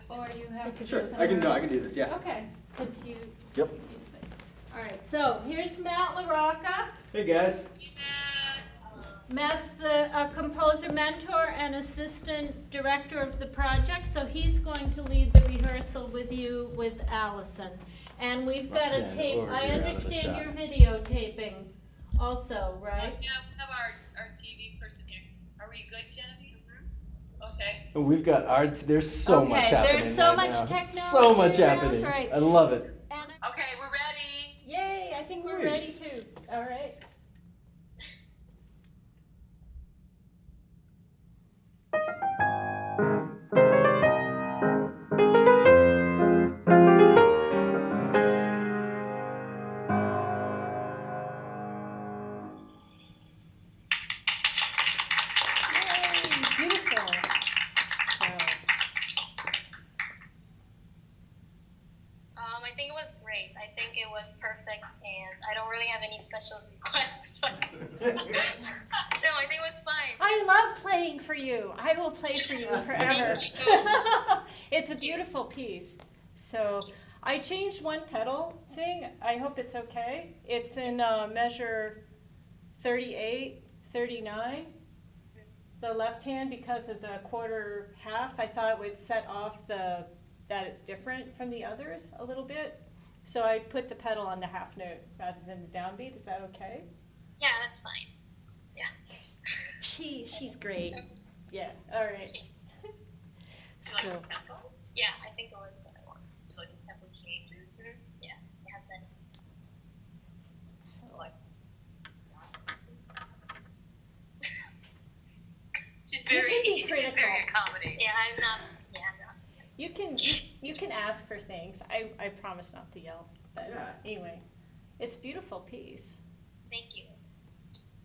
Or you have to? Sure, I can do this, yeah. Okay, because you. Yep. All right, so here's Matt LaRocca. Hey guys. Matt's the composer mentor and assistant director of the project, so he's going to lead the rehearsal with you with Allison. And we've got a tape. I understand you're videotaping also, right? Yeah, we have our TV person here. Are we good, Genevieve? Okay. And we've got there's so much happening. There's so right much now. technology. So much around. happening. Right. I love it. Okay, we're ready. Yay, I think we're ready too. All right. I think it was great. I think it was perfect, and I don't really have any special requests. But no, I think it was fine. I love playing for you. I will play for you forever. It's a beautiful piece. So I changed one pedal thing. I hope it's okay. It's in measure 38, 39. The left hand, because of the quarter half, I thought it would set off that it's different from the others a little bit. So I put the pedal on the half note rather than the downbeat. Is that okay? Yeah, that's fine. Yeah. She's great. Yeah, all right. So. Yeah, I think it was what I wanted. So just have to change it. Yeah, I have that. So. She's very accommodating. Yeah, I'm not. You can ask for things. I promise not to yell. But anyway, it's a beautiful piece. Thank you.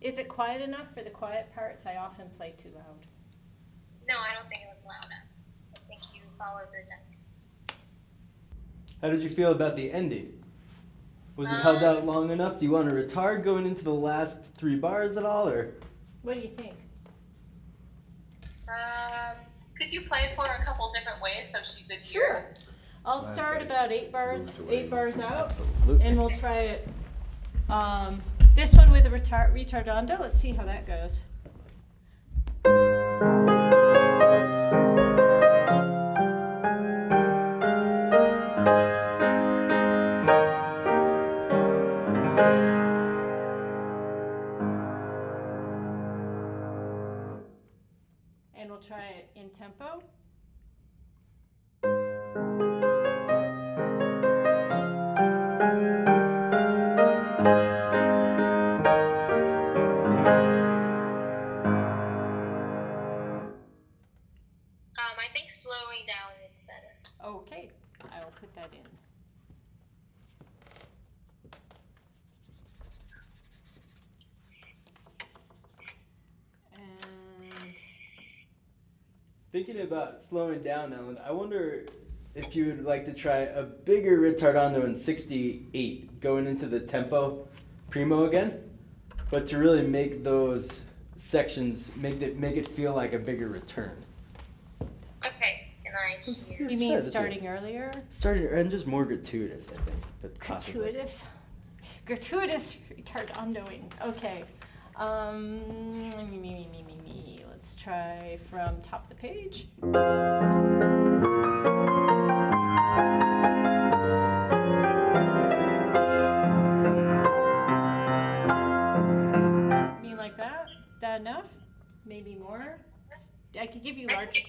Is it quiet enough for the quiet parts? I often play too loud. No, I don't think it was loud enough. I think you followed the dynamics. How did you feel about the ending? Was it held out long enough? Do you want to retard going into the last 3 bars at all, or? What do you think? Could you play for her a couple different ways so she could hear? Sure. I'll start about 8 bars out, Absolutely. and we'll try it. This one with a retardando. Let's see how that goes. and we'll try it in tempo. I think slowing down is better. Okay, I will put that in. And Thinking about slowing down, Ellen, I wonder if you would like to try a bigger ritardando in 68, going into the tempo primo again, but to really make those sections, make it feel like a bigger return. Okay, and I hear. you mean starting earlier? Starting and just more gratuitous, I think. But possibly. Gratuitous retardandoing. Okay. Let's try from top of the page. Mean like that? That enough? Maybe more? I could give you large.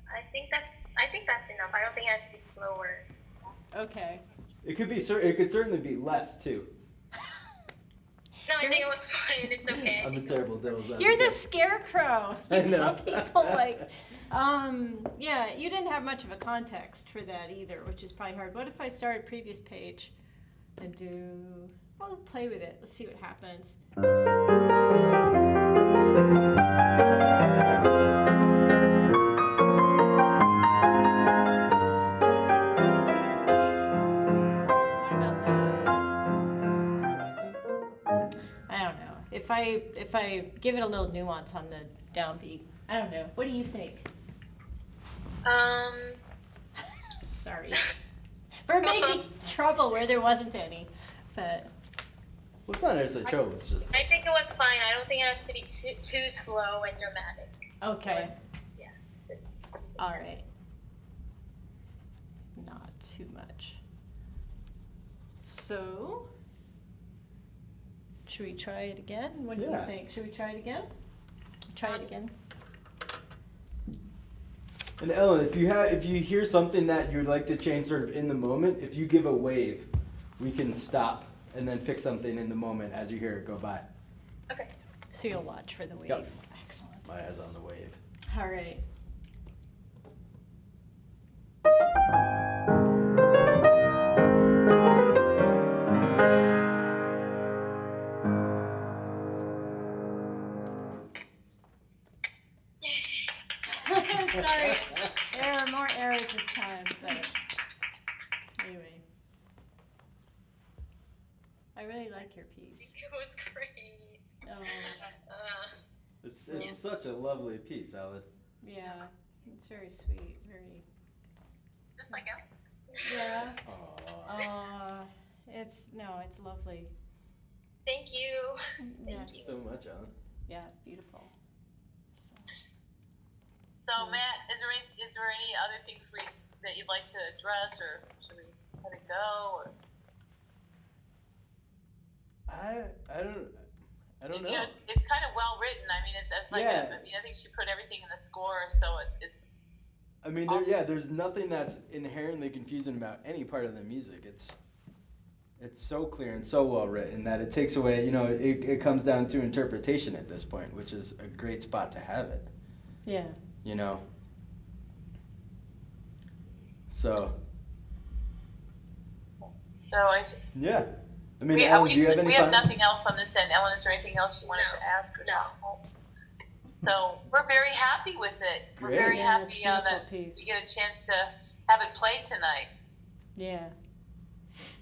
I think that's enough. I don't think it has to be slower. Okay. It could certainly be less too. No, I think it was fine. It's okay. I'm a terrible devil's advocate. You're the scarecrow. I know. Some people like, yeah, you didn't have much of a context for that either, which is probably hard. What if I start previous page and well, play with it. Let's see what happens. If I give it a little nuance on the downbeat, I don't know. What do you think? Sorry. We're making trouble where there wasn't any, but. Well, it's not necessarily trouble. It's just. I think it was fine. I don't think it has to be too slow and dramatic. Okay. But, yeah. It's all right. Not too much. So. Should we try it again? What do you think? Should we try it again? Try it again. And Ellen, if you hear something that you would like to change sort of in the moment, if you give a wave, we can stop and then fix something in the moment as you hear it go by. Okay. So you'll watch for the wave. Yep. Excellent. My eyes on the wave. All right. Sorry, there are more errors this time, but anyway. I really like your piece. It was great. Oh. It's such a lovely piece, Ellen. Yeah, it's very sweet, very. Just like Ellen. Yeah. It's lovely. Thank you. Thank you so much, Ellen. Yeah, it's beautiful. So Matt, is there any other things that you'd like to address, or should we let it go? Or? I don't know. You know, it's kind of well written. I mean, it's like I think she put everything in the score, so it's. I mean, there's nothing that's inherently confusing about any part of the music. It's so clear and so well written that it takes away. You know, it comes down to interpretation at this point, which is a great spot to have it. Yeah. You know. So. Yeah. I mean, Ellen, do you have any? We have nothing else on this end. Ellen, is there anything else you wanted to ask? Or no. So we're very happy with it. Great. We're very happy that piece. you get a chance to have it played tonight. Yeah.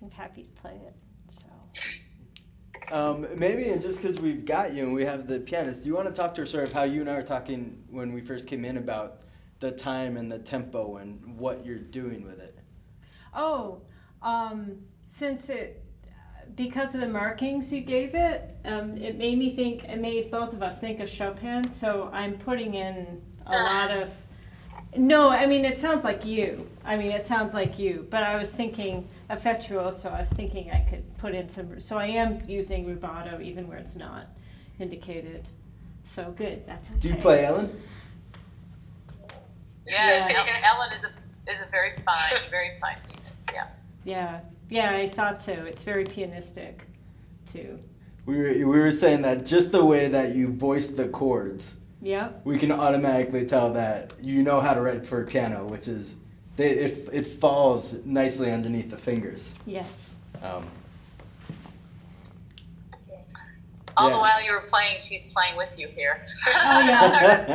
I'm happy to play it. So. Maybe, and just because we've got you and we have the pianist, do you want to talk to her sort of how you and I were talking when we first came in about the time and the tempo and what you're doing with it? Oh, because of the markings you gave it, it made both of us think of Chopin, so I'm putting in a lot of, no, I mean, it sounds like you. But I was thinking affettuoso, I was thinking I could put in so I am using rubato even where it's not indicated. So good, that's okay. Do you play, Ellen? Yeah, Ellen is a very fine pianist. Yeah. Yeah, I thought so. It's very pianistic, too. We were saying that just the way that you voice the chords, Yeah. we can automatically tell that you know how to write for piano, which is, it falls nicely underneath the fingers. Yes. All the while you were playing, she's playing with you here. Oh, yeah.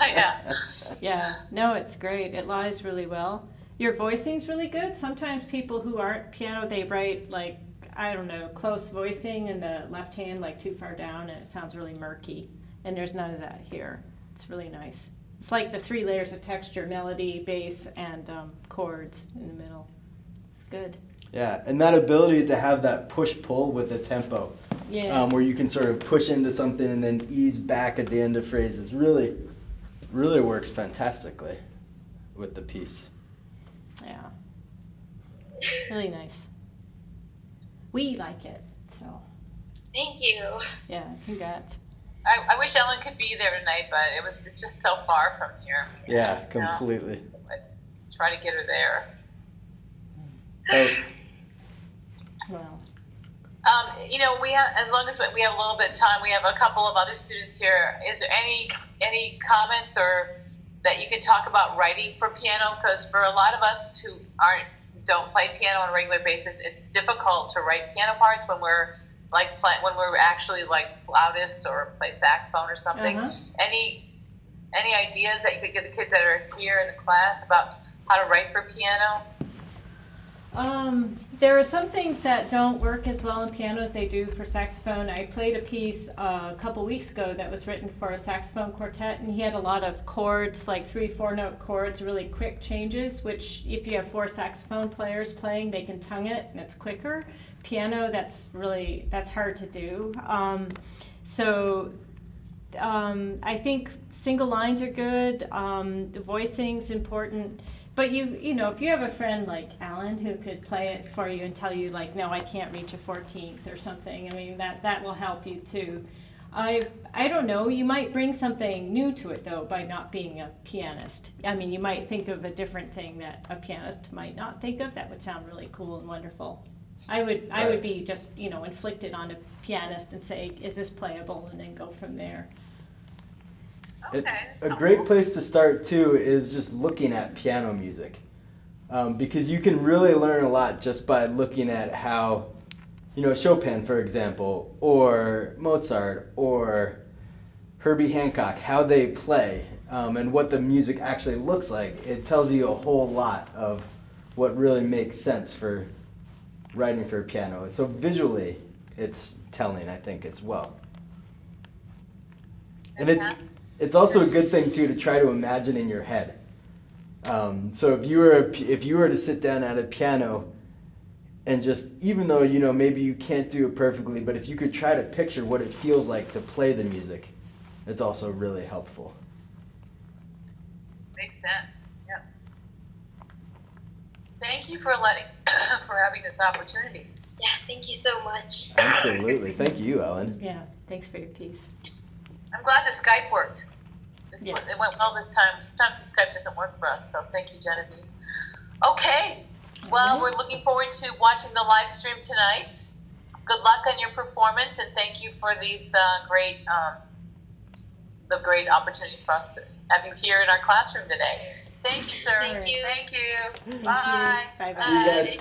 Yeah. Yeah. No, it's great. It lies really well. Your voicing's really good. Sometimes people who aren't piano, they write like, I don't know, close voicing in the left hand, like too far down, and it sounds really murky. And there's none of that here. It's really nice. It's like the 3 layers of texture: melody, bass, and chords in the middle. It's good. Yeah, and that ability to have that push-pull with the tempo, where you can sort of push into something and then ease back at the end of phrases, really works fantastically with the piece. Yeah. Really nice. We like it, so. Thank you. Yeah, congrats. I wish Ellen could be there tonight, but it's just so far from here. Yeah, completely. Try to get her there. Well. We have, as long as we have a little bit of time, we have a couple of other students here. Is there any comments or that you could talk about writing for piano? Because for a lot of us who don't play piano on a regular basis, it's difficult to write piano parts when we're when we're actually like flautists or play saxophone or something. Any ideas that you could give the kids that are here in the class about how to write for piano? There are some things that don't work as well in piano as they do for saxophone. I played a piece a couple weeks ago that was written for a saxophone quartet, and he had a lot of chords, like 3-4 note chords, really quick changes, which if you have 4 saxophone players playing, they can tongue it and it's quicker. Piano, that's hard to do. I think single lines are good. The voicing's important. But you know, if you have a friend like Alan who could play it for you and tell you like, no, I can't reach a 14th or something, I mean, that will help you too. I don't know, you might bring something new to it though by not being a pianist. I mean, you might think of a different thing that a pianist might not think of that would sound really cool and wonderful. I would be just, inflicted on a pianist and say, is this playable, and then go from there. A great place to start too is just looking at piano music, because you can really learn a lot just by looking at how, Chopin, for example, or Mozart, or Herbie Hancock, how they play, and what the music actually looks like. It tells you a whole lot of what really makes sense for writing for piano. So visually, it's telling, I think, as well. And it's also a good thing too to try to imagine in your head. So if you were to sit down at a piano and just, even though maybe you can't do it perfectly, but if you could try to picture what it feels like to play the music, it's also really helpful. Makes sense. Yep. Thank you for having this opportunity. Yeah, thank you so much. Absolutely. Thank you, Ellen. Yeah, thanks for your piece. I'm glad the Skype worked. Yes. It went well this time. Sometimes the Skype doesn't work for us, so thank you, Genevieve. Okay, well, we're looking forward to watching the live stream tonight. Good luck on your performance, and thank you for these great opportunity for us to have you here in our classroom today. Thank you, sir. Thank you. Thank you. Thank Bye. you. Bye-bye. See you guys.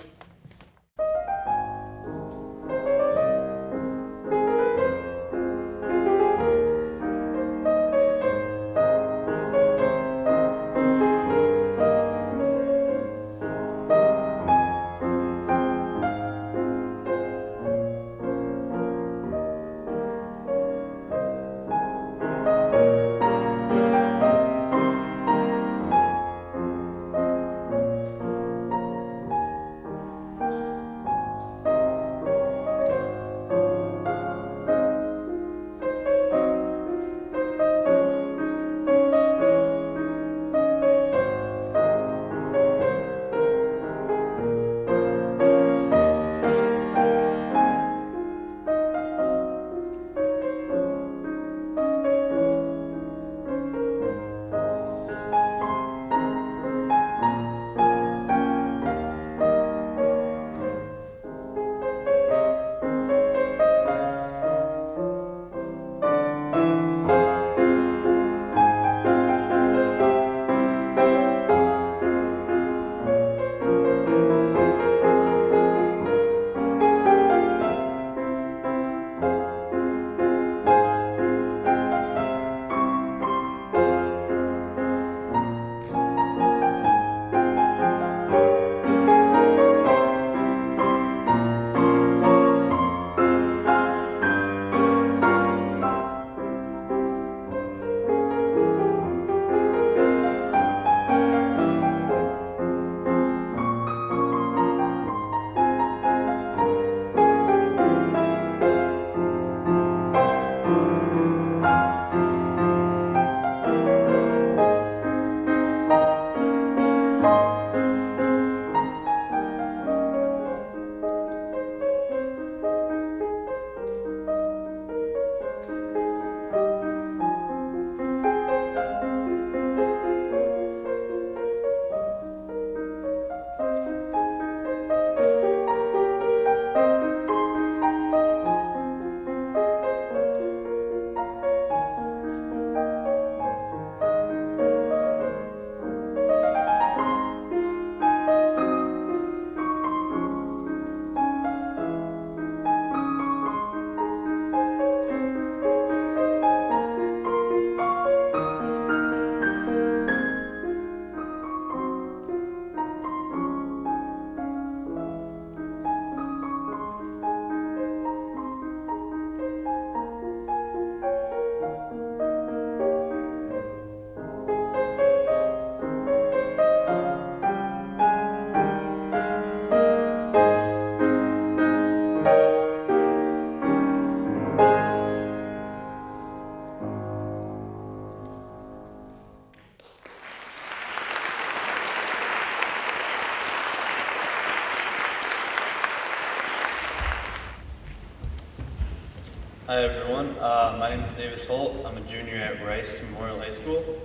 Hi everyone, my name is Davis Holt. I'm a junior at Rice Memorial High School.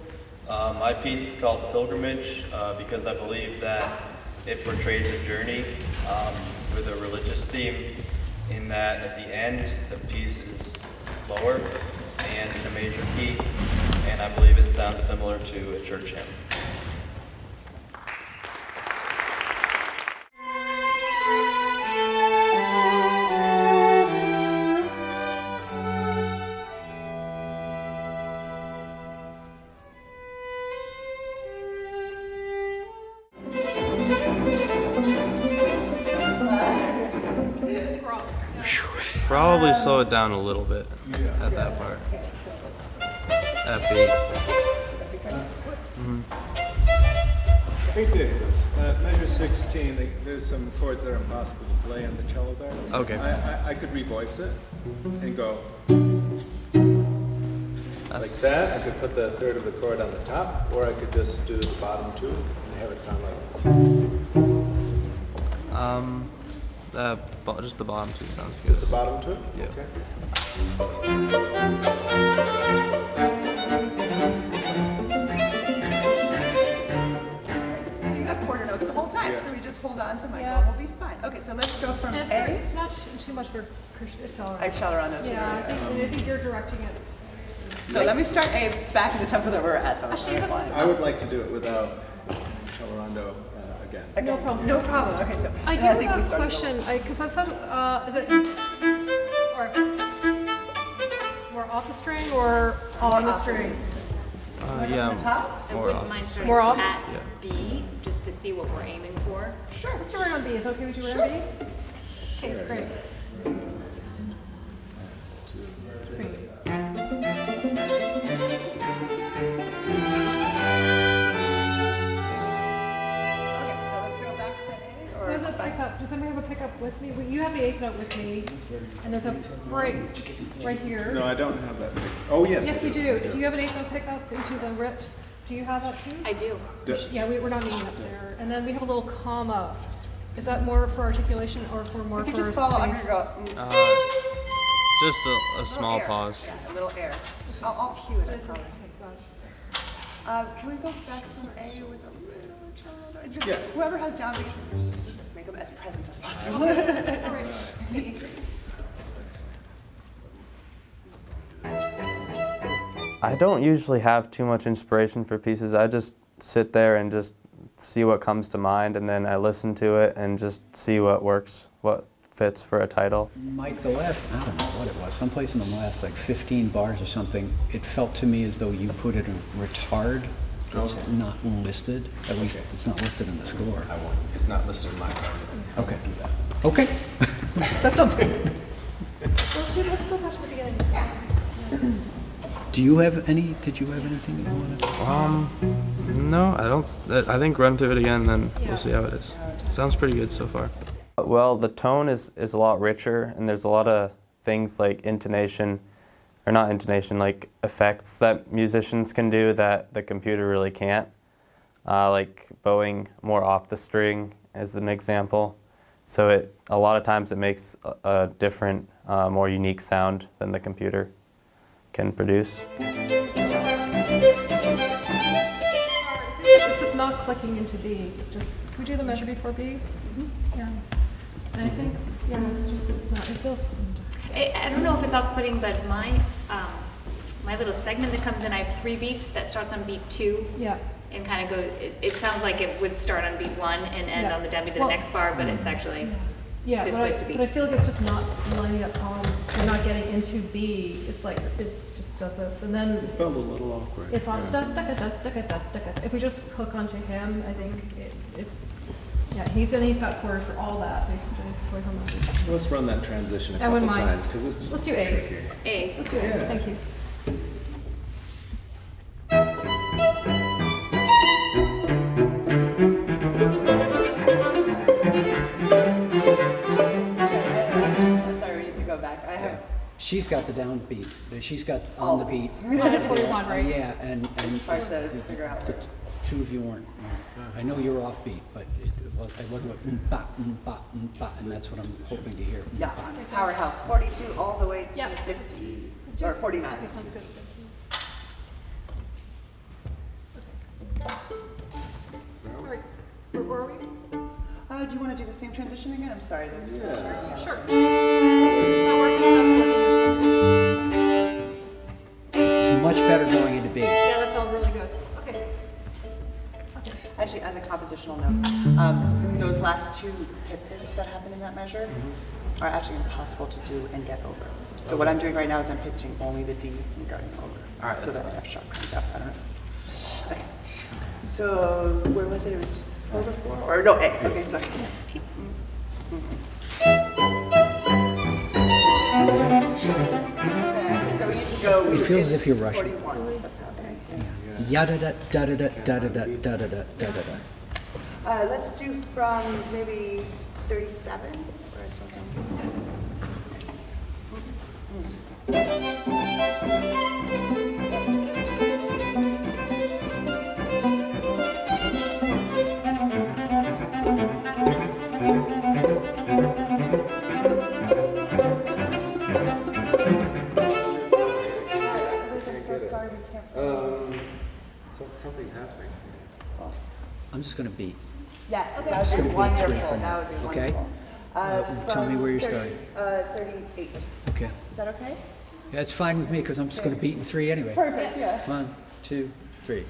My piece is called Pilgrimage because I believe that it portrays a journey with a religious theme in that at the end the piece is slower and in a major key, and I believe it sounds similar to a church hymn. Probably slow it down a little bit at that part. That beat. Hey Davis, measure 16, there's some chords that are impossible to play on the cello there. Okay. I could revoice it and go like that. I could put the third of the chord on the top, or I could just do the bottom two and have it sound like just the bottom two sounds good. Just the bottom two? Yeah. Okay. So you have quarter notes the whole time, Yeah. so we just hold on to Michael Yeah. and we'll be fine. Okay, so let's go from And A. it's not too much for Accelerando. Accelerando too. Yeah, I think you're directing it. So let me start A back in the tempo that we're at. So Actually, this is- I would like to do it without Accelerando again. No problem. No problem. Okay, so I do think we have a started question, because I thought, is it more off the string or on the string? Yeah. I More wouldn't off. mind starting More off? at Yeah. B, just to see what we're aiming for. Sure. Let's do it on B. Is it okay with you right on B? Okay, great. Okay, so let's go back to A or There's a pickup. Does anybody have a pickup with me? You have the eighth note with me, and there's a break right here. No, I don't have that. Oh, yes. Yes, I you do. Do you have an eighth note pickup into the writ? Do you have that too? I do. Yeah, we're not meeting up there. And then we have a little comma. Is that more for articulation or for more If you for just follow, I'm space? gonna go. Just a Little small air. pause. Yeah, a little air. I'll cue it. I promise. Can we go back from A with a little child? Just whoever has downbeats, make them as present as possible. I don't usually have too much inspiration for pieces. I just sit there and just see what comes to mind, and then I listen to it and just see what works, what fits for a title. Mike, the last, I don't know what it was, someplace in the last like 15 bars or something, it felt to me as though you put it in retard. It's not listed, at least it's not listed in the score. I won't. It's not listed in my card. Okay. Okay. That sounds good. Let's go back to the beginning. Do you have any, did you have anything that you wanted? No, I don't. I think run through it again, then we'll see how it is. It sounds pretty good so far. Well, the tone is a lot richer, and there's a lot of things like intonation, or not intonation, like effects that musicians can do that the computer really can't. Like bowing more off the string as an example. So a lot of times it makes a different, more unique sound than the computer can produce. It's just not clicking into B. It's just, can we do the measure before B? Yeah. And I think, yeah, it's not, it feels. I don't know if it's off-putting, but my little segment that comes in, I have 3 beats that starts on beat 2. Yeah. And kind of go, it sounds like it would start on beat 1 and end on the downbeat of the next bar, but it's actually this place to be. But I feel like it's just not lining up on, you're not getting into B. It's like, it just does this. And then It felt a little awkward. it's on da da da da da da da da. If we just hook onto him, I think it's, yeah, he's got chords for all that, basically. Chords on that. Let's run that transition a I couple wouldn't mind. times, because it's Let's do A. tricky. A's. Let's do A, Yeah. thank you. I'm sorry, we need to go back. I have. She's got the downbeat, she's got on the beat. All the beats. On the 41, right? Yeah, and It's hard to figure out. two of you weren't. I know you were offbeat, but it wasn't a ba, ba, and that's what I'm hoping to hear. Yeah, powerhouse, 42 all the way to 50, or 49. Sounds good. All right, where are we? Do you want to do the same transition again? I'm sorry. Yeah. Sure. It's not working, that's working. It's much better going into B. Yeah, that felt really good. Okay. Actually, as a compositional note, those last two pitches that happen in that measure are actually impossible to do and get over. So what I'm doing right now is I'm pitching only the D and going over. All right, so that F sharp comes out. I don't know. Okay. So where was it? It was 4 before, or no A. Okay, sorry. Okay, so we need to go. It feels as if you're rushing. 41. That's how they. Yada da da da da da da da da da da da. Let's do from maybe 37 or something. Something's happening. I'm just going to beat. Yes, Okay. that would be Just gonna beat 3 wonderful. for That now. would be Okay? wonderful. Tell me where you're 30, starting. 38. Okay. Is that okay? Yeah, it's fine with me because I'm just going to beat in 3 anyway. Perfect, yeah. 1, 2, 3.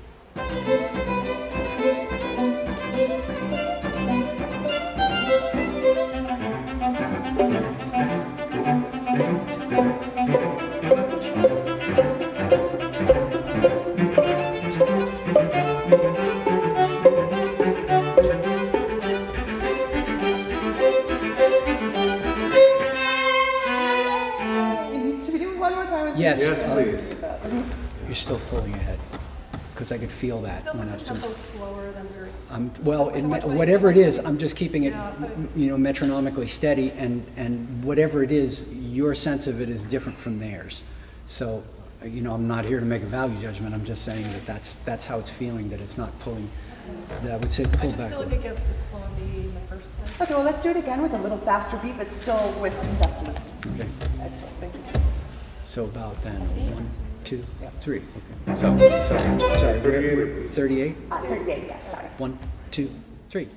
Should we do it one more time? Yes. Yes, please. You're still pulling ahead because I could feel that Feels when like I was the doing. tempo's slower than we're. Well, whatever it is, I'm just keeping it, metronomically steady, and whatever it is, your sense of it is different from theirs. So, I'm not here to make a value judgment. I'm just saying that that's how it's feeling. That it's not pulling. That I would say I pull just back. feel like it gets a slow beat in the first place. Okay, well, let's do it again with a little faster beat, but still with conducting. Okay. Excellent, thank you. So about then 1, 2, 3. Okay. Sorry. 38. 38. 38, yes, sorry. 1, 2, 3.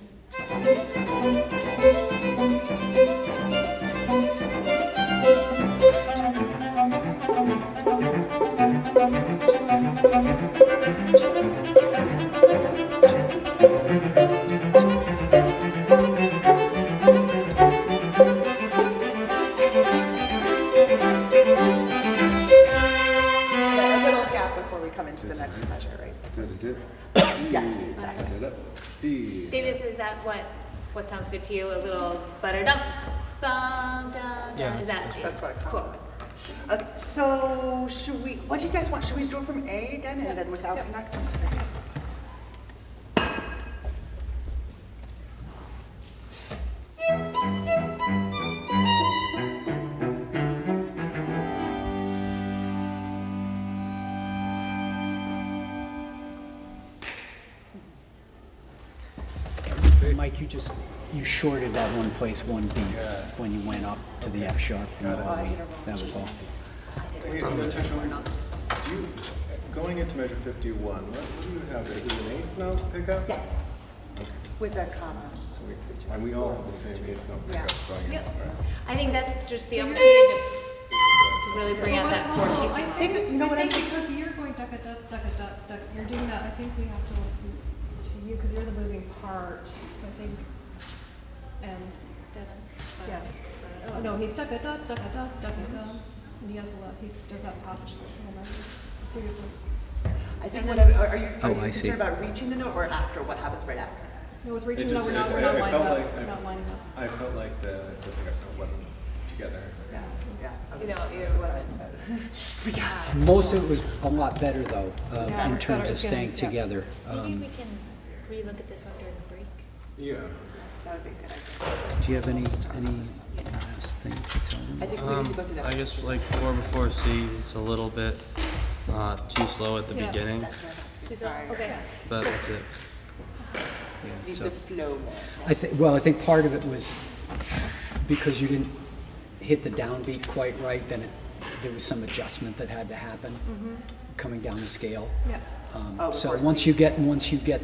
A little gap before we come into the next measure, right? Yeah, exactly. Davis, is that what sounds good to you? A little buttered-up? Yeah, Is that that's what I cool? call it. Okay, so what do you guys want? Should we do it from A again and then without conducting? Mike, you shorted that one place 1 beat when you went up to the F sharp. That was all. Going into measure 51, what do you have? Is it an 8th note pickup? Yes. With that comma. And we all have the same 8th note pickup going in. Yep. I think that's just the opportunity to really bring out that fortissimo. I think, you know what I think, if you're going duck-a-duck, duck-a-duck, duck, you're doing that, I think we have to listen to you, because you're the moving part, so I think, and Devin. Yeah. Oh, no, he's duck-a-duck, duck-a-duck, duck-a-duck, and he has a lot, he does that passage. I think are you I see. concerned about reaching the note or after? What happens right after? No, with reaching, no, we're not lining up, we're not lining up. I felt like the pickup wasn't together. Yeah. You know, it wasn't. Most of it was a lot better though, Yeah, in it's terms better. of staying together. Maybe we can relook at this one during the break. Yeah. That would be a good idea. Do you have any last things to tell them? I think we need to go through that. I guess like 4 before C, it's a little bit too slow at the Yeah. beginning. That's what I thought too. Sorry. Okay. But that's it. It needs to flow more. I think part of it was because you didn't hit the downbeat quite right, then there was some adjustment that had to happen coming down the scale. Yeah. So once you get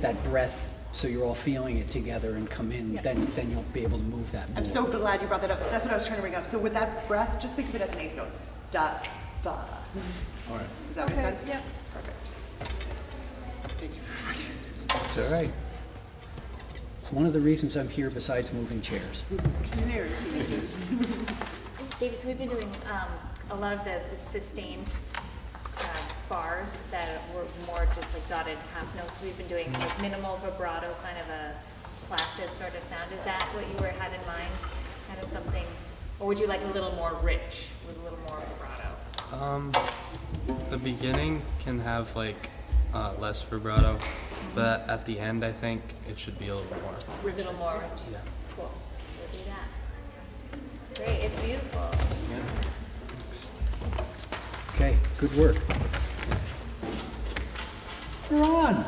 that breath, so you're all feeling it together and come in, then you'll be able to move that more. I'm so glad you brought that up. So that's what I was trying to bring up. So with that breath, just think of it as an eighth note. Da, ba. All right. Does that make sense? Yeah. Perfect. Thank you for reminding It's all right. It's one of the reasons I'm here besides moving chairs. Davis, we've been doing a lot of the sustained bars that were more just like dotted half notes. We've been doing like minimal vibrato, kind of a placid sort of sound. Is that what you had in mind? Kind of something, or would you like a little more rich with a little more vibrato? The beginning can have like less vibrato, but at the end I think it should be a little more. A little more rich. Yeah. Cool. We'll do that. Great. It's beautiful. Okay, good work. We're on.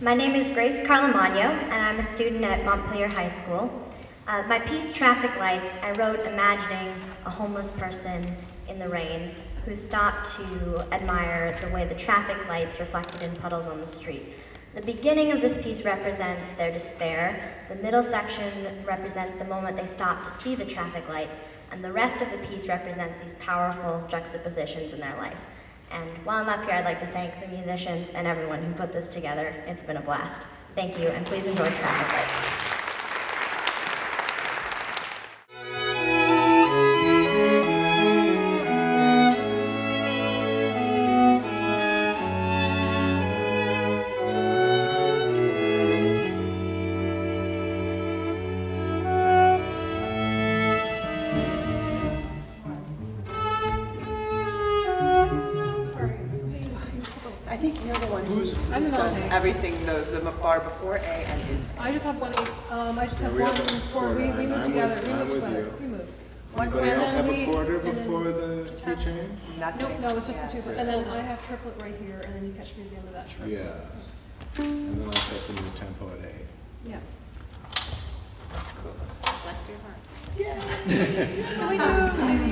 My name is Grace Carlamagno, and I'm a student at Montpelier High School. My piece, Traffic Lights, I wrote imagining a homeless person in the rain who stopped to admire the way the traffic lights reflected in puddles on the street. The beginning of this piece represents their despair, the middle section represents the moment they stop to see the traffic lights, and the rest of the piece represents these powerful juxtapositions in their life. And while I'm up here, I'd like to thank the musicians and everyone who put this together. It's been a blast. Thank you, and please enjoy Traffic Lights. everything, the bar before A and into A. I just have one E. I just have we one have a before quarter, we and move I'm together. with- We I'm move with together. you. We move. Anybody And else then have we- a quarter and then before the just key have- change? Nothing. Nope, no, it's just Yeah. the two. And then I have triplet right here, and then you catch me at the end of that triplet. Yeah. And then I'll set the new tempo at 8. Yeah. Bless your heart. Can we do maybe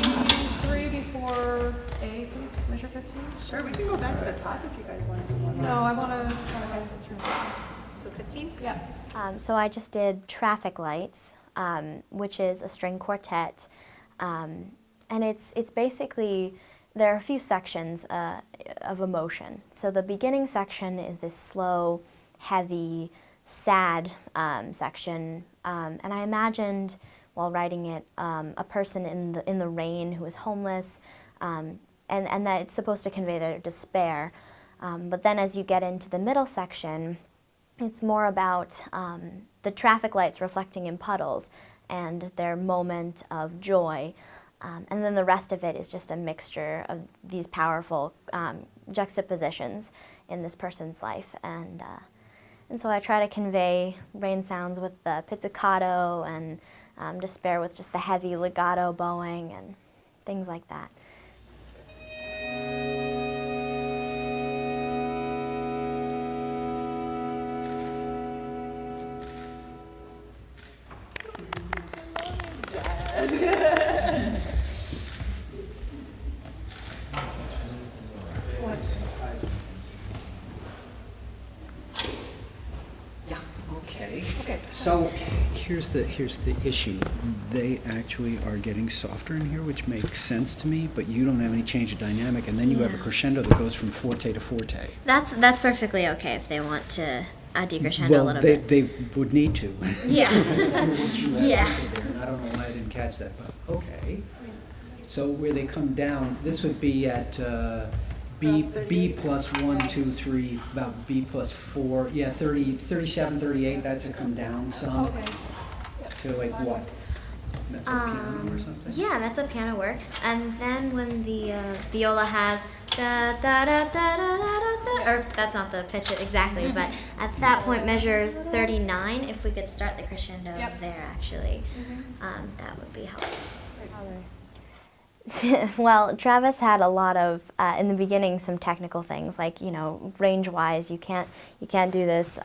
3 before A, please? Measure 15? Sure, we can go back to the top if you guys want to do one more. No, I want to go. So 15? Yeah. So I just did Traffic Lights, which is a string quartet, and it's basically, there are a few sections of emotion. So the beginning section is this slow, heavy, sad section, and I imagined while writing it a person in the rain who is homeless, and that it's supposed to convey their despair. But then as you get into the middle section, it's more about the traffic lights reflecting in puddles and their moment of joy. And then the rest of it is just a mixture of these powerful juxtapositions in this person's life. And so I try to convey rain sounds with the pizzicato and despair with just the heavy legato bowing and things like that. Yeah. Okay. Okay. So here's the issue. They actually are getting softer in here, which makes sense to me. But you don't have any change of dynamic, and then you have a Yeah. crescendo that goes from forte to forte. That's perfectly okay if they want to decrescendo a Well, little they, bit. they would need to. Yeah. What you have Yeah. listed there, and I don't know why I didn't catch that, but okay. So where they come down, this would be at B plus 1, 2, 3, about B plus 4, yeah, 30, 37, 38, that's a come down some. Okay. To like what? Mezzo piano or something? Yeah, mezzo piano works. And then when the viola has da da da da da da da, or that's not the pitch exactly, but at that point measure 39. If we could start the crescendo there, actually, that would be helpful. Well, Travis had a lot of in the beginning some technical things like range-wise you can't do this.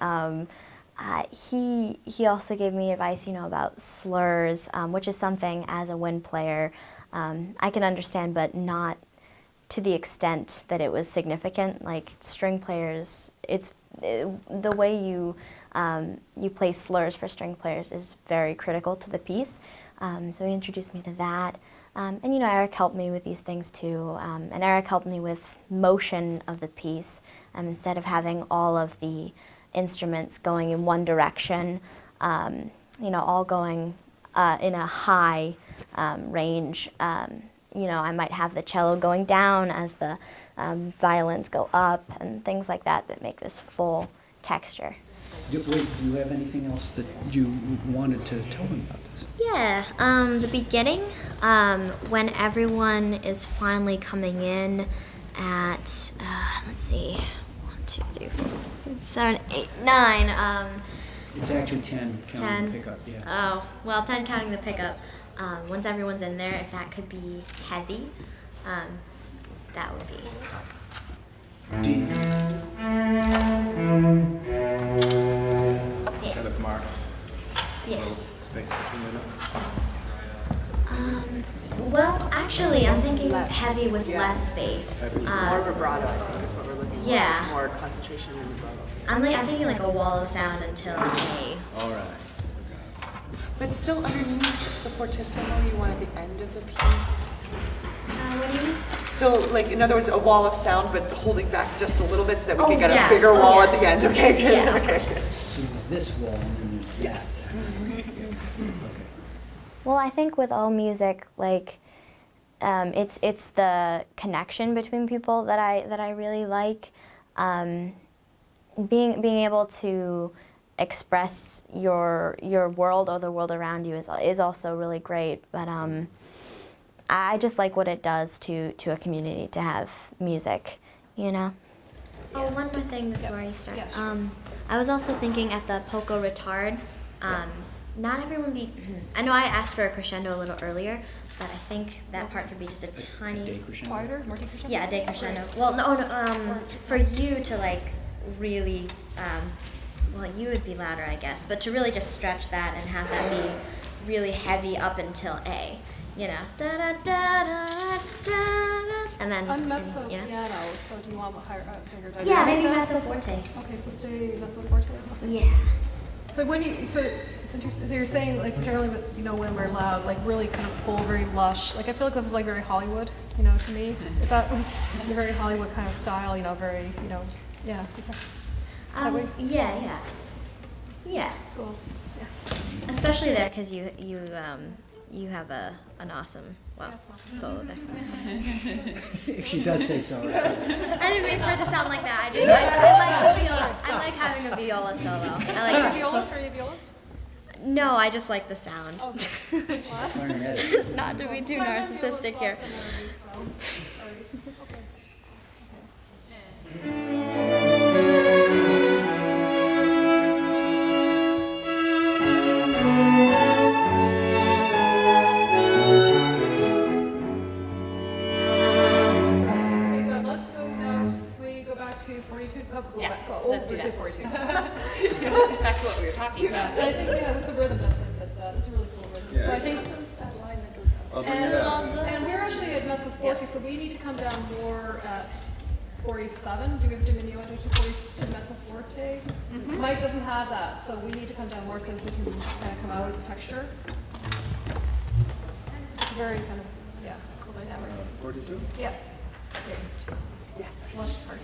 He also gave me advice about slurs, which is something as a wind player I can understand, but not to the extent that it was significant. Like string players, the way you play slurs for string players is very critical to the piece. So he introduced me to that. And Eric helped me with these things too. And Eric helped me with motion of the piece. Instead of having all of the instruments going in one direction, all going in a high range. I might have the cello going down as the violins go up and things like that make this full texture. Do you have anything else that you wanted to tell them about this? Yeah, the beginning, when everyone is finally coming in at, let's see, 1, 2, 3, 4, 7, 8, 9. It's actually 10 counting 10. the pickup, yeah. Oh, well, 10 counting the pickup. Once everyone's in there, if that could be heavy, that would be. D. Kind of mark. Yeah. Little space between the notes. Well, actually, I'm thinking heavy with less space. More vibrato, I think, is what we're looking for. Yeah. More concentration in vibrato. I'm thinking like a wall of sound until A. All right. But still underneath the fortissimo, you want at the end of the piece. What do you mean? Still, like, in other words, a wall of sound, but holding back just a little bit so that we can get yeah. a bigger wall Yeah. at the end. Okay, good. Yeah, of Okay. course. So there's this wall and then there's Yes. Well, I think with all music, like, it's the connection between people that I really like. Being able to express your world or the world around you is also really great. But I just like what it does to a community to have music, Oh, one more thing before you start. Yeah, sure. I was also thinking at the poco retard. Not everyone be. I know I asked for a crescendo a little earlier, but I think that part could be just a tiny. Wider, more decrescendo? Yeah, a decrescendo. Well, no, for you to like really, well, you would be louder, I guess, but to really just stretch that and have that be really heavy up until A, you know, da da da da da, and then. I'm mezzo yeah. piano, so do you want a higher, bigger? Yeah, maybe mezzo forte. Okay, so stay mezzo forte. Okay. Yeah. So when you, so it's interesting. So you're saying like generally, with, you know, when we're loud, like really kind of full, very lush. Like I feel like this is like very Hollywood, you know, to me. Is that the very Hollywood kind of style? You know, very, you know, yeah. Is that way? Yeah. Cool. Yeah. Especially there, because you have an awesome, well, solo there. If she does say so. I didn't mean for it to sound like that. I like the viola. I like having a viola solo. I like violist. Are you a violist? No, I just like the sound. Okay. Not to be too narcissistic here. To 42. Oh, Yeah, we'll let's do to that. 42. Back to what we were talking about. And I think with the rhythm, that's a really cool rhythm. Yeah. So I think. That line that goes up. And we're actually at mezzo forte, so we need to come down more at 47. Do we have diminuendo to mezzo forte? Mike doesn't have that, so we need to come down more so that we can kind of come out with the texture. It's very kind of, yeah, cool dynamic. 42? Yeah. Okay. Yes. Lush part.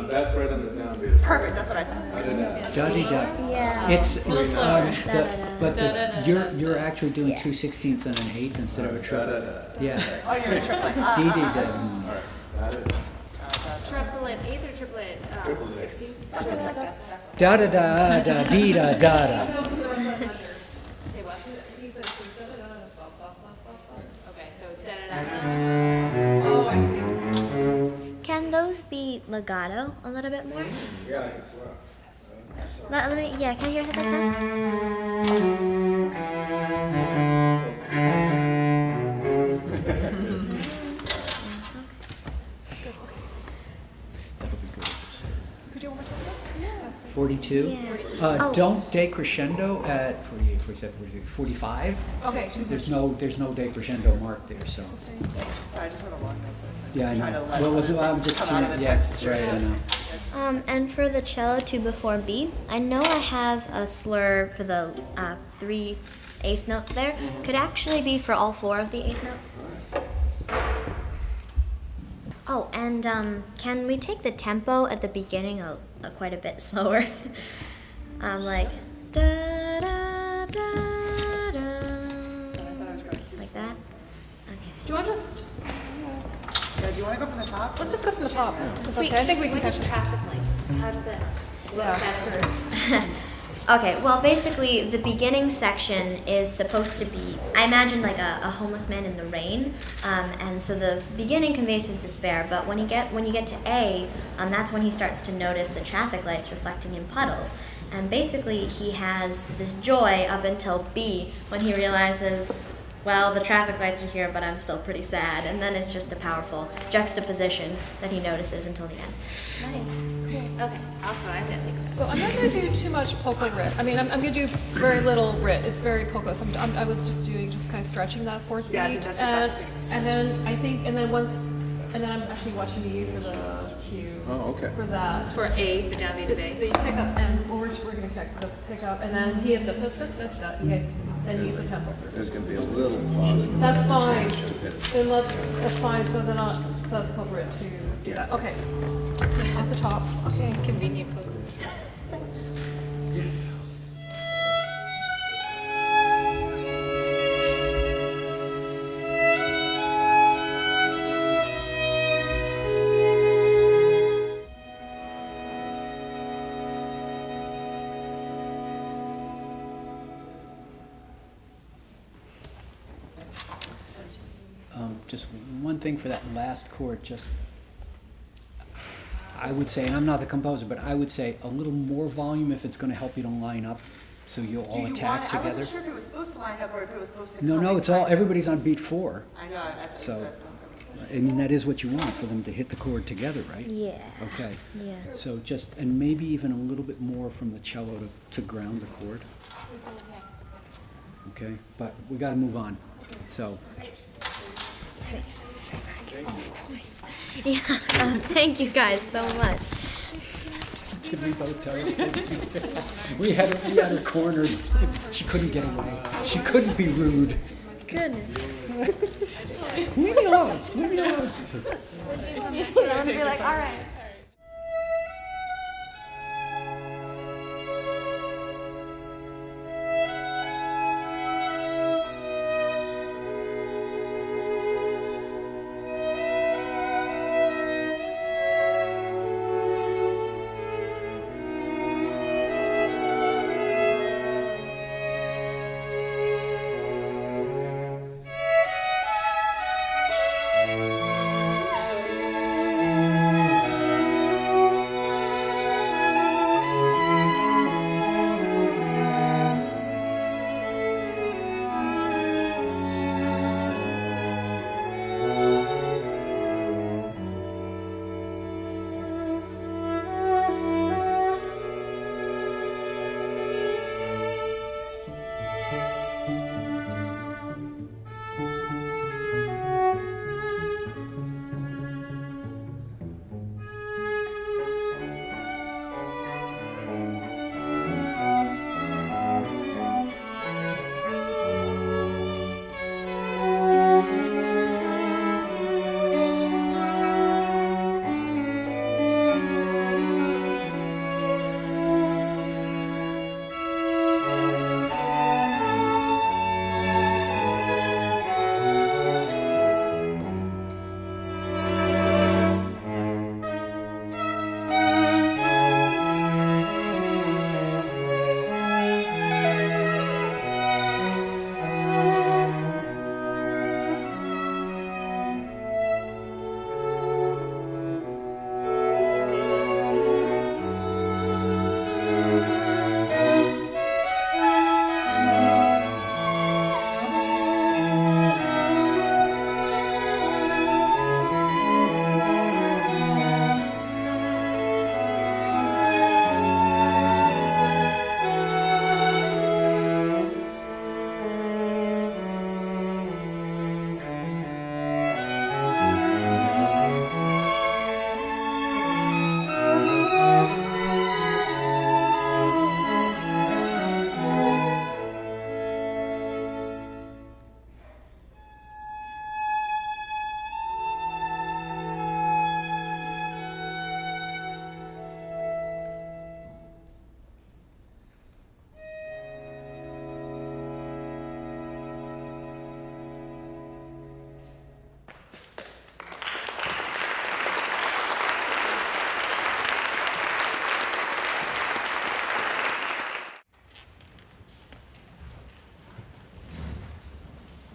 That's right on the downbeat. Perfect, that's what I thought. Da-dee-da. Yeah. It's, A little slower. you're actually doing 2/16 and an 1/8 instead of a triplet. Yeah. Oh, you're a triplet. Dee-dee-da. Triplet, eighth or triplet, 60? Da-da-da-da-dee-da-da-da. Say what? Okay, so da-da-da-da. Oh, I see. Can those be legato a little bit more? Yeah, I can swear. Let me. Yeah. Can you hear how that sounds? Could you one more time? Yeah. 42. Yeah. Oh. Don't decrescendo at 48, 47, 46, 45. Okay. There's no decrescendo mark there, so. Sorry, I just want to walk that. Yeah, I Trying to know. let What was it? I'm it just come out of the yeah, texture. right, I know. And for the cello 2 before B, I know I have a slur for the 3 eighth notes there. Could actually be for all 4 of the eighth notes. Oh, and can we take the tempo at the beginning quite a bit slower? Like da da da da. Like that. Okay. Do you want to just? Yeah, do you want to go from the top? Let's just go from the top. It's Wait, okay. I think we can what catch does it. traffic like? How does that? What was that first? Okay, well, basically, the beginning section is supposed to be, I imagine, like a homeless man in the rain, and so the beginning conveys his despair. But when you get to A, that's when he starts to notice the traffic lights reflecting in puddles, and basically he has this joy up until B, when he realizes, well, the traffic lights are here, but I'm still pretty sad, and then it's just a powerful juxtaposition that he notices until the end. Nice. Okay. Also, I didn't think So I'm not going to do too much poco writ. I mean, I'm going to do very little writ. It's very poco. So I was just kind of stretching that fourth Yeah, I beat. think that's the best thing. And then I'm actually watching you for the cue. Oh, okay. For that. For A, the downbeat of A. The pickup, and we're going to pick the pickup, and then he had then he's the tempo. There's going to be a little pause. That's fine. Then that's fine. So then so that's poco writ to do that. Okay. Off the top. Okay, convenient poker. just one thing for that last chord, just, I would say, and I'm not the composer, but I would say a little more volume if it's going to help you to line up, so you'll Do all you attack want, together. I wasn't sure if it was supposed to line up or if it was supposed to No, come no, in it's all, kind of- everybody's on beat 4. I know, that's So, I mean, that is what you want, for them to hit the chord together, right? Yeah. Okay. Yeah. So just, and maybe even a little bit more from the cello to ground the chord. Okay, but we gotta move on, so. Of course. Yeah, thank you guys so much. Did we both tell her? We had her cornered. She couldn't get away. She couldn't be rude. Goodness. Leave me alone. Leave me alone. I'm gonna be like, all right.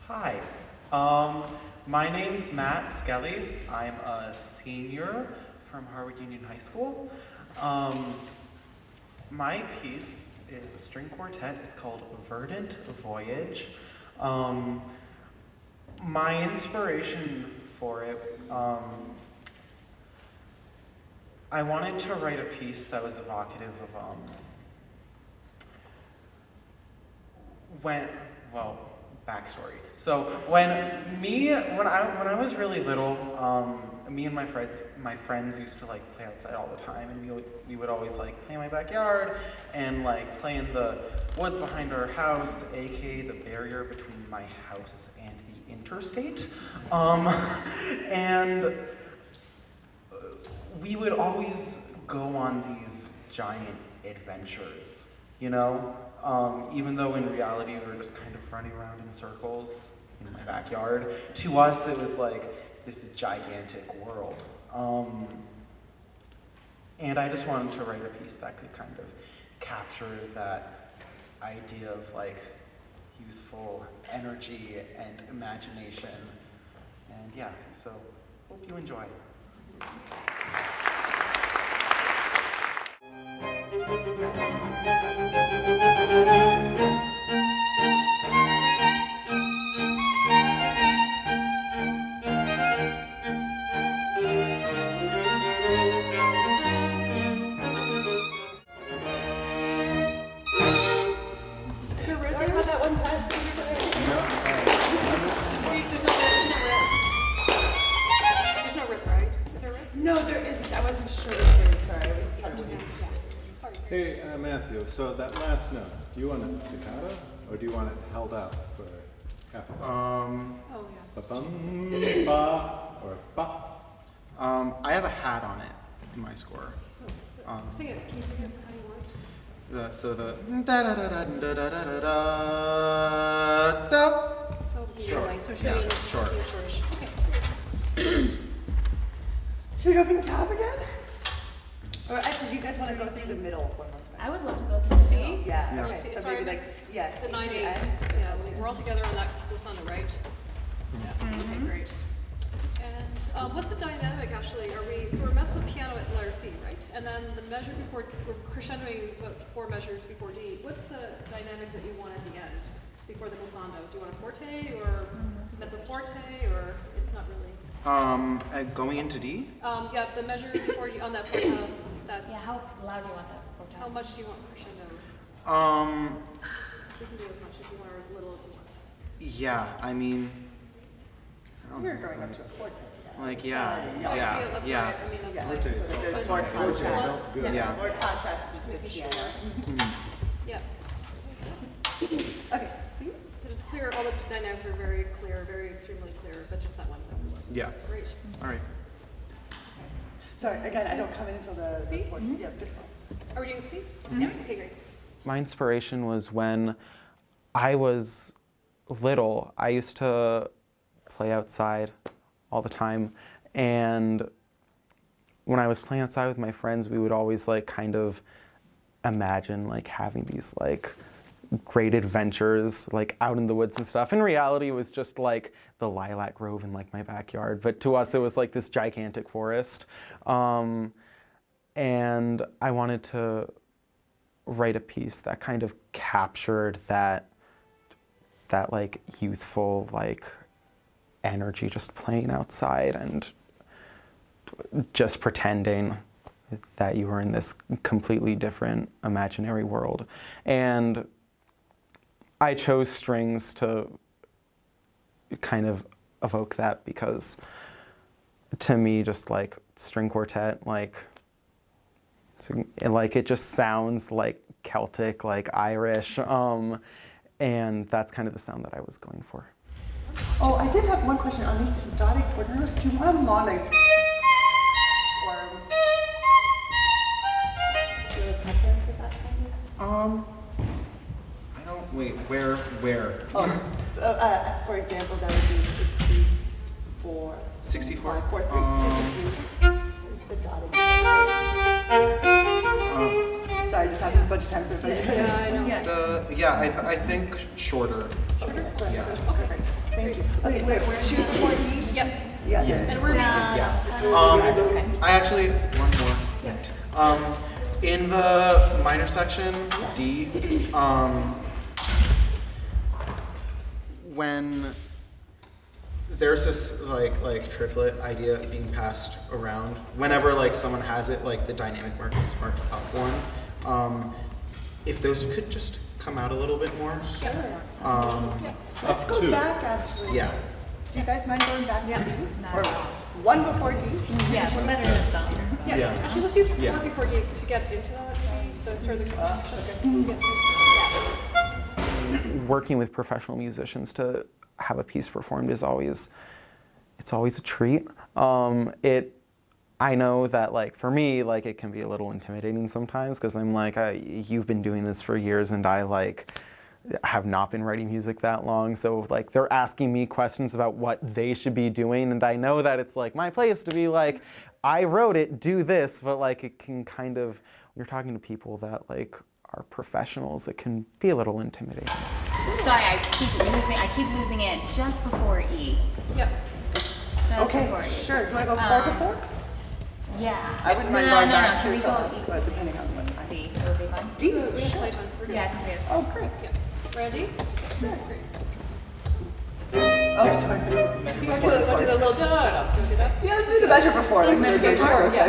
Hi, my name's Matt Skelly. I'm a senior from Harvard Union High School. My piece is a string quartet. It's called Verdant Voyage. My inspiration for it, I wanted to write a piece that was evocative of backstory. So when I was really little, me and my friends used to like play outside all the time, and we would always like play in my backyard and like play in the woods behind our house, aka the barrier between my house and the interstate. And we would always go on these giant adventures, you know? Even though in reality we were just kind of running around in circles in my backyard. To us, it was like this gigantic world. And I just wanted to write a piece that could kind of capture that idea of like youthful energy and imagination yeah, so hope you enjoy. No, there isn't. I wasn't sure if there was. Sorry, I was just kind of waiting. Hey, Matthew, so that last note, do you want it staccato or do you want it held out for half a ba-bum, ba, or ba? I have a hat on it in my score. Sing it. Can you sing it how you want? So the da da da da da da da da da. Sure. Should we go from the top again? Or actually, do you guys want to go through the middle one more time? I would love to go through C. Yeah, Okay, okay. So sorry, maybe like, yes, The C to 9/8. the end. Yeah, we're all together on that. This on the right. Yeah. Okay, great. And what's the dynamic actually? So we're mezzo piano at letter C, right? And then the measure before, we're crescendoing the 4 measures before D. What's the dynamic that you want at the end, before the glissando? Do you want a forte or mezzo forte, or it's not really? Going into D? Yeah, the measure before D on that, that. Yeah, how loud do you want that? How much do you want crescendo? We can do as much if you want, or as little as you want. Yeah, I mean, We're going up to a forte. like, yeah. So there's more contrast. Yeah. More contrast to the piano. Yeah. Okay, see? Because it's clear, all the dynamics are very clear, very extremely clear, but just that one place wasn't. Yeah. Great. All right. Sorry, again, I don't come in until the C? forte. Yeah, this one. Are we doing C? Yeah. Okay, great. My inspiration was when I was little. I used to play outside all the time, and when I was playing outside with my friends, we would always like kind of imagine like having these like great adventures like out in the woods and stuff. In reality, it was just like the lilac grove in like my backyard, but to us it was like this gigantic forest. And I wanted to write a piece that kind of captured that like youthful like energy, just playing outside and just pretending that you were in this completely different imaginary world. And I chose strings to kind of evoke that because to me, just like string quartet, like it just sounds like Celtic, like Irish, and that's kind of the sound that I was going for. Oh, I did have one question on these dotted corners. Do you want them on like, or do you have a preference with that kind of? I don't, wait, where? For example, that would be 64. 64? 5, 4, 3, 63. There's the dotted corners. Sorry, I just have this a bunch of times. Yeah, I know. Yeah, I think shorter. Okay, that's what Yeah. Okay, perfect. Thank you. Okay, so 2 before E? Yep. Yeah. And we're I actually, one more. In the minor section, D, when there's this like triplet idea being passed around, whenever like someone has it, like the dynamic markings marked up one, if those could just come out a little bit more. Sure. Up Let's go to. back, actually. Yeah. Do you guys mind going back to D? Or 1 before D? Yeah, we're better than some. Yeah. Yeah. Actually, let's do 4 Yeah. before D to get into that. Working with professional musicians to have a piece performed is always a treat. I know that like for me, like it can be a little intimidating sometimes because I'm like, you've been doing this for years and I like have not been writing music that long. So like they're asking me questions about what they should be doing, and I know that it's like my place to be like, I wrote it, do this, but like it can kind of, when you're talking to people that like are professionals, it can be a little intimidating. Sorry, I keep losing it just before E. Yep. Okay, before. sure. You want to go 4 to 4? Yeah. I wouldn't mind No, going no, back no. here Can we till go but depending on what time. D? It would be fun. D? We have playtime. We're good. Yeah, come here. Oh, great. Randy? Sure. Oh, sorry. Want to do the little da? Can we do that? Yeah, let's do the measure before. Like Measure we're doing before, first, yeah.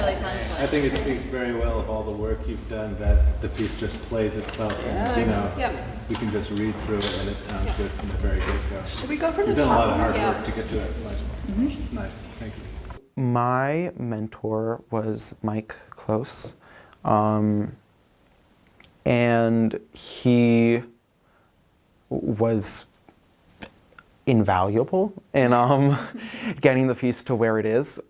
like. I think it speaks very well of all the work you've done that the piece just plays itself. Yes. You know, Yep. we can just read through it and it sounds good from the very get-go. Should we go from You've the done a lot top? of hard Yeah. work to get to it. It's nice. Thank you. My mentor was Mike Close, and he was invaluable in getting the piece to where it is.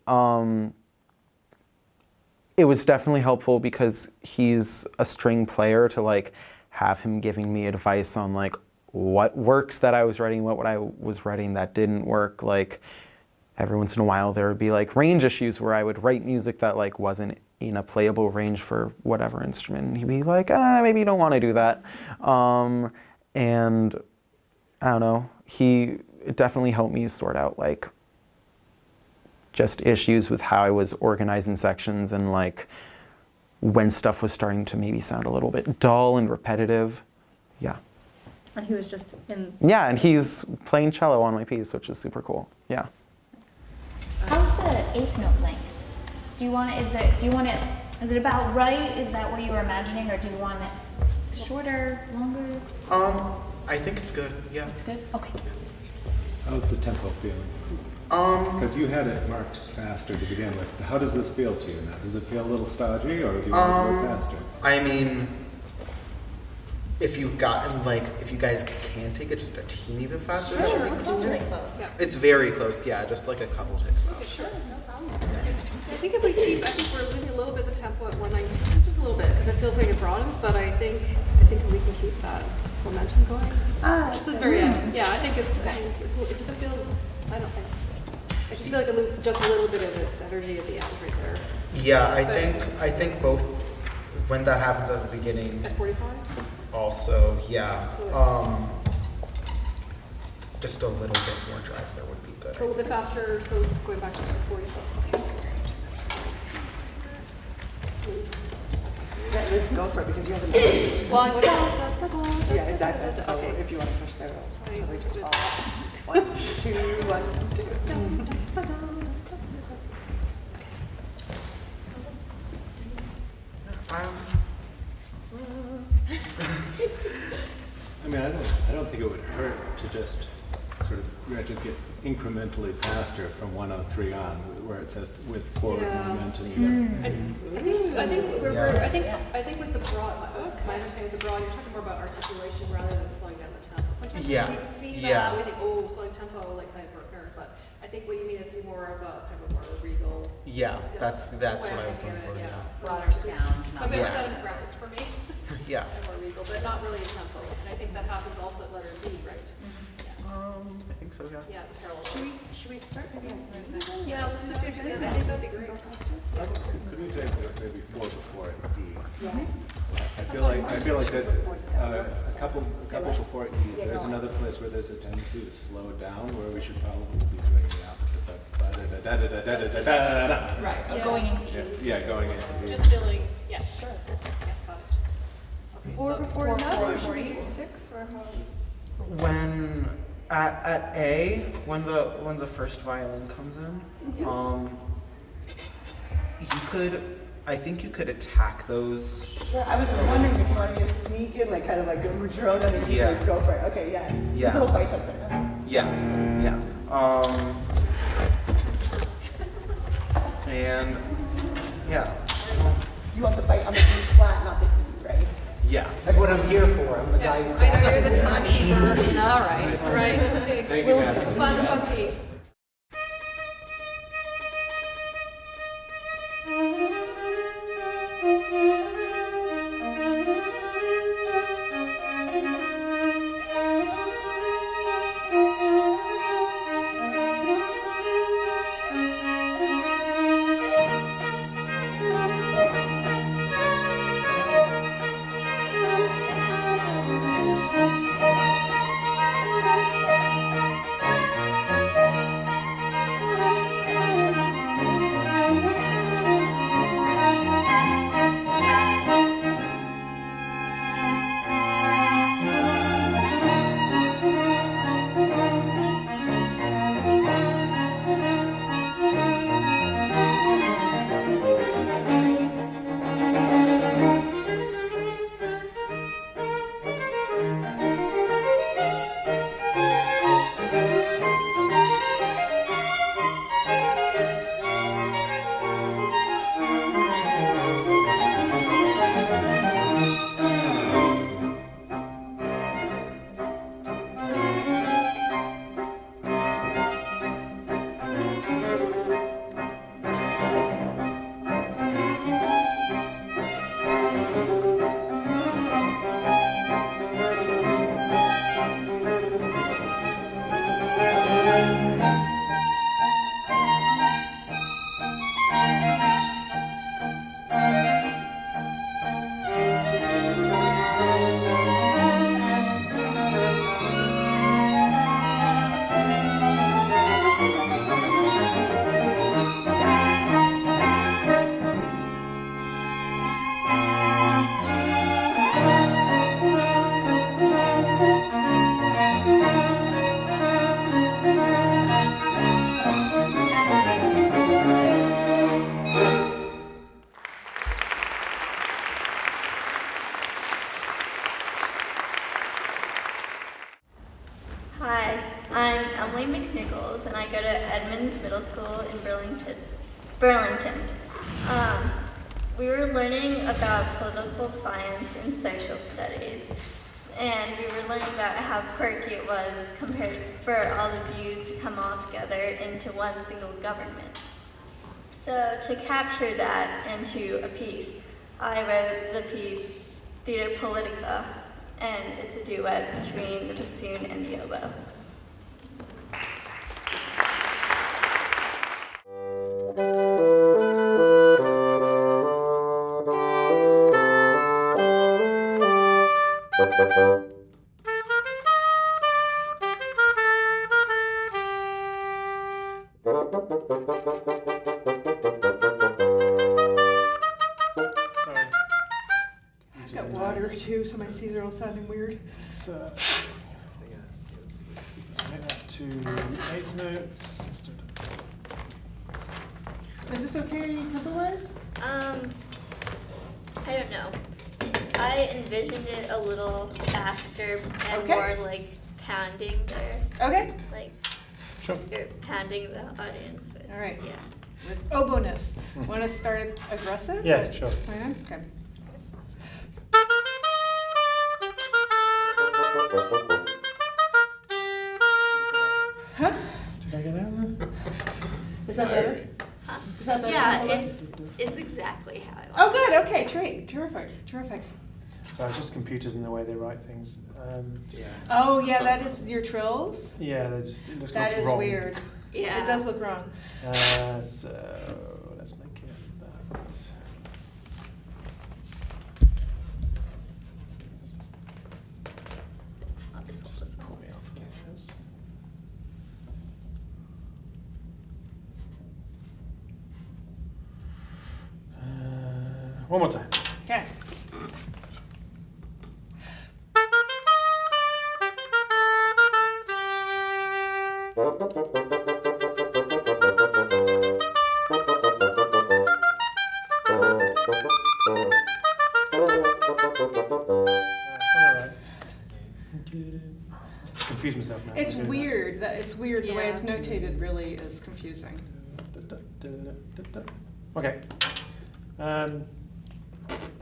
It was definitely helpful because he's a string player, to like have him giving me advice on like what works that I was writing, what I was writing that didn't work. Like every once in a while there would be like range issues where I would write music that like wasn't in a playable range for whatever instrument. And he'd be like, maybe you don't want to do that. And I don't know, he definitely helped me sort out like just issues with how I was organizing sections and like when stuff was starting to maybe sound a little bit dull and repetitive. Yeah. And he was just in. Yeah, and he's playing cello on my piece, which is super cool. Yeah. How's the eighth note length? Do you want it? Is it about right? Is that what you were imagining, or do you want it shorter, longer? I think it's good. Yeah. It's good. Okay. How's the tempo feeling? Because you had it marked faster to begin with. How does this feel to you now? Does it feel a little stodgy, or do you want it to go faster? I mean, if you guys can take it just a teeny bit faster, that should be cool. It's really close. Yeah. It's very close, yeah, just like a couple ticks up. Sure, no problem. I think if we keep, I think we're losing a little bit of the tempo at 119, just a little bit, because it feels like it broadens, but I think if we can keep that momentum going. This is very end. Yeah, I think it doesn't feel, I don't think. I just feel like it loses just a little bit of its energy at the end right there. Yeah, I think both when that happens at the beginning. At 45? Also, yeah. Just a little bit more drive there would be good. So a little bit faster, so going back to 45. Yeah, just go for it because you have a Well, yeah, exactly. So if you want to push there, it'll totally just follow. 1, 2, 1, 2. I mean, I don't think it would hurt to just sort of get incrementally faster from 103 on, where it's at with forward momentum. I think with the broad, my understanding with the broad, you're talking more about articulation rather than slowing down the tempo. Sometimes Yeah. when we see that, we think, oh, slowing tempo, like kind of partner. But I think what you mean is more about kind of more of a regal. Yeah, that's what I was going for. Yeah. Broader sound. So I'm going to put that in brackets for me. Yeah. And more regal, but not really a tempo. And I think that happens also at letter B, right? I think so. Yeah. Yeah, the parallel. Should we start maybe on some Yeah, let's just do it together. I think that'd be great. Could we take maybe 4 before E? I feel like that's a couple before E. There's another place where there's a tendency to slow down, where we should probably be doing the opposite. Right. Going into E. Yeah, going into E. Just feeling, yeah, sure. Yeah, got it. 4 before enough, or should we do 6 or how? When at A, when the first violin comes in, I think you could attack those. Sure, I was wondering if you wanted to sneak in, like kind of like a drone underneath Yeah. or go for it. Okay, yeah. Yeah. Just little bites up there. Yeah, and yeah. You want the bite on the D flat, not the D, right? Yes. That's what I'm here for. I'm the guy who. I know you're the timekeeper. All right, right. Thank you, Matthew. Fun piece. Burlington. We were learning about political science and social studies, and we were learning about how quirky it was compared for all the views to come all together into one single government. So to capture that into a piece, I wrote the piece Theater Politica, and it's a duet between the bassoon and the oboe. I've got water too, so my C's are all sounding weird. So, make that to 8 notes. Is this okay tempo-wise? I don't know. I envisioned it a little faster and Okay. more like pounding there. Okay. Like Sure. you're pounding the audience. With, All right. Yeah. With oboe-ness. Want to start aggressive? Yes, sure. Yeah, okay. Huh? Did I get that there? Is that better? Huh? Is that better? Yeah, it's exactly how I want. Oh, good. Okay, terrific, terrific. So it's just computers and the way they write things. Oh, yeah, that is your trills? Yeah, they just it looks That is wrong. weird. Yeah. It does look wrong. So let's make it that. I'll just hold this one. Copy off cameras. One more time. Okay. Confuse myself now. It's I'm doing weird. It's weird. The way Yeah. it's notated really is confusing. that. Okay.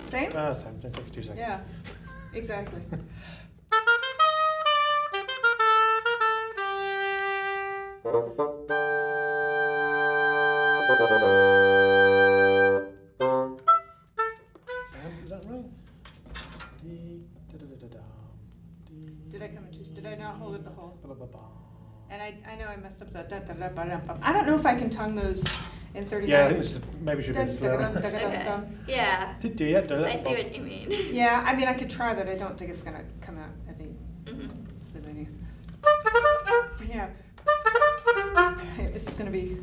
Same? Same. It takes 2 seconds. Yeah, exactly. Is that right? Did I not hold it the whole? And I know I messed up that. I don't know if I can tongue those in 30 Yeah, I notes. think maybe should be slower. Okay. Yeah. Did do that? I see what you mean. Yeah, I mean, I could try, but I don't think it's gonna come out any. With any. Yeah. It's gonna be.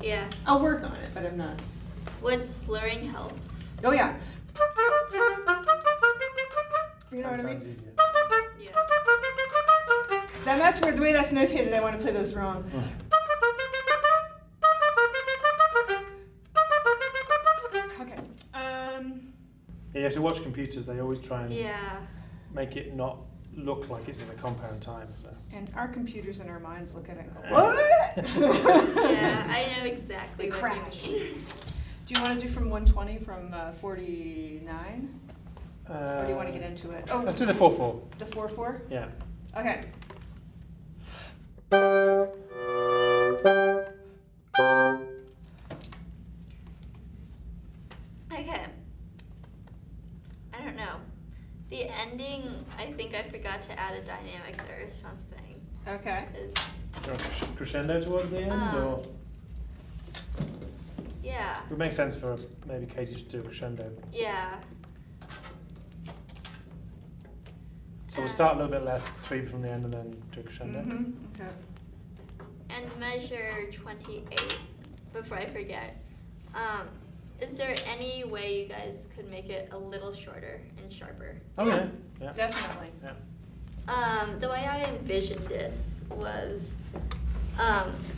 Yeah. I'll work on it, but I'm not. Would slurring help? Oh yeah. You know what I mean? Sometimes easier. Yeah. Then that's where the way that's notated. I want to play those wrong. Okay. Yeah, you have to watch computers. They always try and Yeah. make it not look like it's in a compound time. So. And our computers in our minds look at it and go, Yeah. what? Yeah, I know exactly They what crash. you mean. Do you want to do from 120 from 49? Or do you want to get into it? Oh, Let's do the 4/4. The 4/4? Yeah. Okay. Okay. I don't know. The ending, I think I forgot to add a dynamic there or something. Okay. Do you want crescendo towards the end, or Yeah. it would make sense for maybe Katie to do a crescendo. Yeah. So we'll start a little bit less, 3 from the end, and then do a crescendo. Okay. And measure 28 before I forget. Is there any way you guys could make it a little shorter and sharper? Oh yeah. Yeah. Definitely. Yeah. The way I envisioned this was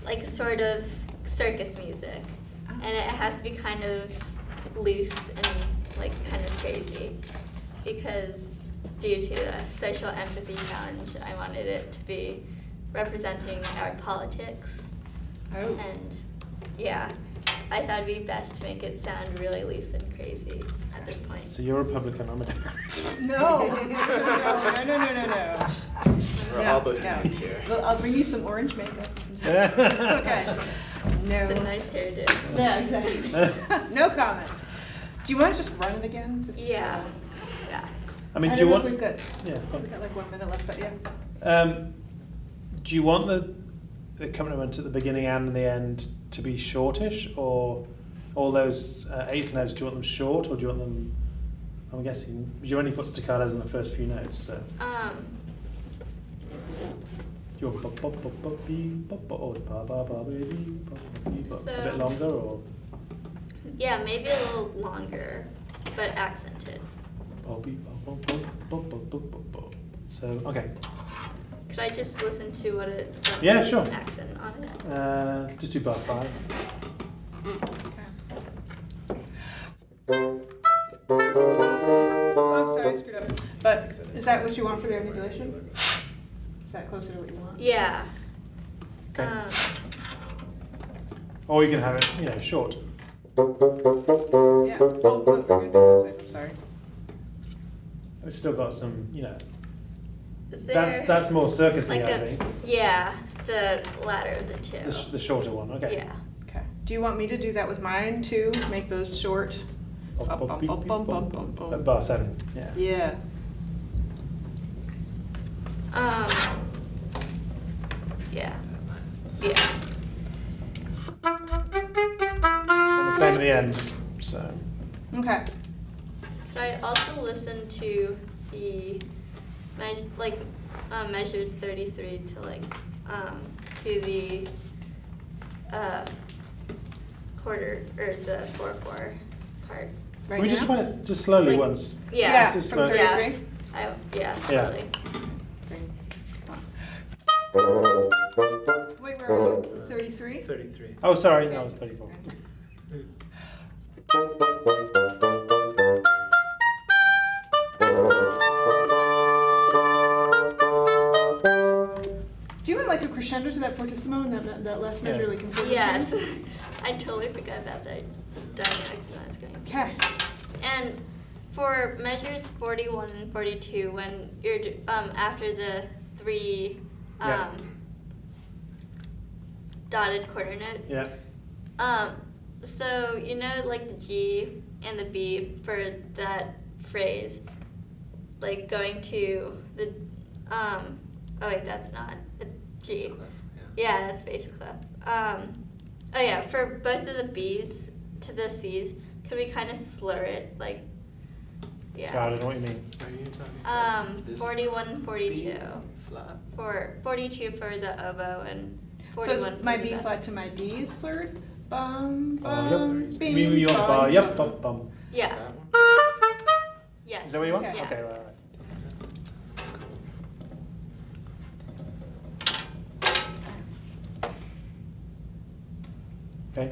like sort of circus music, and it has to be kind of loose and like kind of crazy, because due to the social empathy challenge, I wanted it to be representing our politics. Oh. And yeah, I thought it'd be best to make it sound really loose and crazy at this point. So you're a Republican, I'm a Democrat. No. We're all bohemians here. Well, I'll bring you some orange makeup. Okay. No. The nice hairdo. Yeah, exactly. No comment. Do you want to just run it again? Just, Yeah. Yeah. I mean, I do you don't want? know if we've got, Yeah. we've got like 1 minute left, but yeah. Do you want the accompaniment at the beginning and the end to be shortish, or all those eighth notes? Do you want them short, or do you want them? I'm guessing you only put staccatos in the first few notes, so. Do you want a bit longer, or? Yeah, maybe a little longer, but accented. So okay. Could I just listen to what it sounds Yeah, like sure. an accent on it? Let's just do bar 5. Oh, I'm sorry, I screwed up. But is that what you want for the articulation? Is that closer to what you want? Yeah. Okay. Or you can have it, short. Yeah. Oh, we're gonna do it this way. I'm sorry. We've still got some, Is there that's more circusy, like I a, think. yeah, the latter of the two. The shorter one, okay. Yeah. Okay. Do you want me to do that with mine too? Make those short? At bar 7, yeah. Yeah. Yeah. Yeah. And the same at the end, so. Okay. Could I also listen to the measures 33 to to the quarter or the 4/4 part? Can we just try it just slowly once? Yeah. Just from slowly. 33? Yeah, slowly. Wait, where are you? 33? 33. Oh, sorry, that was 34. Do you want like a crescendo to that fortissimo and that last measure like in fortissimo? Yes. I totally forgot about the dynamics when I was going. Okay. And for measures 41 and 42, when you're after the 3 dotted quarter notes. Yeah. So like the G and the B for that phrase, like going to the oh wait, that's not a G. Bass clef, Yeah, that's bass clef. Oh yeah, for both of the B's to the C's, could we kind of slur it like? Yeah. So I don't know what you mean. Are you talking this 41 and 42. B flat? For 42 for the oboe and So 41 is my for the B bass. flat to my D is slurred? Bum, Oh, bum, yes. bing, You want bar, bum. yep, bum, bum. Yeah. That one? Yes. Is that what you want? Yeah. Okay, right. Okay.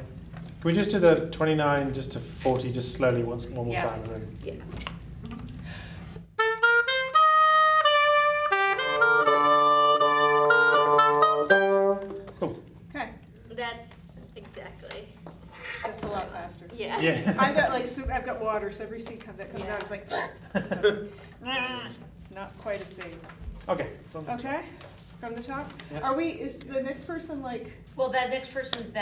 Can we just do the 29 just to 40 just slowly one more Yeah. time and then? Yeah. Cool. Okay. That's exactly. Just a lot faster. Yeah. Yeah. I've got like I've got water, so every C that comes out is like it's not quite a C. Okay. From the Okay. From the top? Yeah. Are we is the next person like Well, that next person's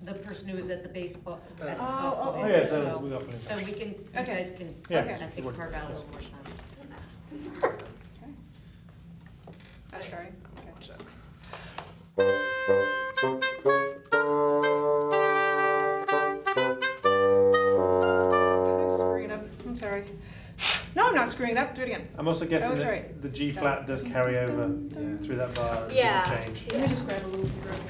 the person who was at the baseball, at the Oh, softball oh, game. Oh, yeah, so So we got plenty. so we can, you Okay. guys can, Yeah. I think, carve out a little more time. Oh, sorry. Okay. I'm screwing up. I'm sorry. No, I'm not screwing up. Do it again. I'm also guessing That was that right. the G flat does carry over through that bar. It Yeah. doesn't change. Let me just grab a little throat.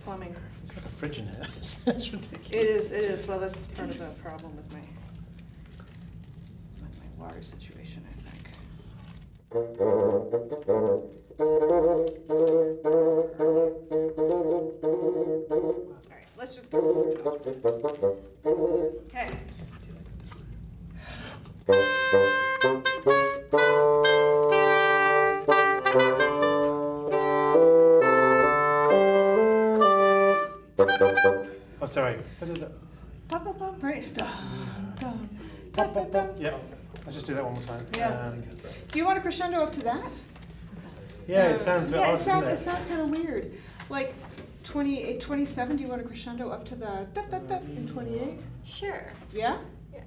Plumbing. It's like a fridge in here. It's ridiculous. It is, it is. Well, that's part of the problem with my water situation, I think. All right, let's just go. Okay. Oh, sorry. Right. Dun, dun, dun, dun, dun. Yeah. Let's just do that one more time. Yeah. Do you want a crescendo up to that? Yeah, it sounds a bit Yeah, odd, it sounds doesn't it? kind of weird. Like 28, 27. Do you want a crescendo up to the da da da in 28? Sure. Yeah. Yeah.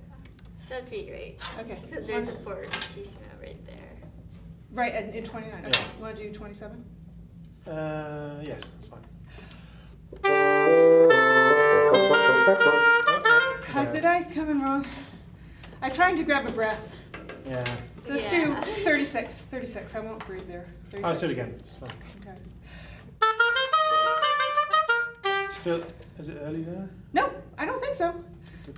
That'd be great. Okay. Because there's a fortissimo right there. Right, and in 29. Okay. You want to do 27? Yes, that's fine. Did I come in wrong? I'm trying to grab a breath. Yeah. Let's do 36. 36. I won't breathe there. 36. Oh, let's do it again. It's fine. Okay. Still, is it early there? No, I don't think so.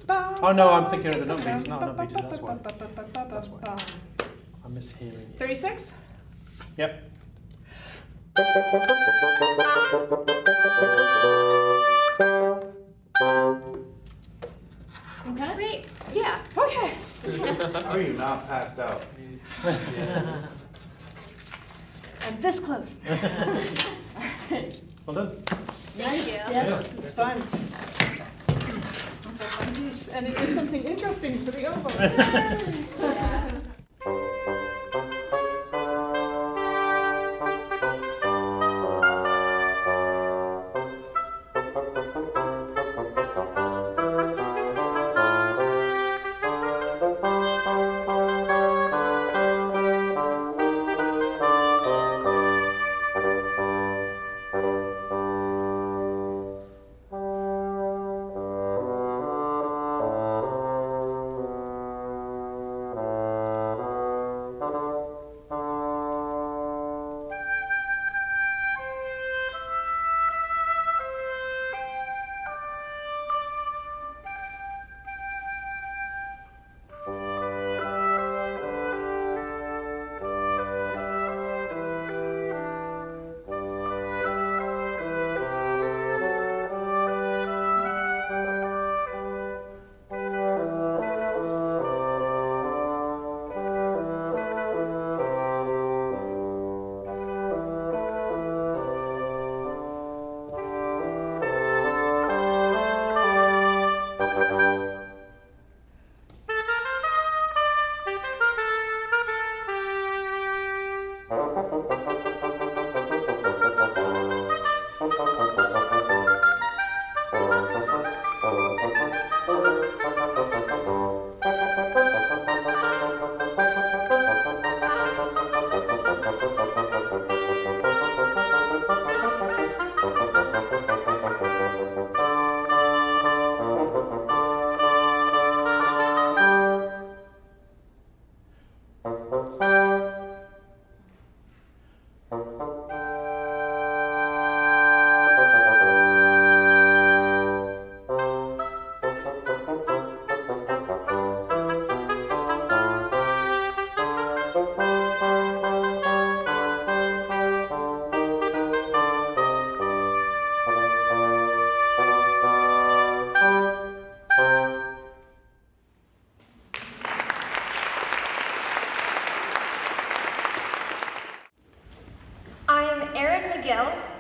Oh no, I'm thinking of the note beats, not note beats, that's why. That's why. I'm mishearing you. 36? Yep. Okay. Great. Yeah. Okay. How are you not passed out? I'm this close. Well done. Nice. Yes, it's fun. And it is something interesting for the oboe.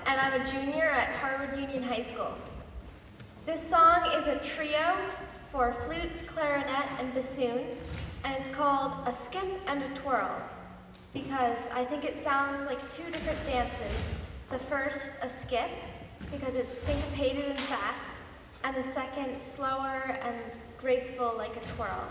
And I'm a junior at Harvard Union High School. This song is a trio for flute, clarinet, and bassoon, and it's called A Skip and a Twirl, because I think it sounds like two different dances. The first, a skip, because it's syncopated and fast, and the second, slower and graceful like a twirl.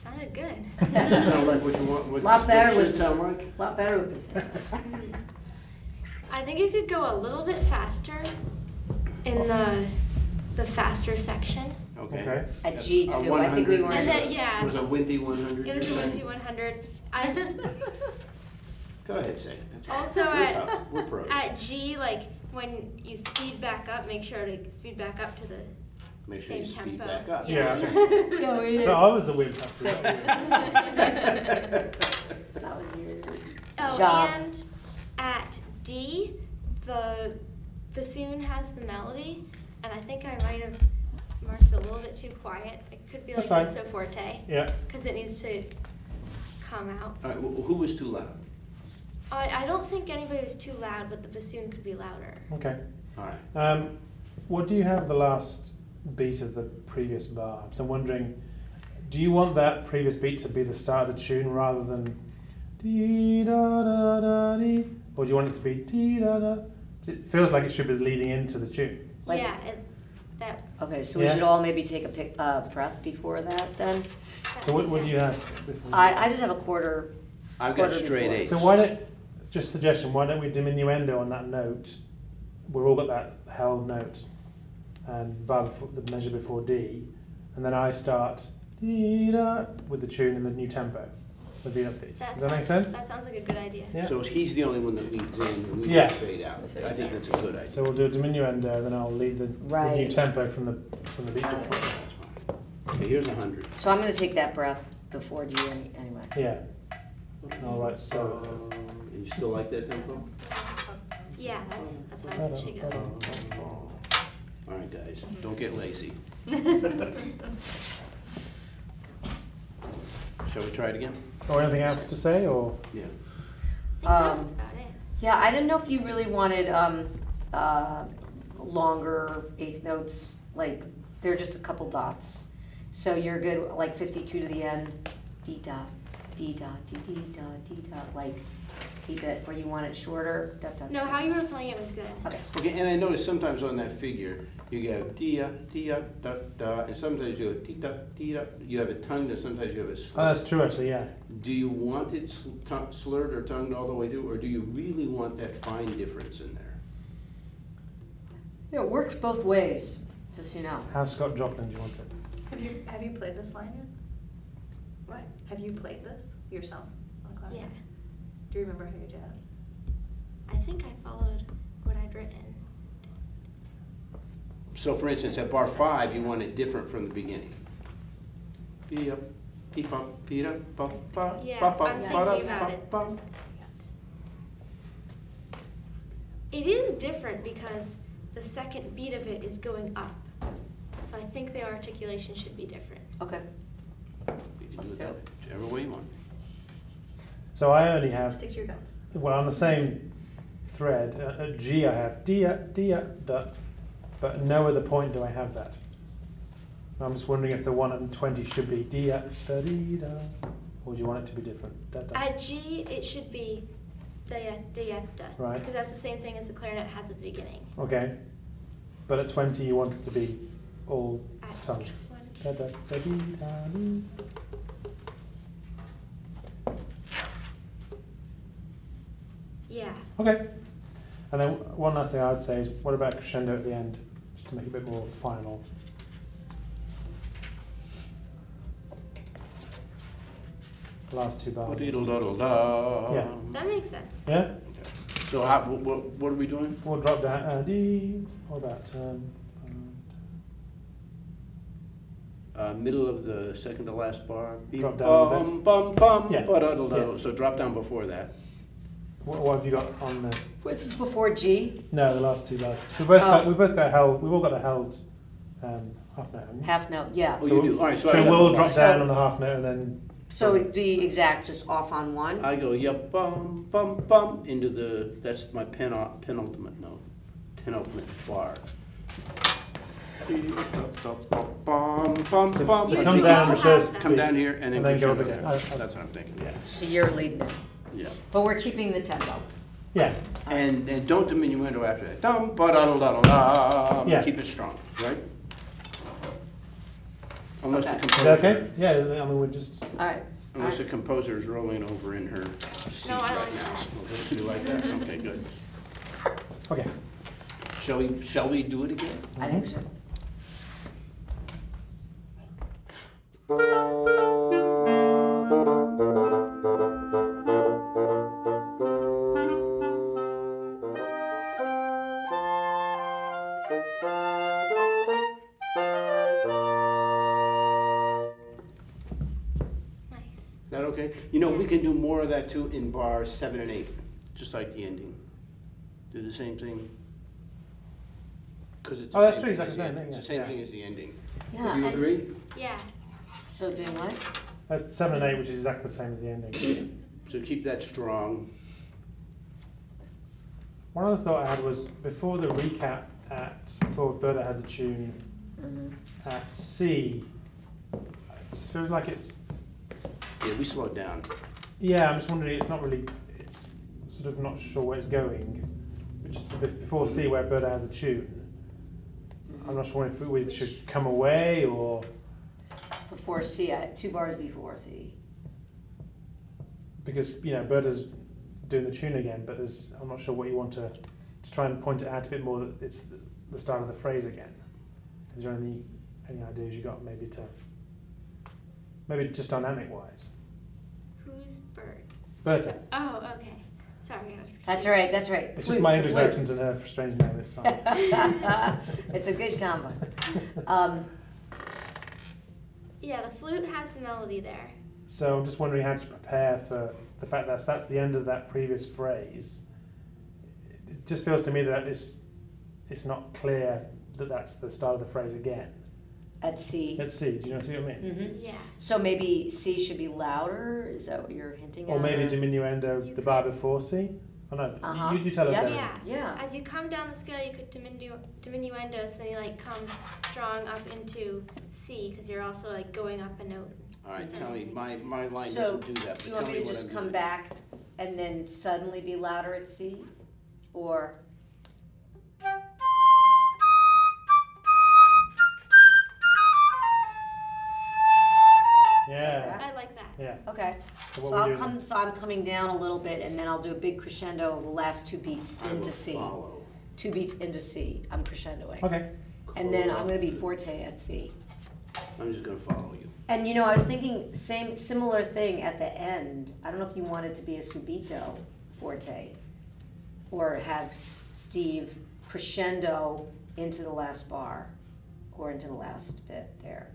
Sounded good. Sound like what you want, what Lot better it should with sound like? Lot better with this. I think it could go a little bit faster in the faster section. Okay. At G A too, I think we 100 weren't. was And then, yeah. Was a wimpy 100? It was a you're saying? wimpy 100. Go ahead, say it. That's all right. Also We're at, tough. We're pros. at G, like when you speed back up, make sure to speed back up to the Make sure same you speed tempo. back up. Yeah. So I was the wimp after that was your Oh, job. and at D, the bassoon has the melody, and I think I might have marked it a little bit too quiet. It could be like That's fine. mezzo forte. Yeah. Because it needs to come out. All right, who was too loud? I don't think anybody was too loud, but the bassoon could be louder. Okay. All right. What do you have the last beat of the previous bar? So I'm wondering, do you want that previous beat to be the start of the tune rather than dee da da da dee, or do you want it to be dee da da? It feels like it should be leading into the tune. Like- Yeah, that. Okay, so we Yeah. should all maybe take a breath before that then? So what do you have? I just have a quarter. I've got quarter straight before. eights. So why don't, just suggestion, why don't we diminuendo on that note? We've all got that held note, and bar before, the measure before D, and then I start dee da with the tune in the new tempo, the beat up beat. Does that make sense? That sounds like a good idea. Yeah. So he's the only one that leads in and we Yeah. just fade out. I think that's a good idea. So we'll do a diminuendo, then I'll lead the new Right. tempo from the beat before. Okay, here's 100. So I'm gonna take that breath before D anyway. Yeah. All right. So. And you still like that tempo? Yeah, that's how it should go. All right, guys, don't get lazy. Shall we try it again? Or anything else to say, or? Yeah. That was about it. Yeah, I didn't know if you really wanted longer eighth notes, like they're just a couple dots. So you're good, like 52 to the end, D dot, D dot, D D dot, D dot, like keep it, or you want it shorter, dot dot. No, dot. how you were playing it was good. Okay. Okay, and I noticed sometimes on that figure, you go dia, dia, da, da, and sometimes you go tita, tita. You have a tongue, and sometimes you have a slur. That's true, actually. Yeah. Do you want it slurred or tongued all the way through, or do you really want that fine difference in there? Yeah, it works both ways, just so you know. How Scott Joplin do you want it? Have you played this line yet? What? Have you played this yourself on clarinet? Yeah. Do you remember how you did it? I think I followed what I'd written. So for instance, at bar 5, you want it different from the beginning. Pee-up, peep-up, peep-up, ba-ba, Yeah, ba-ba, I'm thinking ba-da, about it. ba-ba. It is different because the second beat of it is going up. So I think the articulation should be different. Okay. You can do it that way, whichever way you want. So I only have. Stick to your guns. Well, on the same thread, at G I have dia, dia, da, but no other point do I have that. I'm just wondering if the one at 20 should be dia, da, dee, da, or do you want it to be different? Da, da. At G, it should be da da. Right. Because that's the same thing as the clarinet has at the beginning. Okay. But at 20 you want it to be all At tongue. 20. Da, da, da, dee, da, dee. Yeah. Okay. And then one last thing I would say is, what about crescendo at the end, just to make it a bit more final? The last two bars. Diddle-daddle-da. Yeah. That makes sense. Yeah? So what are we doing? We'll drop down D. What about middle of the second to last bar. Drop down a Bum, bit. bum, bum, Yeah. ba-da-da-da. Yeah. So drop down before that. what have you got on there? This is before G, No, the last two bars. We both got held. We've all got a held half note. haven't we? half note, yeah. Oh, you do? All right, so I So got we'll the drop bar. down on the half note and then. So it'd be exact, just off on one. I go, yep, bum, bum, bum, into the, that's my penultimate note, penultimate bar. Bum, bum, bum. So come down the first Come beat, down here and then go up crescendo again. there. That's what I'm thinking, yeah. So you're leading it. Yeah. But we're keeping the tempo. Yeah. And don't diminuendo after that. Dum, ba-da-da-da-da. Yeah. Keep it strong, right? Unless the Is composer. that okay? Yeah, I mean, we're just. All right. Unless the composer is rolling over in her seat No, I right like now. that. Okay, you like that? Okay, good. Okay. Shall we do it again? I think so. Is that okay? You know, we can do more of that too in bars 7 and 8, just like the ending. Do the same thing. Because it's the that's same true, thing it's as like the the end. same It's thing, the yeah. same thing as the ending. Yeah, Do you and- agree? Yeah. So doing what? That's 7 and 8, which is exactly the same as the ending. So keep that strong. One other thought I had was before the recap before Berta has the tune at C, it just feels like it's. Yeah, we slowed down. Yeah, I'm just wondering, it's not really, it's sort of not sure where it's going. But just before C, where Berta has the tune, I'm not sure if we should come away or. Before C, 2 bars before C. Because, you know, Berta's doing the tune again, but I'm not sure what you want to try and point it out a bit more that it's the start of the phrase again. Is there any ideas you got maybe just dynamic wise? Who's Bert? Berta. Oh, okay. Sorry, I was. That's right, that's right. It's just my English accent and her strange name, it's fine. It's a good combo. Yeah, the flute has the melody there. So I'm just wondering how to prepare for the fact that that's the end of that previous phrase. It just feels to me that it's not clear that that's the start of the phrase again. At C. At C, do you know what I mean? Mm-hmm. Yeah. So maybe C should be louder? Is that what you're hinting at? Or maybe diminuendo the bar before C? Oh no, you tell us. Yep. Evan. Yeah. As you come down the scale, you could diminuendo, so then you like come strong up into C, because you're also like going up a note. All right, tell me, my line So, doesn't do that, do you but want tell me me to what just I'm come doing. back and then suddenly be louder at C? Or? Yeah. I like that. Yeah. Okay. So what So we I'll doing come. So I'm coming down a little bit, and then I'll do a big crescendo. The last 2 beats I into will C. follow. 2 beats into C. I'm crescendoing. Okay. And then I'm going to be forte at C. I'm just gonna follow you. And you know, I was thinking similar thing at the end. I don't know if you want it to be a subito forte, or have Steve crescendo into the last bar, or into the last bit there.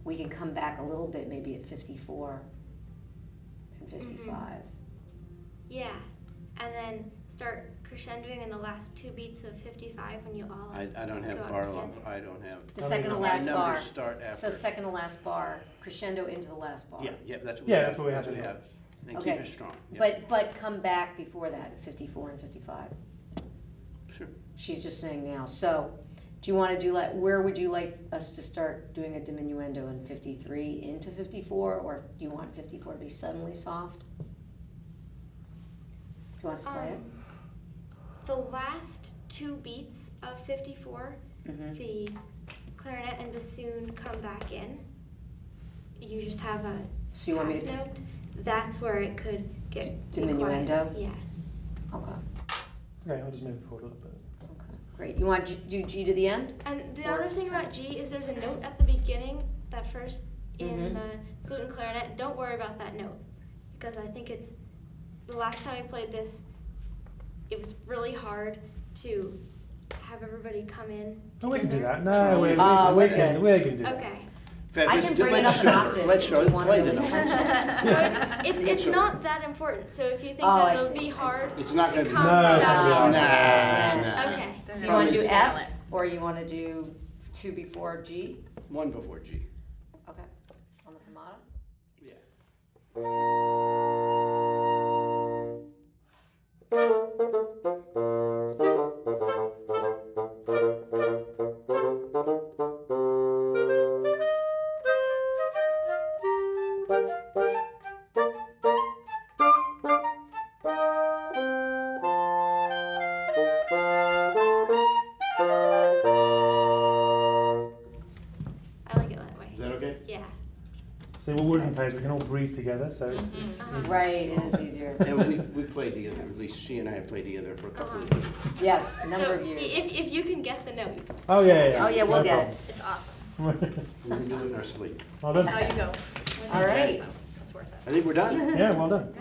We can come back a little bit, maybe at 54 and 55. Yeah, and then start crescendoing in the last 2 beats of 55 when you all I don't go have up bar together. lump, I don't have. The second to My last bar. numbers start after. So second to last bar, crescendo into the last bar. Yeah, that's what we have. Yeah, that's what we have. And Okay. keep it strong. Yeah. But come back before that at 54 and 55. Sure. She's just saying now. So, do you want to do where would you like us to start doing a diminuendo in 53 into 54, or do you want 54 to be suddenly soft? Do you want us to play it? The last 2 beats of 54, Mhm. the clarinet and bassoon come back in. You just have a So you want me half to note. That's where it could get diminuendo? quiet. Yeah. Okay. Okay, I'll just move it forward a little bit. Great. You want to do G to the end? And the Or other thing sorry. about G is there's a note at the beginning, that first in Mhm. the flute and clarinet. Don't worry about that note, because I think it's the last time we played this, it was really hard to have everybody come in. Oh, we can do together. that. No, we we're can do that. Okay. In fact, I let's can do- bring it let's up show an her. octave Let's if show you her. want Play to the really note. It's Sure. not that important. So if you think Oh, I that it'll see, be I hard It's not to gonna be- come No, it's not gonna be down. hard. Nah. Okay. So you want to do Probably F, or you want to do 2 before G? 1 before G. Okay. On the fermata? Yeah. I like it that way. Is that okay? Yeah. See, what we can play is we can all breathe together, so it's Uh-huh. easy. Right, it is easier. And we played together, at least she and I have played together for a couple of years. Yes, a number So of years. if you can get the note. Oh, yeah, yeah. Oh, yeah, we'll No get problem. it. It's awesome. We can do it in our sleep. Well done. That's how you go. All right. So that's worth it. I think we're done. Yeah, well done.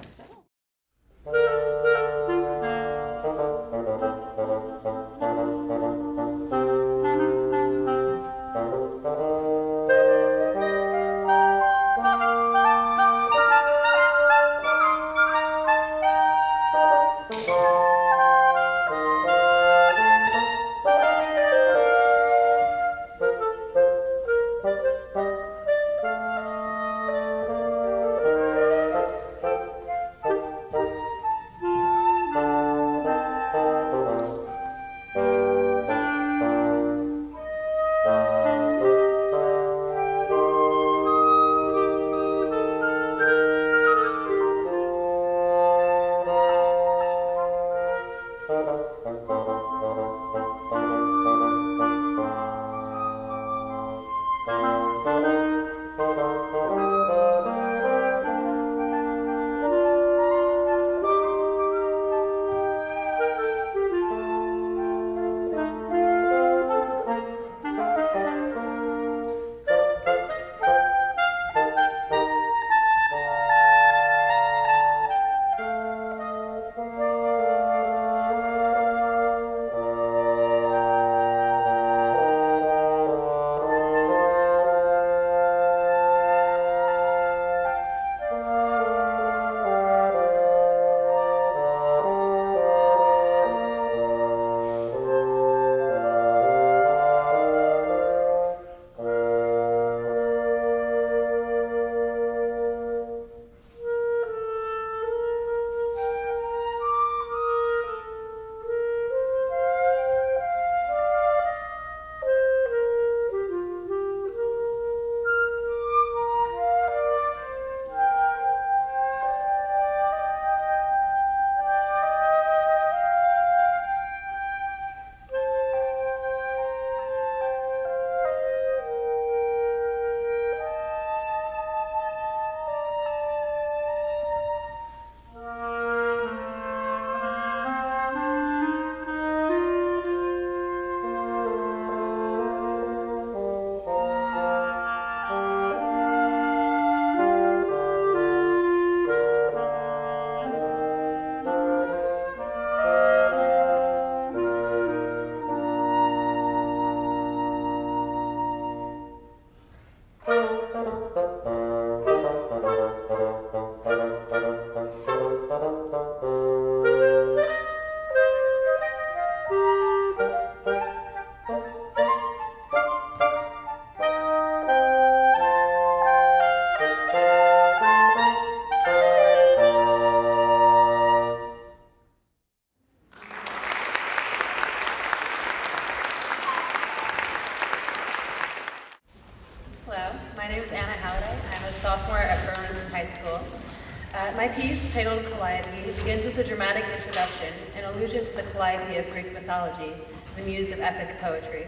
My piece, titled Calliope, begins with a dramatic introduction, an allusion to the Calliope of Greek mythology, the muse of epic poetry.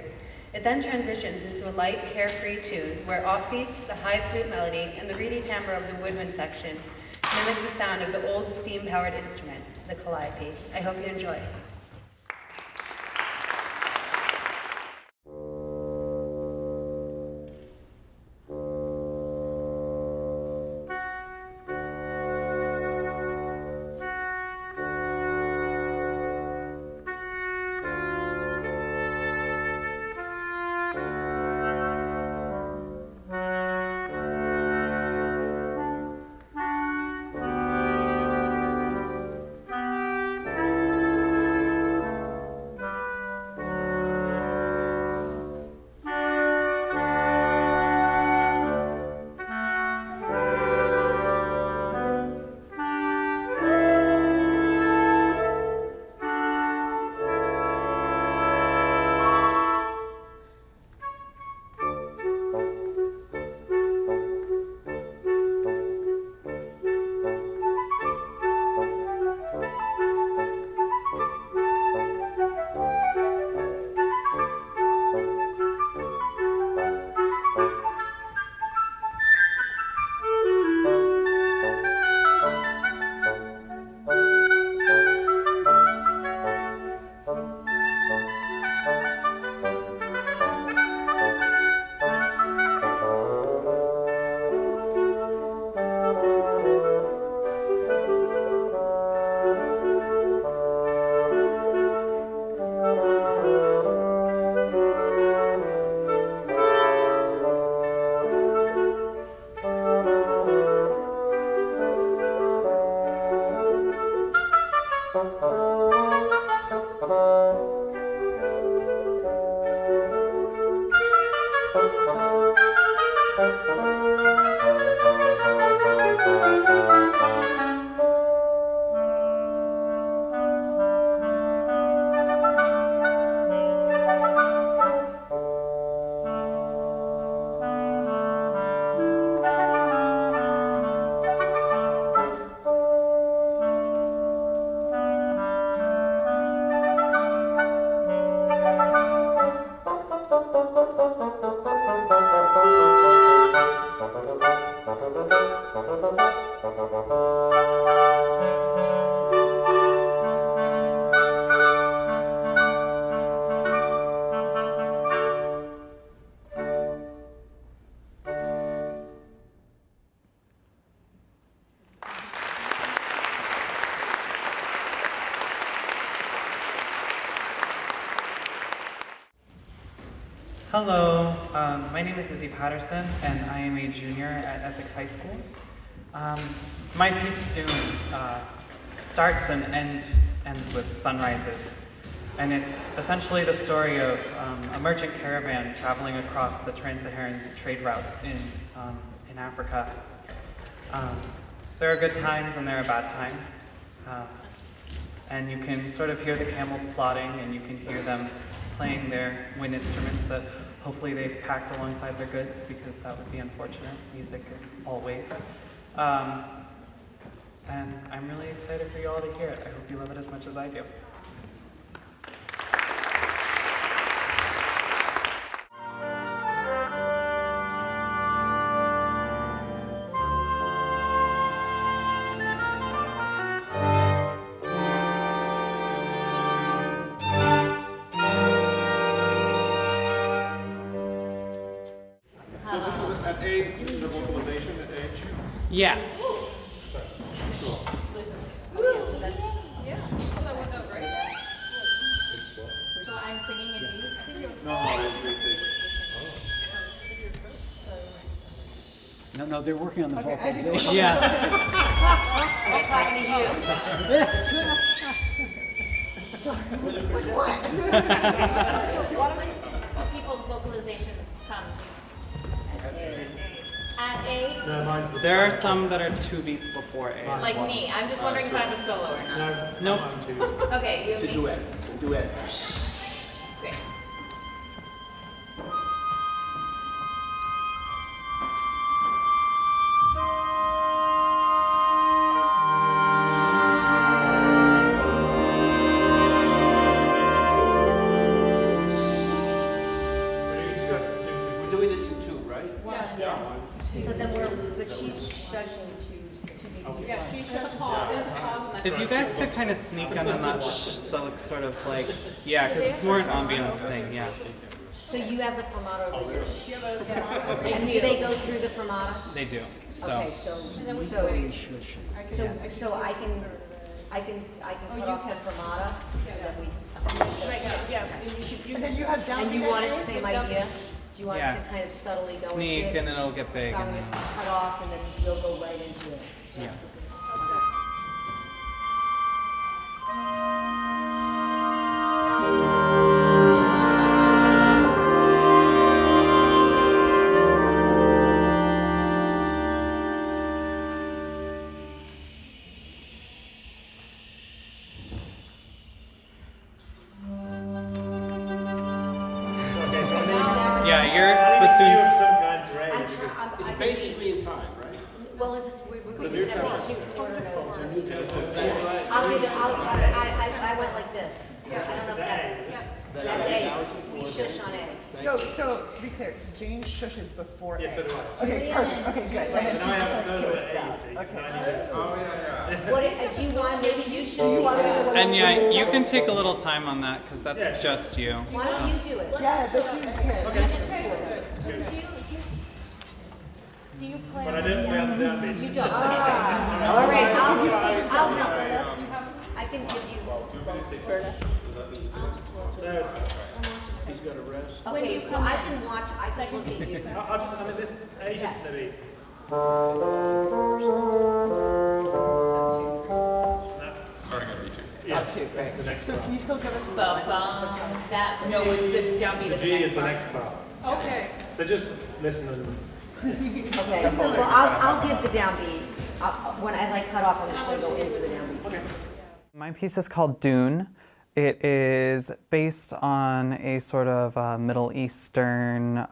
It then transitions into a light, carefree tune where offbeats, the high flute melody, and the reedy timbre of the woodwind section mimic the sound of the old steam-powered instrument, the Calliope. I hope you enjoy. Hello, my name is Izzy Patterson, and I am a junior at Essex High School. My piece, Dune, starts and ends with sunrises, and it's essentially the story of a merchant caravan traveling across the trans-Saharan trade routes in Africa. There are good times and there are bad times, and you can sort of hear the camels plodding, and you can hear them playing their wind instruments that hopefully they packed alongside their goods, because that would be unfortunate. Music is always. And I'm really excited for you all to hear it. I hope you love it as much as I do. So this is at A, this is a vocalization at A? Yeah. So that's, yeah. So I'm singing a D. No, they're working on the vocalization. Yeah. I'm talking to you. Do people's vocalizations come at A? There are some that are 2 beats before A. Like me. I'm just wondering if I have a solo or not. Nope. Okay, you have To me. duet. Duet. Great. We're doing it in 2, right? Yes. Yeah. So then but she's shushing to be. Yeah, she's just pause. There's a pause in that. If you guys could kind of sneak on the much, so it's sort of like, yeah, because it's more an ambiance thing, yeah. So you have the fermata over here. They And do do. they go through the fermata? They do, so. Okay, so I can cut off the fermata, and then we. And then you have down And you beat want at it A? the same idea? Do you want us Yeah. to kind of subtly go into it? Sneak and then it'll get big. So I'm And gonna then, cut off and then we'll go right into it. yeah. Yeah, you're bassoons. It's basically in time, right? Well, we're It's a going new to tempo. 72 quarter notes. That's I'll give it, I went like this. I don't know if that, that's A. We shush on A. So to be clear, Jane shushes before A. Yeah, so do I. Okay, perfect. Okay, good. And then And she I have just solo like at kicks A, down. so you Okay. Oh, yeah. What, do you want, maybe you should. And yeah, you can take a little time on that, because that's just you. Why don't you do it? Yeah, this is good. You just do it. Do you play? But I didn't play on the downbeat. You don't. All right, I'll help. I can give you. He's got a rest. Okay, so I can watch, I can look at you. I'll just, I mean, this age is gonna be. Starting at B2. Yeah, Two, that's right. the next So part. can you still give us Bum, bum. That no was the downbeat The of the G next is the part. next part. Okay. So just listen and. Okay, so I'll give the downbeat, as I cut off, I'm just gonna go into the downbeat. My piece is called Dune. It is based on a sort of Middle Eastern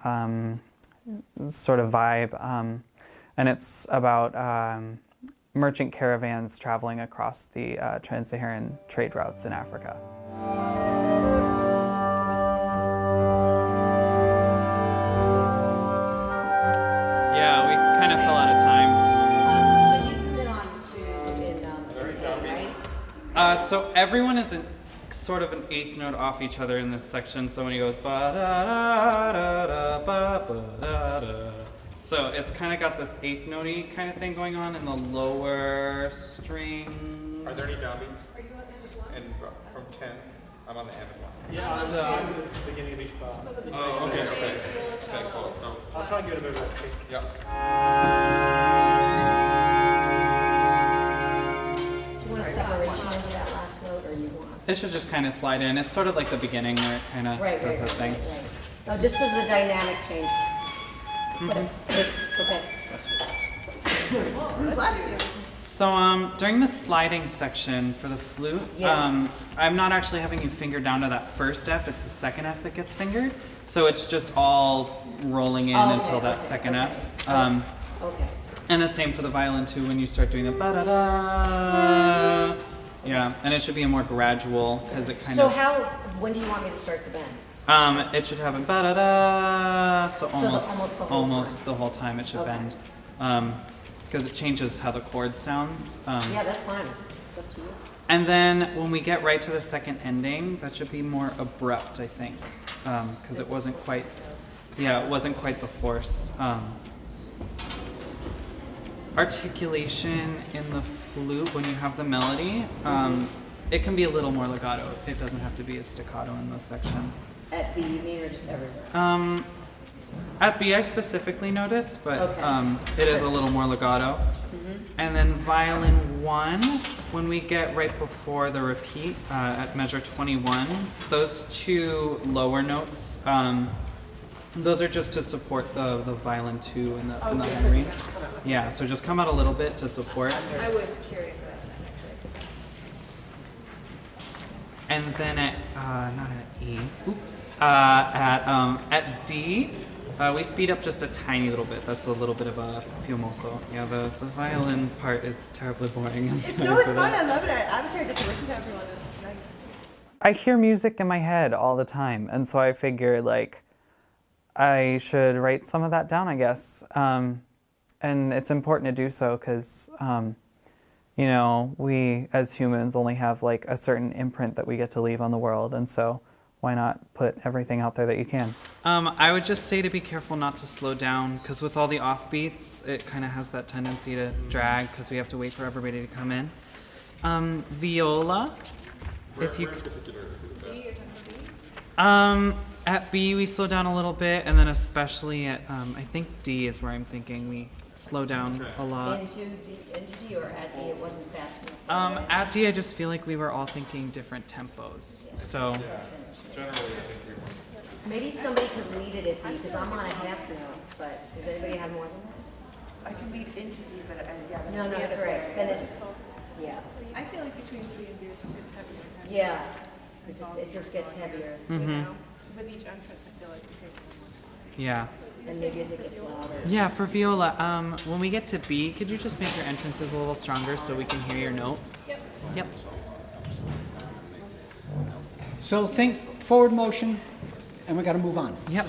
sort of vibe, and it's about merchant caravans traveling across the trans-Saharan trade routes in Africa. Yeah, we kind of fell out of time. So you commit So everyone is sort of an eighth note off each other in this section. So when he goes ba da da da da ba ba da da, so it's kind of got this eighth note-y kind of thing going on in the lower strings. Are there any downbeats? Are you on end of one? And from 10, I'm on the end of one. Yeah, I'm at the beginning of each bar. Oh, okay, okay. Okay, cool. So I'll try and give it a bit of a kick. Yeah. Do you want a separation into that last note, or you want? It should just kind of slide in. It's sort of like the beginning where it kind of does that thing. Oh, just because the dynamic change. Okay. Bless you. So during the sliding section for the flute, I'm not actually having you finger down to that first F. It's the second F that gets fingered. So it's just all rolling in until that second F. Okay. And the same for the violin too. When you start doing the ba da da. Yeah, and it should be a more gradual because it kind So of. when do you want me to start the bend? It should have a ba da da. So almost the whole time it should bend. Because it changes how the chord sounds. Yeah, that's fine. It's up to you. And then when we get right to the second ending, that should be more abrupt, I think, because it wasn't quite the force. Articulation in the flute when you have the melody, it can be a little more legato. It doesn't have to be as staccato in those sections. At B, you mean, or just everywhere? At B, I specifically noticed, but it is a little more legato. Mm-hmm. And then violin 1, when we get right before the repeat at measure 21, those two lower notes, those are just to support the violin 2 and the Henry. Yeah, so just come out a little bit to support. I was curious about that actually. And then at not at E, oops, at D, we speed up just a tiny little bit. That's a little bit of a fumoso. Yeah, the violin part is terribly boring. No, it's fun. I love it. I was very good to listen to everyone. It's nice. I hear music in my head all the time, and so I figured I should write some of that down, I guess. And it's important to do so because, we as humans only have a certain imprint that we get to leave on the world, and so why not put everything out there that you can? I would just say to be careful not to slow down, because with all the offbeats, it kind of has that tendency to drag because we have to wait for everybody to come in. Viola, if you. At B we slow down a little bit, and then especially at I think D is where I'm thinking we slow down a lot. Into D or at D, it wasn't fast enough. Right? At D, I just feel like we were all thinking different tempos. So. Generally, I think we were. Maybe somebody could lead it at D, because I'm on a half note, but does anybody have more than that? I can lead into D, but No, that's right. Then it's, yeah. I feel like between C and D it just gets heavier and heavier. Yeah, it just gets heavier. With each entrance, I feel like it takes more. Yeah. And the music gets louder. Yeah, for viola, when we get to B, could you just make your entrances a little stronger so we can hear your note? Yep. So think forward motion, and we got to move on. Yep.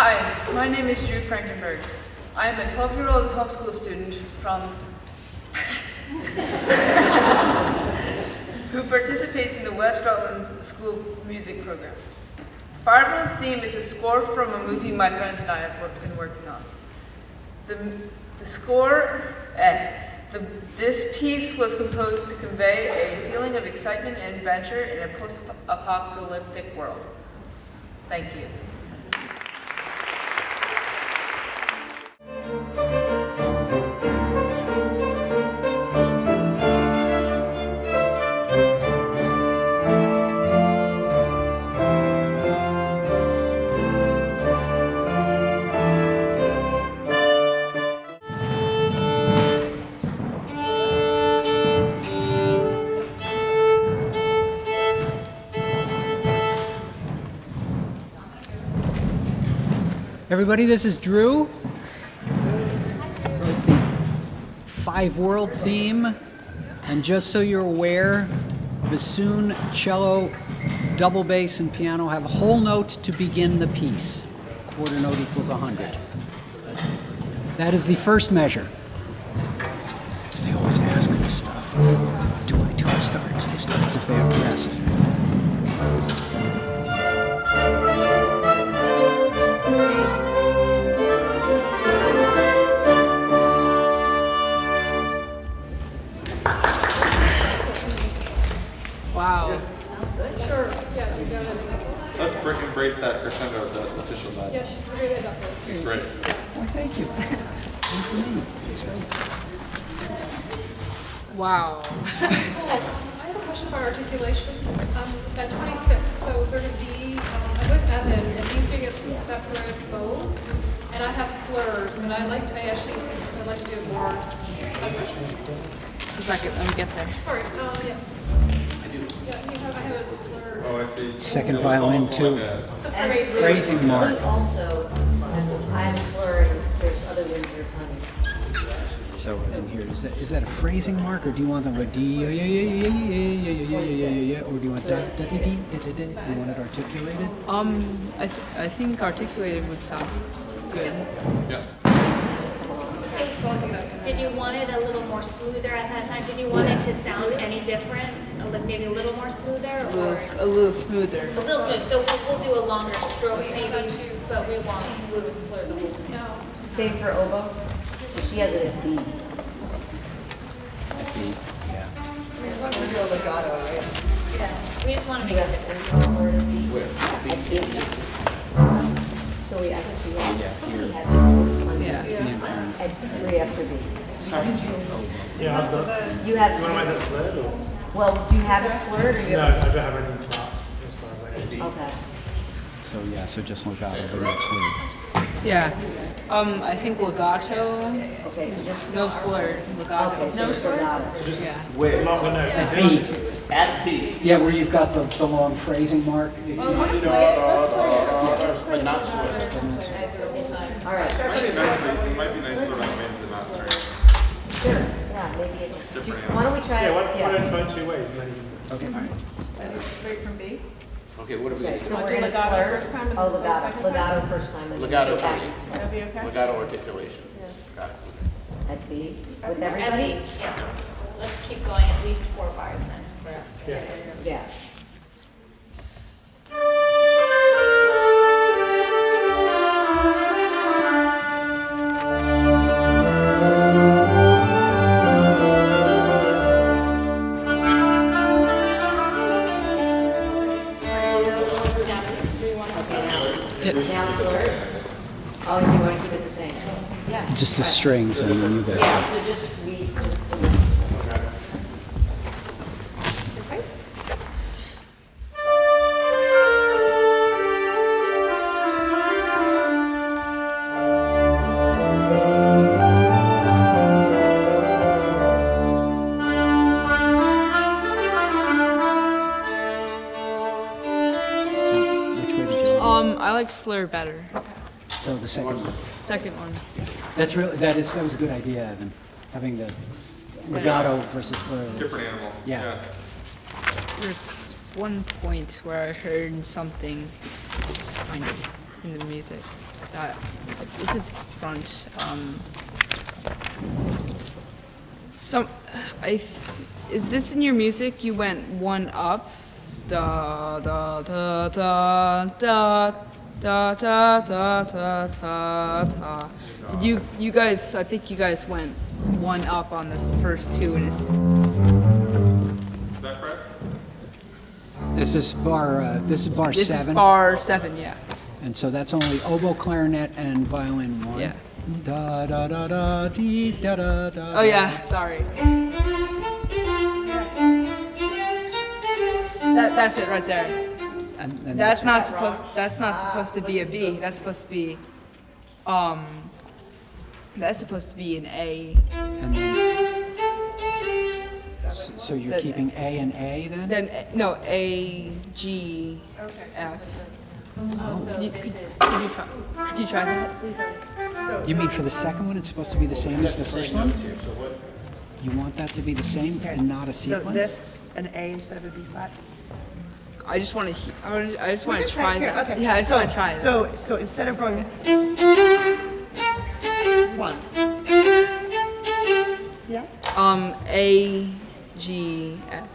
Hi, my name is Drew Frankenberg. I am a 12-year-old home school student from who participates in the West Rutland's school music program. Firefly's theme is a score from a movie my friends and I have been working on. This piece was composed to convey a feeling of excitement and adventure in a post-apocalyptic world. Thank you. Everybody, this is Drew. Wrote the 5 World theme. And just so you're aware, bassoon, cello, double bass, and piano have a whole note to begin the piece. Quarter note equals 100. That is the first measure. Because they always ask this stuff. Do I 2 starts? 2 starts if they have rest. Wow. Sounds good. Sure. Yeah, you got it. Let's embrace that crescendo of the official nod. Yeah, she's really good up there. Great. Well, thank you. Thank you for me. That's right. Wow. I have a question about articulation. At 26, so there would be, I'm with Evan, and he's doing a separate bow, and I have slurs, but I actually think I'd like to do more separate. A second, let me get there. Sorry, yeah. Yeah, I have a slur. Oh, I see. Second violin, too. And Phrasing mark. Flute also, I have a slur and there's other ones that are tiny. So in here, is that a phrasing mark, or do you want them to go D, yeah, yeah, yeah, yeah, yeah, yeah, yeah, yeah, or do you want da, da, da, da, da, da, da? Do you want it articulated? I think articulated would sound good. Yeah. Did you want it a little more smoother at that time? Did you want it to sound any different? Maybe a little more smoother? Or? A little smoother. A little smooth. So we'll do a longer stroke maybe, but we wouldn't slur the whole thing. No. Same for oboe? She has it at B. At B, yeah. We'll do a legato, right? Yeah. We just want to You make have it slur different. at B? So I guess we have, we have at 3 after B. Yeah, I've got. You have. You want to make that slurred or? Well, do you have it slurred or you? No, I don't have any parts as far as I can. Okay. So yeah, so just legato, but not slurred. Yeah. I think legato. Okay, so just. No slur. Legato. Okay, so No just slur? legato. So just Yeah. wait. Longer notes. At B. At B. Yeah, where you've got the long phrasing mark. It's But not slurred. All right. It might be nice to run winds and not straight. Sure, yeah, maybe it's. Different Why don't we try Yeah, it? why don't try 2 ways and then you Okay. Straight from B? Okay, what are we Okay, gonna so do? we're do gonna legato slur. first time and Oh, then slur legato, second time? legato first time and then Legato, go back. please. That'd be okay? Legato articulation. Got it. At B, with At everybody? least, yeah. Let's keep going at least 4 bars then for us. Yeah. Yeah. Now slurred? Oh, you want to keep it the same? Yeah. Just the strings and then you guys. Yeah, so just, we just put this. I like slur better. So the second one. Second one. That was a good idea, Evan. Having the legato versus slur. Different animal. Yeah. There's one point where I heard something kind of in the music. This is the front. Is this in your music? You went one up, da da da da da da da da da da da. Did you guys? I think you guys went one up on the first two, and Is that correct? This is bar. This is bar this 7. is bar 7, yeah. And so that's only oboe, clarinet, and violin 1. Yeah. Da da da da dee da da da. Oh yeah, sorry. That's it right there. And That's not supposed to be a B. That's supposed to be that's supposed to be an A. And then, so you're Then- keeping A and A then? Then no, A, G, F. Could you try that? You mean for the second one, it's supposed to be the same as the first one? You want that to be the same and not a So sequence? this, an A instead of a B flat? I just want to. I just want to Okay, try here, that. okay. Yeah, I just So- want to try that. So instead of going 1. Yeah? A, G, F.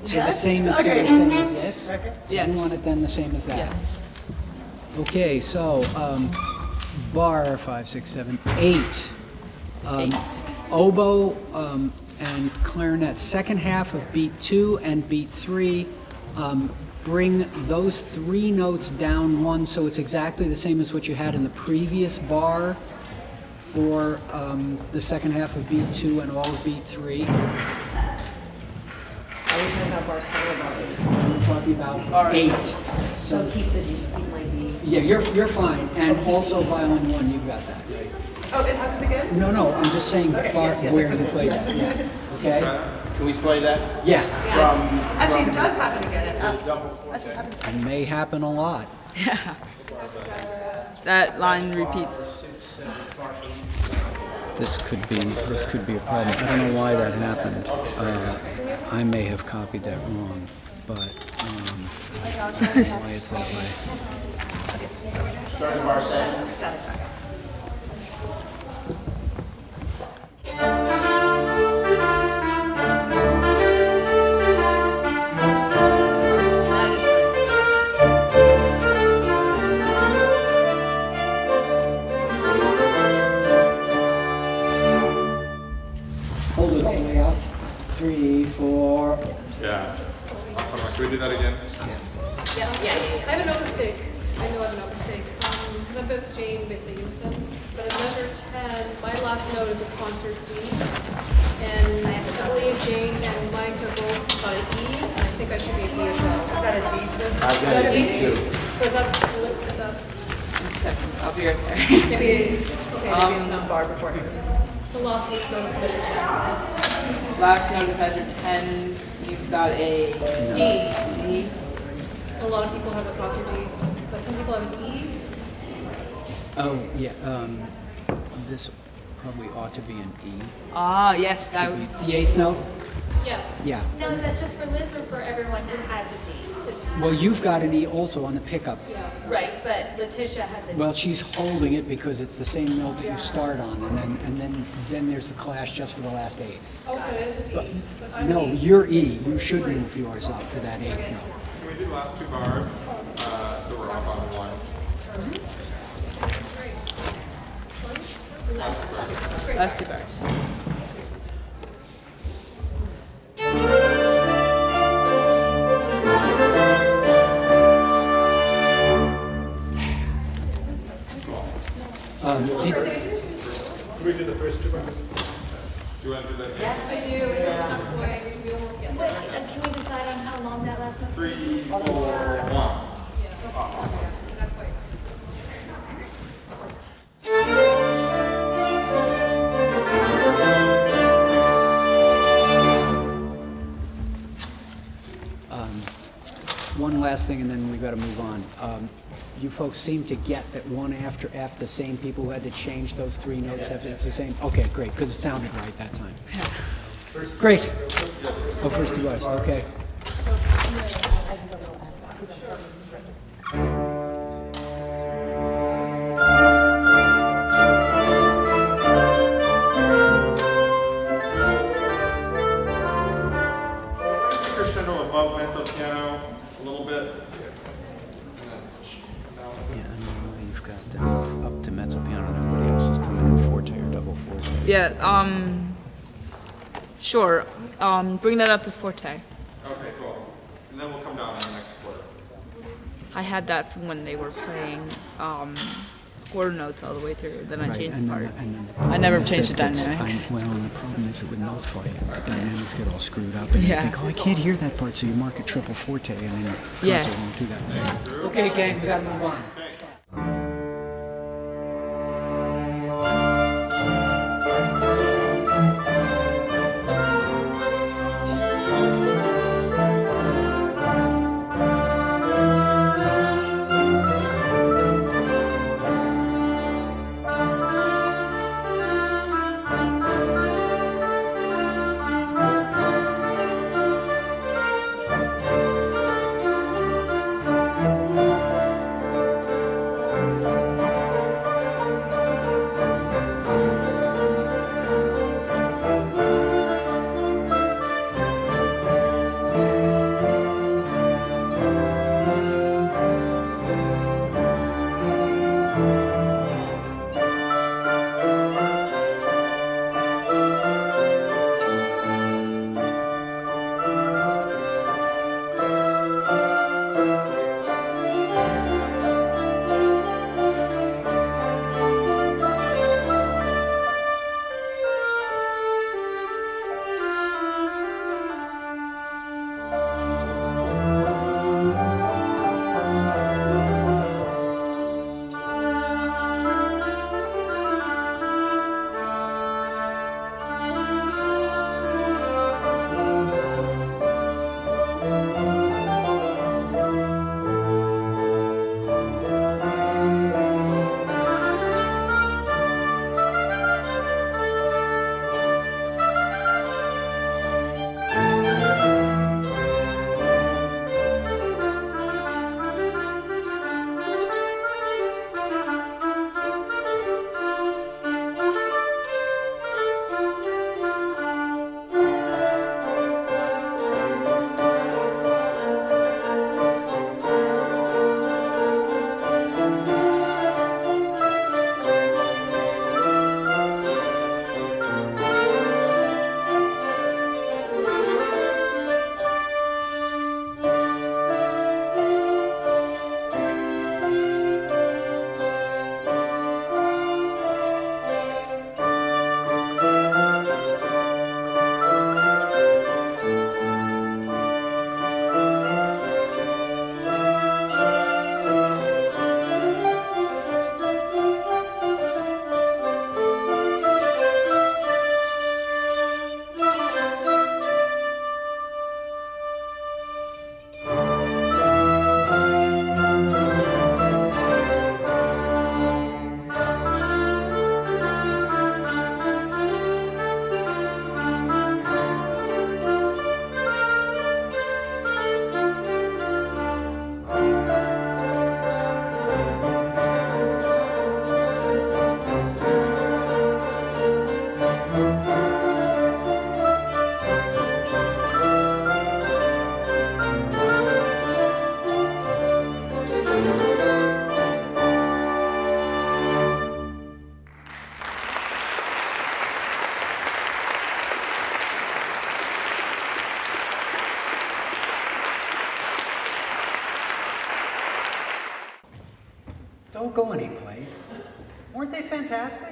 So the same as, so the same as this? So Yes. you want it then the same as that? Yes. Okay, so bar 5, 6, 7, 8. 8. Oboe and clarinet, second half of beat 2 and beat 3. Bring those 3 notes down 1, so it's exactly the same as what you had in the previous bar for the second half of beat 2 and all of beat 3. Are we talking about bar 7 or bar 8? We're talking about Bar 8. So keep the D, keep my D. Yeah, you're fine, and also violin 1, you've got that, right? Oh, it happens again? No, I'm just saying Okay, bar, yes, where okay. you played that, yeah. Okay? Can we play that? Yeah. Actually, it does happen again. It actually happens. It may happen a lot. Yeah. That line repeats. This could be a problem. I don't know why that happened. I may have copied that wrong, but why it's that way. Start at bar 7. Hold it all the way up. 3, 4. Yeah. Hold on, should we do that again? Yeah. I have a note mistake. I know I have a note mistake. Because I'm with Jane, basically unison. But in measure 10, my last note is a concert D. And I believe Jane and Mike are both got an E. And I think I should be a B as well. I've got a D too. I've got a D too. So is that, is that? I'll be right there. Maybe, okay, maybe it's not bar before. So last week's note of measure 10. Last note of measure 10. You've got a D. D. A lot of people have a concert D, but some people have an E. Oh, yeah. This probably ought to be an E. Ah, yes, that would. The 8th note? Yes. Yeah. Now, is that just for Liz or for everyone who has a D? Well, you've got an E also on the pickup. Right, but Letitia has a D. Well, she's holding it because it's the same note that you start on, and then there's the clash just for the last 8. Oh, so it is a D. But I'm No, an E. your E. You should move yours up for that 8th note. Can we do the last 2 bars? So we're up on 1. Last 2 bars. Can we do the first 2 bars? Do you want to do that? I do, and it's not quite, we almost get Wait, there. can we decide on how long that last note? 3, 4, 1. Not quite. One last thing, and then we've got to move on. You folks seem to get that 1 after F, the same people who had to change those 3 notes, if it's the same? Okay, great, because it sounded right that time. Great. Oh, first 2 bars, okay. got down up to mezzo piano, and everybody else is coming in forte or double forte. Yeah, sure. Bring that up to forte. Okay, cool. And then we'll come down in the next quarter. I had that from when they were playing quarter notes all the way through. Then I changed the part. I never changed the dynamics. Well, and the problem is that with note fighting, the dynamics get all screwed up, and you think, oh, I can't hear that part, so you mark it triple forte, and then you won't do that. Okay, gang, we gotta move on. Don't go anyplace. Weren't they fantastic?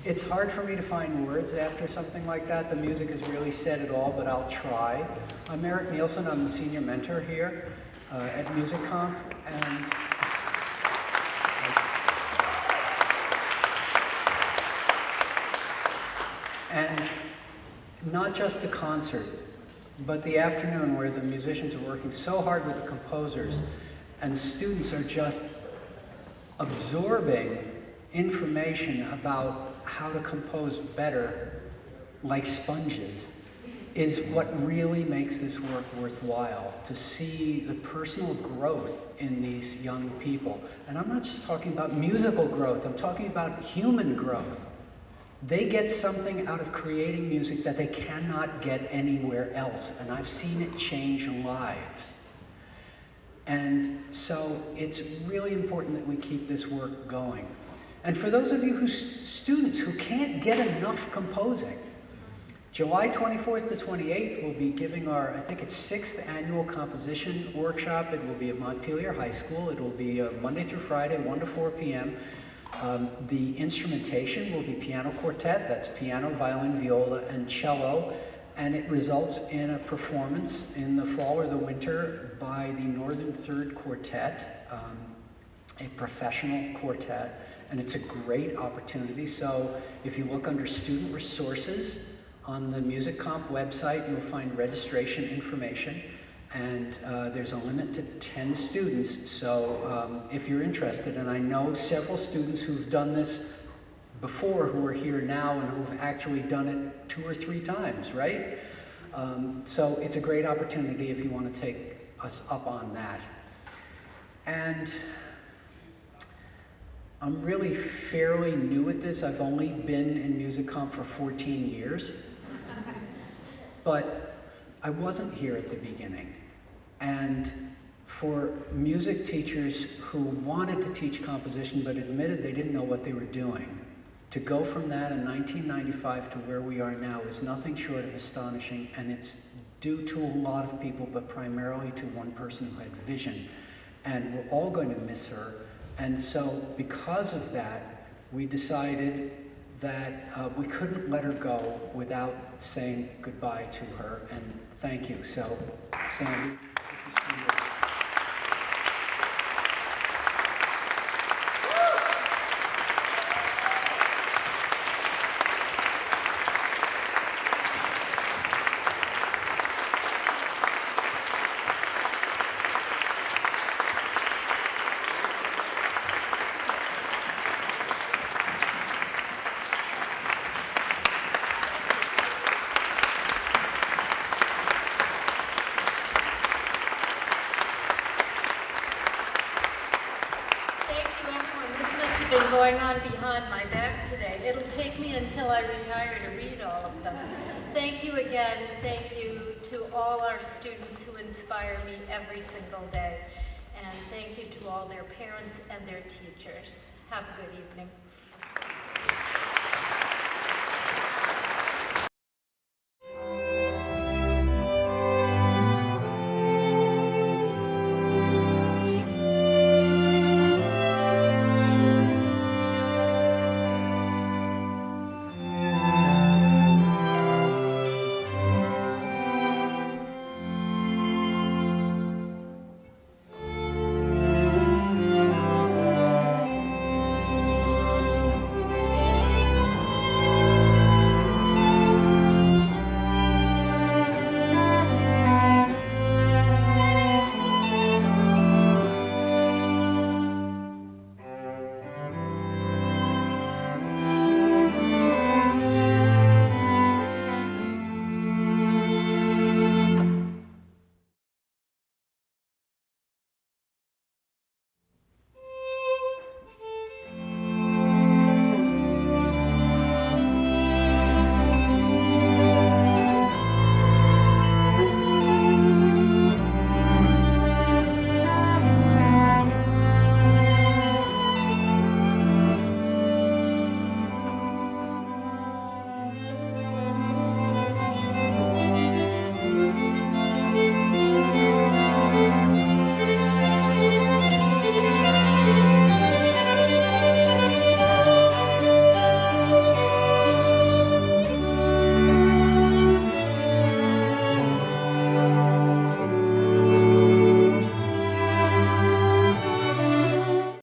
It's hard for me to find words after something like that. The music has really said it all, but I'll try. I'm Eric Nielsen. I'm the senior mentor here at MusicComp, and not just the concert, but the afternoon where the musicians are working so hard with the composers and students are just absorbing information about how to compose better like sponges is what really makes this work worthwhile, to see the personal growth in these young people. And I'm not just talking about musical growth, I'm talking about human growth. They get something out of creating music that they cannot get anywhere else, and I've seen it change lives. And so it's really important that we keep this work going. And for those of you students who can't get enough composing, July 24th to 28th, we'll be giving our, I think it's 6th annual composition workshop. It will be at Montpelier High School. It will be Monday through Friday, 1 to 4 p.m. The instrumentation will be piano quartet. That's piano, violin, viola, and cello. And it results in a performance in the fall or the winter by the Northern Third Quartet, a professional quartet. And it's a great opportunity. So if you look under student resources on the Music Comp website, you'll find registration information. And there's a limit to 10 students. So if you're interested, and I know several students who've done this before who are here now and who've actually done it 2 or 3 times, right? So it's a great opportunity if you want to take us up on that. And I'm really fairly new at this. I've only been in Music Comp for 14 years. But I wasn't here at the beginning. And for music teachers who wanted to teach composition but admitted they didn't know what they were doing, to go from that in 1995 to where we are now is nothing short of astonishing, and it's due to a lot of people, but primarily to one person who had vision. And we're all going to miss her. And so because of that, we decided that we couldn't let her go without saying goodbye to her, and thank you. So, Sandy, this is for you. Going on behind my back today. It'll take me until I retire to read all of them. Thank you again. Thank you to all our students who inspire me every single day. And thank you to all their parents and their teachers. Have a good evening.